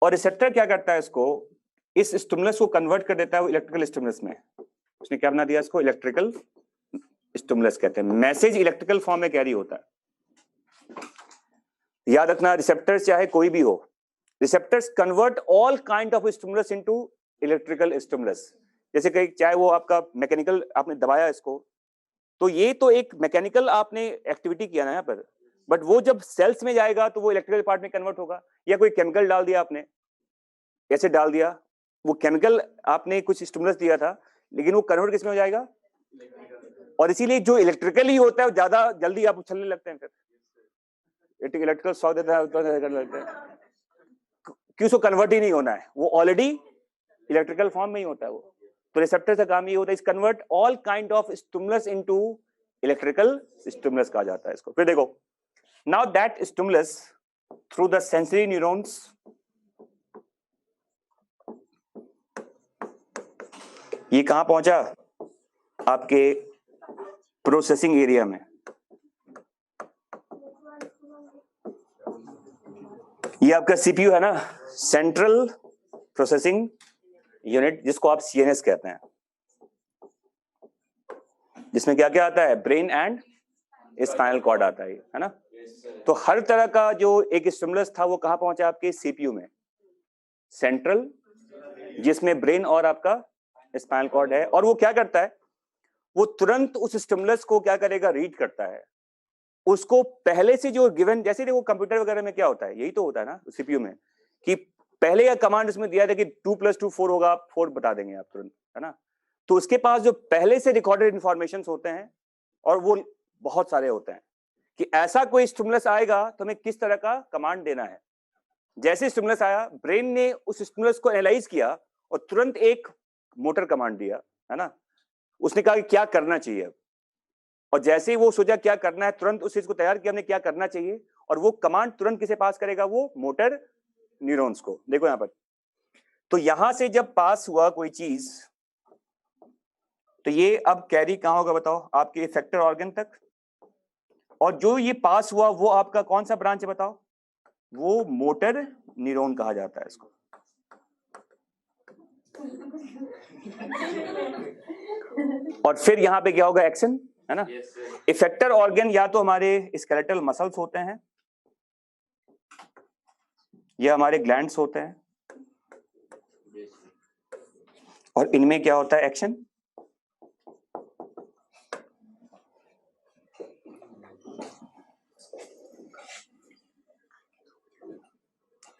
और रिसेप्टर क्या करता है, इसको इस स्टिमुलस को कन्वर्ट कर देता है वो इलेक्ट्रिकल स्टिमुलस में। उसने क्या बना दिया, इसको इलेक्ट्रिकल स्टिमुलस कहते हैं। मैसेज इलेक्ट्रिकल फॉर्म में कैरी होता है, याद रखना। रिसेप्टर्स चाहे कोई भी हो, receptors convert all kind of stimulus into electrical stimulus. जैसे कहीं चाहे वो आपका मैकेनिकल आपने दबाया इसको, तो ये तो एक मैकेनिकल आपने एक्टिविटी किया ना यहाँ पर, बट वो जब सेल्स में जाएगा तो वो इलेक्ट्रिकल पार्ट में कन्वर्ट होगा। या कोई केमिकल डाल दिया आपने, एसिड डाल दिया, वो केमिकल आपने कुछ स्टिमुलस दिया था, लेकिन वो कन्वर्ट किसमें हो जाएगा? और इसीलिए जो इलेक्ट्रिकली होता है वो ज्यादा जल्दी आप उछलने लगते हैं, फिर इलेक्ट्रिकल शॉक देता है तो करने लगते हैं, क्योंकि उसको कन्वर्ट ही नहीं होना है, वो ऑलरेडी इलेक्ट्रिकल फॉर्म में ही होता है वो। तो रिसेप्टर का काम ये होता है, इस convert all kind of stimulus into electrical stimulus कहा जाता है इसको। फिर देखो, now that stimulus through the sensory neurons ये कहां पहुंचा? आपके प्रोसेसिंग एरिया में। ये आपका सीपीयू है ना, सेंट्रल प्रोसेसिंग यूनिट, जिसको आप सीएनएस कहते हैं, जिसमें क्या क्या आता है? ब्रेन एंड स्पाइनल कॉर्ड आता है ना। तो हर तरह का जो एक स्टिमुलस था वो कहां पहुंचा? आपके सीपीयू में, सेंट्रल, जिसमें ब्रेन और आपका स्पाइनल कॉर्ड है। और वो क्या करता है? वो तुरंत उस स्टिमुलस को क्या करेगा? रीड करता है उसको पहले से जो गिवन, जैसे देखो कंप्यूटर वगैरह में क्या होता है, यही तो होता है ना सीपीयू में, कि पहले का कमांड उसमें दिया था कि 2 + 2 4 होगा, 4 बता देंगे आप तुरंत, है ना। तो उसके पास जो पहले से रिकॉर्डेड इंफॉर्मेशन होते हैं, और वो बहुत सारे होते हैं, कि ऐसा कोई स्टिमुलस आएगा तो हमें किस तरह का कमांड देना है। जैसे स्टिमुलस आया, ब्रेन ने उस स्टिमुलस को एनालाइज किया और तुरंत एक मोटर कमांड दिया, है ना। उसने कहा कि क्या करना चाहिए, और जैसे ही वो सोचा क्या करना है, तुरंत उस चीज को तैयार किया हमने क्या करना चाहिए, और वो कमांड तुरंत किसे पास करेगा? वो मोटर न्यूरॉन्स को। देखो यहां पर, तो यहां से जब पास हुआ कोई चीज, तो ये अब कैरी कहां होगा बताओ? आपके इफेक्टर ऑर्गन तक। और जो ये पास हुआ वो आपका कौन सा ब्रांच है बताओ? वो मोटर न्यूरॉन कहा जाता है इसको। और फिर यहां पे क्या होगा? एक्शन, है ना। इफेक्टर ऑर्गन या तो हमारे स्केलेटल मसल्स होते हैं, या हमारे ग्लैंड्स होते हैं, और इनमें क्या होता है? एक्शन।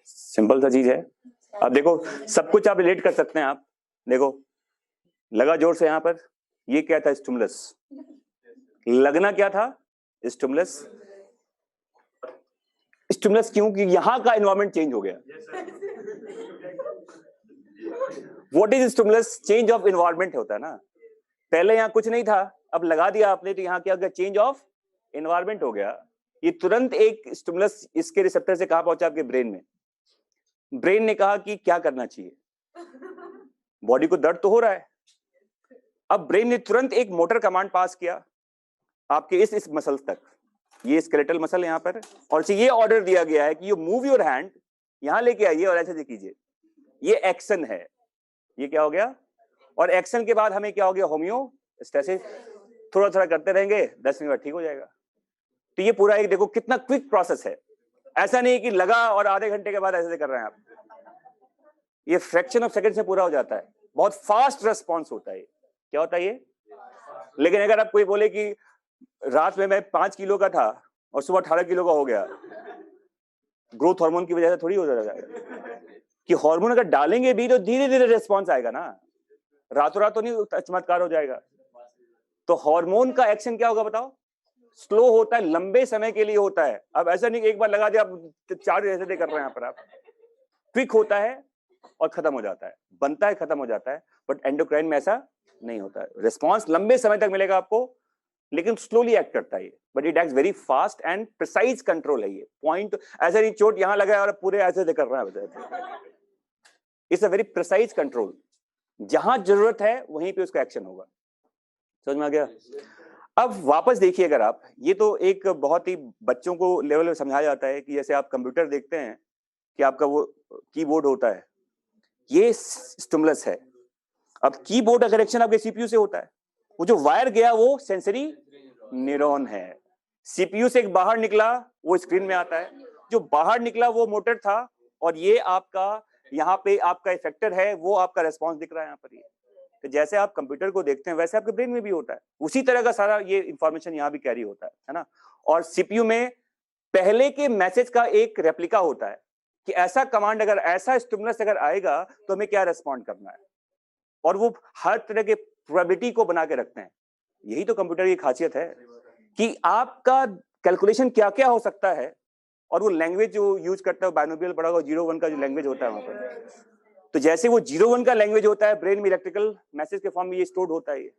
सिंपल सा चीज है। अब देखो, सब कुछ आप रिलेट कर सकते हैं। आप देखो, लगा जोर से यहां पर, ये क्या था? स्टिमुलस। लगना क्या था? स्टिमुलस। स्टिमुलस क्यों? कि यहां का एनवायरनमेंट चेंज हो गया। What is stimulus? Change of environment होता है ना। पहले यहां कुछ नहीं था, अब लगा दिया आपने, तो यहां क्या हो गया? चेंज ऑफ एनवायरनमेंट हो गया। ये तुरंत एक स्टिमुलस इसके रिसेप्टर से कहां पहुंचा? आपके ब्रेन में। ब्रेन ने कहा कि क्या करना चाहिए, बॉडी को दर्द तो हो रहा है। अब ब्रेन ने तुरंत एक मोटर कमांड पास किया आपके इस मसल तक, ये स्केलेटल मसल यहां पर, और ये ऑर्डर दिया गया है कि यू मूव योर हैंड, यहां लेके आइए और ऐसे कीजिए। ये एक्शन है। ये क्या हो गया? और एक्शन के बाद हमें क्या हो गया? होम्योस्टैसिस। थोड़ा थोड़ा करते रहेंगे, 10 मिनट बाद ठीक हो जाएगा। तो ये पूरा एक देखो कितना क्विक प्रोसेस है। ऐसा नहीं कि लगा और आधे घंटे के बाद ऐसे कर रहे हैं आप, ये फ्रैक्शन ऑफ सेकंड से पूरा हो जाता है। बहुत फास्ट रेस्पॉन्स होता है। क्या होता है ये? लेकिन अगर आप कोई बोले कि रात में मैं 5 किलो का था और सुबह 18 किलो का हो गया, ग्रोथ हार्मोन की वजह से थोड़ी हो जाएगा। कि हार्मोन अगर डालेंगे भी तो धीरे धीरे रेस्पॉन्स आएगा ना, रातों रात तो नहीं चमत्कार हो जाएगा। तो हार्मोन का एक्शन क्या होगा बताओ? स्लो होता है, लंबे समय के लिए होता है। अब ऐसा नहीं एक बार लगा दिया आप 4 ऐसे कर रहे हैं यहाँ पर आप। क्विक होता है और खत्म हो जाता है, बनता है खत्म हो जाता है। बट एंडोक्राइन में ऐसा नहीं होता है, रिस्पॉन्स लंबे समय तक मिलेगा आपको, लेकिन स्लोली एक्ट करता है ये। But it acts very fast and precise control है ये। पॉइंट ऐसा नहीं चोट यहां लगा है और पूरे ऐसे कर रहा है। It's a very precise control. जहां जरूरत है वहीं पे उसका एक्शन होगा। समझ में आ गया? अब वापस देखिए, अगर आप, ये तो एक बहुत ही बच्चों को लेवल में समझाया जाता है कि जैसे आप कंप्यूटर देखते हैं कि आपका वो कीबोर्ड होता है, ये स्टिमुलस है। अब कीबोर्ड का कनेक्शन आपके सीपीयू से होता है, वो जो वायर गया वो सेंसरी न्यूरॉन है। सीपीयू से एक बाहर निकला वो स्क्रीन में आता है, जो बाहर निकला वो मोटर था, और ये आपका यहाँ पे आपका इफेक्टर है, वो आपका रेस्पॉन्स दिख रहा है यहाँ पर। ये तो जैसे आप कंप्यूटर को देखते हैं वैसे आपके ब्रेन में भी होता है, उसी तरह का सारा ये इंफॉर्मेशन यहाँ भी कैरी होता है ना। और सीपीयू में पहले के मैसेज का एक रेप्लिका होता है कि ऐसा कमांड अगर ऐसा स्टिमुलस अगर आएगा तो हमें क्या रिस्पॉन्ड करना है, और वो हर तरह के प्रोबेबिलिटी को बना के रखते हैं। यही तो कंप्यूटर की खासियत है कि आपका कैलकुलेशन क्या क्या हो सकता है, और वो लैंग्वेज जो यूज करता है बाइनोमियल पढ़ा होगा 0-1 का जो लैंग्वेज होता है वहां पर, तो जैसे वो 0-1 का लैंग्वेज होता है ब्रेन में इलेक्ट्रिकल मैसेज के फॉर्म में ये स्टोर्ड होता है। ये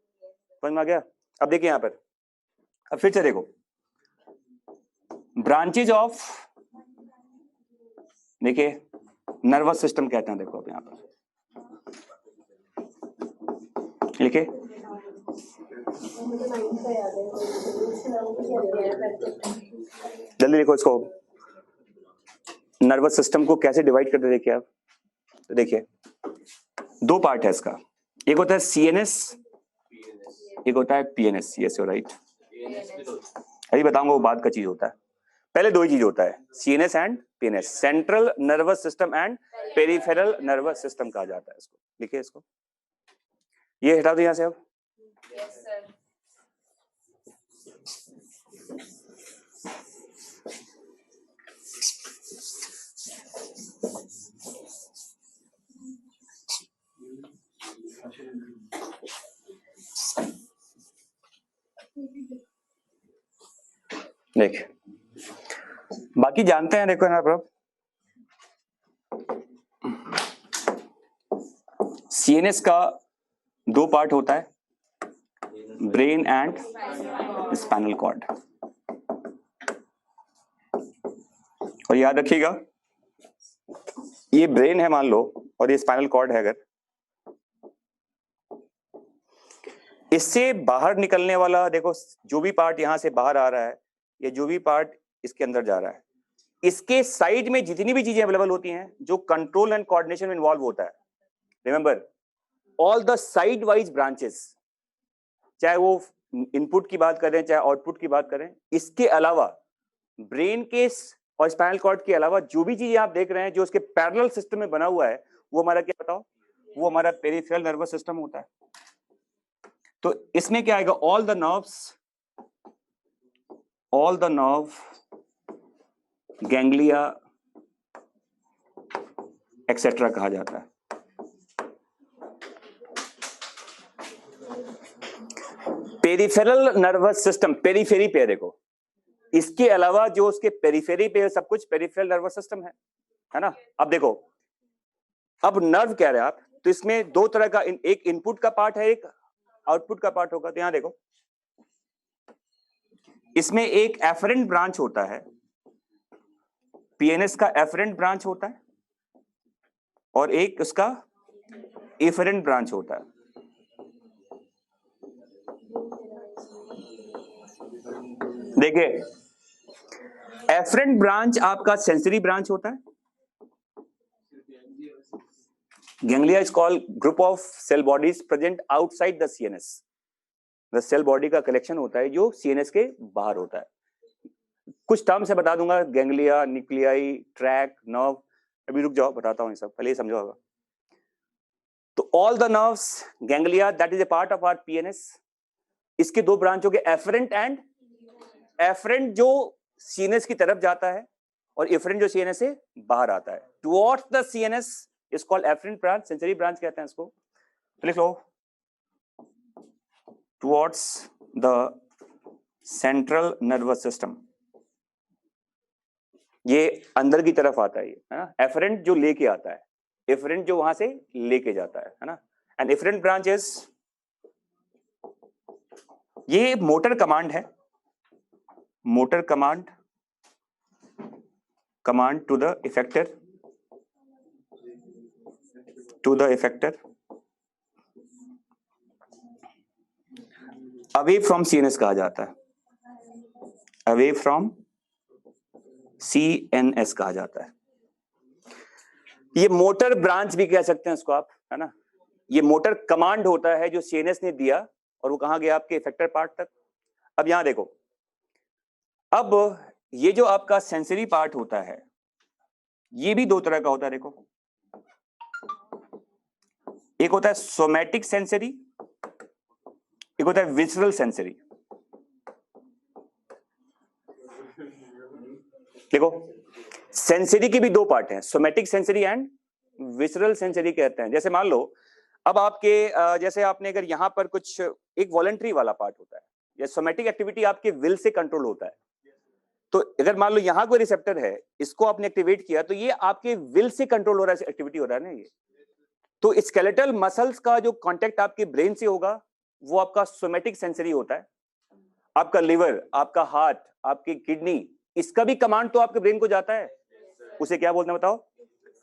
समझ में आ गया? अब देखिए यहाँ पर, अब फिर से देखो ब्रांचेज ऑफ, देखिए नर्वस सिस्टम कहते हैं, देखो अब यहाँ पर लिखे, जल्दी देखो इसको, नर्वस सिस्टम को कैसे डिवाइड करते देखिए आप। तो देखिए दो पार्ट है इसका, एक होता है सीएनएस, एक होता है पीएनएस। यस यू राइट, अभी बताऊंगा वो बाद का चीज होता है। पहले दो ही चीज होता है, CNS and PNS, central nervous system and peripheral nervous system कहा जाता है इसको। लिखिए इसको, ये हटा दो यहां से अब। Yes sir. देखिए बाकी जानते हैं, देखो यहाँ पर सीएनएस का दो पार्ट होता है, ब्रेन एंड स्पाइनल कॉर्ड। और याद रखिएगा ये ब्रेन है मान लो, और ये स्पाइनल कॉर्ड है। अगर इससे बाहर निकलने वाला, देखो जो भी पार्ट यहां से बाहर आ रहा है, ये जो भी पार्ट इसके अंदर जा रहा है, इसके साइड में जितनी भी चीजें अवेलेबल होती हैं जो कंट्रोल एंड कोऑर्डिनेशन में इन्वॉल्व होता है, remember all the side wise branches, चाहे वो इनपुट की बात करें चाहे आउटपुट की बात करें, इसके अलावा ब्रेन के और स्पाइनल कॉर्ड के अलावा जो भी चीजें आप देख रहे हैं जो उसके पैरेलल सिस्टम में बना हुआ है, वो हमारा क्या बताओ, वो हमारा पेरिफेरल नर्वस सिस्टम होता है। तो इसमें क्या आएगा, all the nerve, ganglia etcetera कहा जाता है। पेरिफेरल नर्वस सिस्टम पेरीफेरी पे, देखो इसके अलावा जो उसके पेरीफेरी पे सब कुछ पेरिफेरल नर्वस सिस्टम है ना। अब देखो, अब नर्व कह रहे हैं आप, तो इसमें दो तरह का, एक इनपुट का पार्ट है, एक आउटपुट का पार्ट होगा। तो यहां देखो इसमें एक एफरेंट ब्रांच होता है, पीएनएस का एफरेंट ब्रांच होता है, और एक उसका एफरेंट ब्रांच होता है। देखिए एफरेंट ब्रांच आपका सेंसरी ब्रांच होता है। Ganglia is called group of cell bodies present outside the CNS. The cell body का कलेक्शन होता है जो सीएनएस के बाहर होता है। कुछ टर्म से बता दूंगा, गैंग्लिया, न्यूक्लियाई, ट्रैक, नर्व। अभी रुक जाओ, बताता हूं ये सब, पहले ये समझो होगा। तो all the nerves, ganglia that is a part of our PNS. इसके दो ब्रांच हो गए, एफरेंट एंड एफरेंट जो सीएनएस की तरफ जाता है, और एफरेंट जो सीएनएस से बाहर आता है। Towards the CNS is called afferent branch, sensory branch कहते हैं इसको। तो लिख लो, towards the central nervous system, ये अंदर की तरफ आता है, है ना। एफरेंट जो लेके आता है, एफरेंट जो वहां से लेके जाता है ना। एंड एफरेंट ब्रांच इज, ये मोटर कमांड है, motor command to the effector, away from CNS कहा जाता है, अवे फ्रॉम सीएनएस कहा जाता है। ये मोटर ब्रांच भी कह सकते हैं इसको आप, है ना। ये मोटर कमांड होता है जो सीएनएस ने दिया, और वो कहां गया, आपके इफेक्टर पार्ट तक। अब यहां देखो, अब ये जो आपका सेंसरी पार्ट होता है, ये भी दो तरह का होता है। देखो एक होता है सोमैटिक सेंसरी, एक होता है विसरल सेंसरी। देखो सेंसरी के भी दो पार्ट हैं, somatic sensory and visceral sensory कहते हैं। जैसे मान लो अब आपके जैसे आपने अगर यहां पर कुछ एक वॉलंटरी वाला पार्ट होता है, या सोमैटिक एक्टिविटी आपके विल से कंट्रोल होता है। तो अगर मान लो यहां कोई रिसेप्टर है, इसको आपने एक्टिवेट किया तो ये आपके विल से कंट्रोल हो रहा है, एक्टिविटी हो रहा है ना ये। तो स्केलेटल मसल्स का जो कांटेक्ट आपके ब्रेन से होगा वो आपका सोमैटिक सेंसरी होता है। आपका लिवर, आपका हार्ट, आपकी किडनी, इसका भी कमांड तो आपके ब्रेन को जाता है, उसे क्या बोलते हैं बताओ?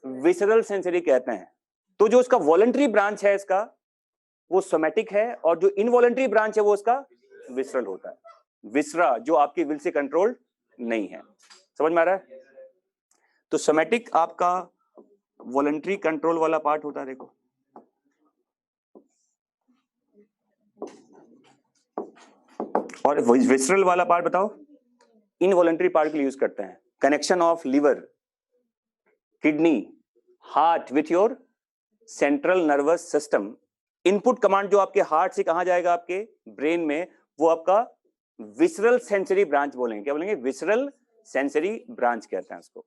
विसरल सेंसरी कहते हैं। तो जो उसका वॉलंटरी ब्रांच है इसका वो सोमैटिक है, और जो इनवॉलंटरी ब्रांच है वो उसका विसरल होता है। विसरा जो आपके विल से कंट्रोल नहीं है। समझ में आ रहा है? तो सोमैटिक आपका वॉलंटरी कंट्रोल वाला पार्ट होता है। देखो और विसरल वाला पार्ट बताओ, इनवॉलंटरी पार्ट के लिए यूज करते हैं। Connection of liver, kidney, heart with your central nervous system. Input command जो आपके हार्ट से कहां जाएगा आपके ब्रेन में, वो आपका विसरल सेंसरी ब्रांच बोलेंगे। क्या बोलेंगे? विसरल सेंसरी ब्रांच कहते हैं उसको।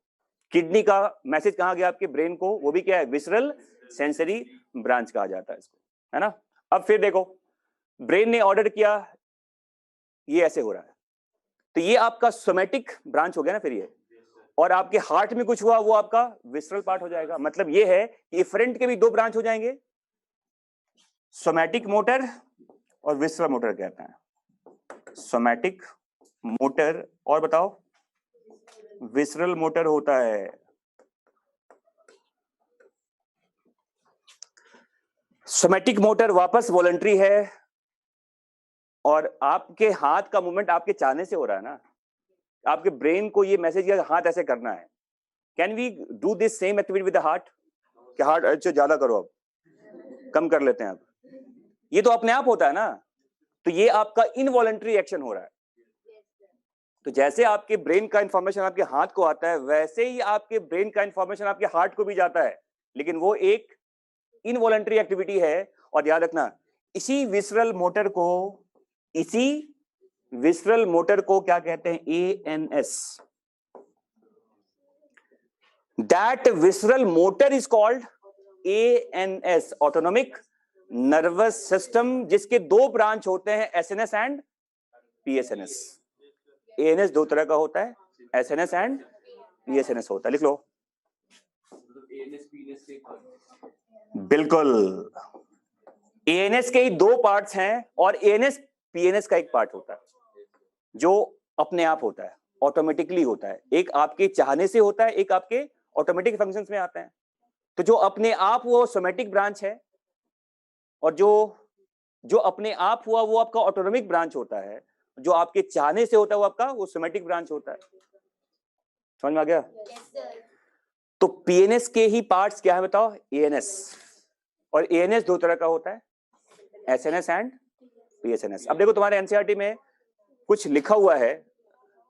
किडनी का मैसेज कहां गया आपके ब्रेन को, वो भी क्या है? विसरल सेंसरी ब्रांच कहा जाता है इसको, है ना। अब फिर देखो ब्रेन ने ऑर्डर किया, ये ऐसे हो रहा है, तो ये आपका सोमैटिक ब्रांच हो गया ना फिर ये। और आपके हार्ट में कुछ हुआ वो आपका विसरल पार्ट हो जाएगा। मतलब ये है कि इफरेंट के भी दो ब्रांच हो जाएंगे, सोमैटिक मोटर और विसरल मोटर कहते हैं। सोमैटिक मोटर और बताओ विसरल मोटर होता है। सोमैटिक मोटर वापस वॉलंटरी है, और आपके हाथ का मूवमेंट आपके चाहने से हो रहा है ना। आपके ब्रेन को ये मैसेज किया हाथ ऐसे करना है। Can we do this same activity with the heart? कि हार्ट अच्छा ज्यादा करो, अब कम कर लेते हैं अब। ये तो अपने आप होता है ना। तो ये आपका इनवॉलंटरी एक्शन हो रहा है। तो जैसे आपके ब्रेन का इंफॉर्मेशन आपके हाथ को आता है, वैसे ही आपके ब्रेन का इंफॉर्मेशन आपके हार्ट को भी जाता है, लेकिन वो एक इनवॉलंटरी एक्टिविटी है। और याद रखना इसी विसरल मोटर को क्या कहते हैं? ANS। That visceral motor is called ANS, autonomic nervous system, जिसके दो ब्रांच होते हैं, SNS एंड PSNS। ANS दो तरह का होता है, SNS एंड PSNS होता है। लिख लो। बिल्कुल, ANS के ही दो पार्ट्स हैं, और ANS PNS का एक पार्ट होता है जो अपने आप होता है, ऑटोमेटिकली होता है। एक आपके चाहने से होता है, एक आपके ऑटोमेटिक फंक्शंस में आता है। तो जो अपने आप वो सोमैटिक ब्रांच है, और जो अपने आप हुआ वो आपका ऑटोनॉमिक ब्रांच होता है। जो आपके चाहने से होता है वो आपका वो सोमैटिक ब्रांच होता है। समझ में आ गया? तो PNS के ही पार्ट्स क्या है बताओ? ANS। और ANS दो तरह का होता है, SNS एंड PSNS। अब देखो तुम्हारे NCERT में कुछ लिखा हुआ है,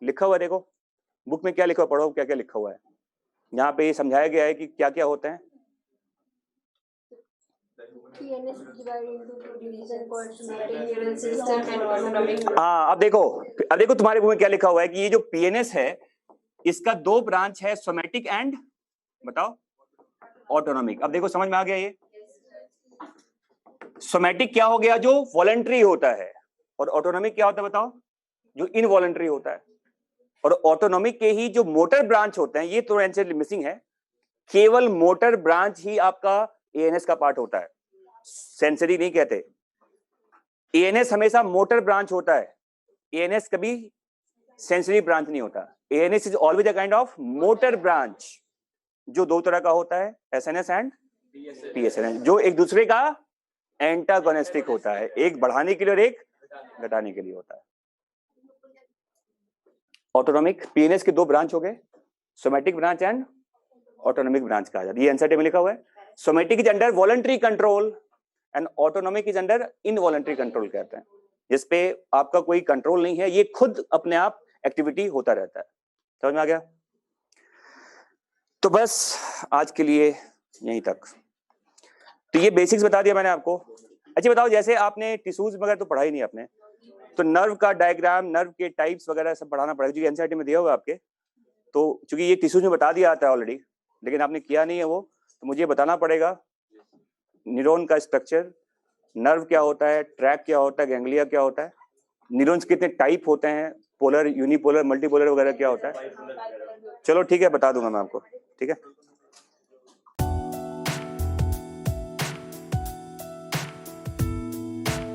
देखो बुक में क्या लिखा हुआ, पढ़ो क्या क्या लिखा हुआ है। यहाँ पे ये समझाया गया है कि क्या क्या होते हैं। PNS is divided into two divisions called somatic nervous system and autonomic. हाँ, अब देखो तुम्हारे बुक में क्या लिखा हुआ है कि ये जो PNS है इसका दो ब्रांच है, सोमैटिक एंड बताओ ऑटोनॉमिक। अब देखो समझ में आ गया ये। सोमैटिक क्या हो गया? जो वॉलंटरी होता है। और ऑटोनॉमिक क्या होता है बताओ? जो इनवॉलंटरी होता है। और ऑटोनॉमिक के ही जो मोटर ब्रांच होते हैं, ये तो आंसर मिसिंग है, केवल मोटर ब्रांच ही आपका ANS का पार्ट होता है, सेंसरी नहीं कहते। ANS हमेशा मोटर ब्रांच होता है, ANS कभी सेंसरी ब्रांच नहीं होता। ANS is always a kind of motor branch, जो दो तरह का होता है, SNS एंड PSNS, जो एक दूसरे का एंटागोनिस्टिक होता है, एक बढ़ाने के लिए और एक घटाने के लिए होता है। ऑटोनॉमिक PNS के दो ब्रांच हो गए, somatic branch and autonomic branch कहा जाता है। ये एनसीईआरटी में लिखा हुआ है। Somatic is under voluntary control and autonomic is under involuntary control कहते हैं, जिसपे आपका कोई कंट्रोल नहीं है, ये खुद अपने आप एक्टिविटी होता रहता है। समझ में आ गया? तो बस आज के लिए यहीं तक। तो ये बेसिक्स बता दिया मैंने आपको। अच्छा बताओ, जैसे आपने टिश्यूज वगैरह तो पढ़ा ही नहीं आपने, तो नर्व का डायग्राम, नर्व के टाइप्स वगैरह सब पढ़ाना पड़ेगा, क्योंकि एनसीईआरटी में दिया होगा आपके। तो चूंकि ये टिश्यूज में बता दिया आता है ऑलरेडी, लेकिन आपने किया नहीं है वो, तो मुझे बताना पड़ेगा न्यूरॉन का स्ट्रक्चर, नर्व क्या होता है, ट्रैक क्या होता है, गैंग्लिया क्या होता है, न्यूरॉन्स कितने टाइप होते हैं, पोलर, यूनिपोलर, मल्टीपोलर वगैरह क्या होता है। चलो ठीक है, बता दूंगा मैं आपको, ठीक है।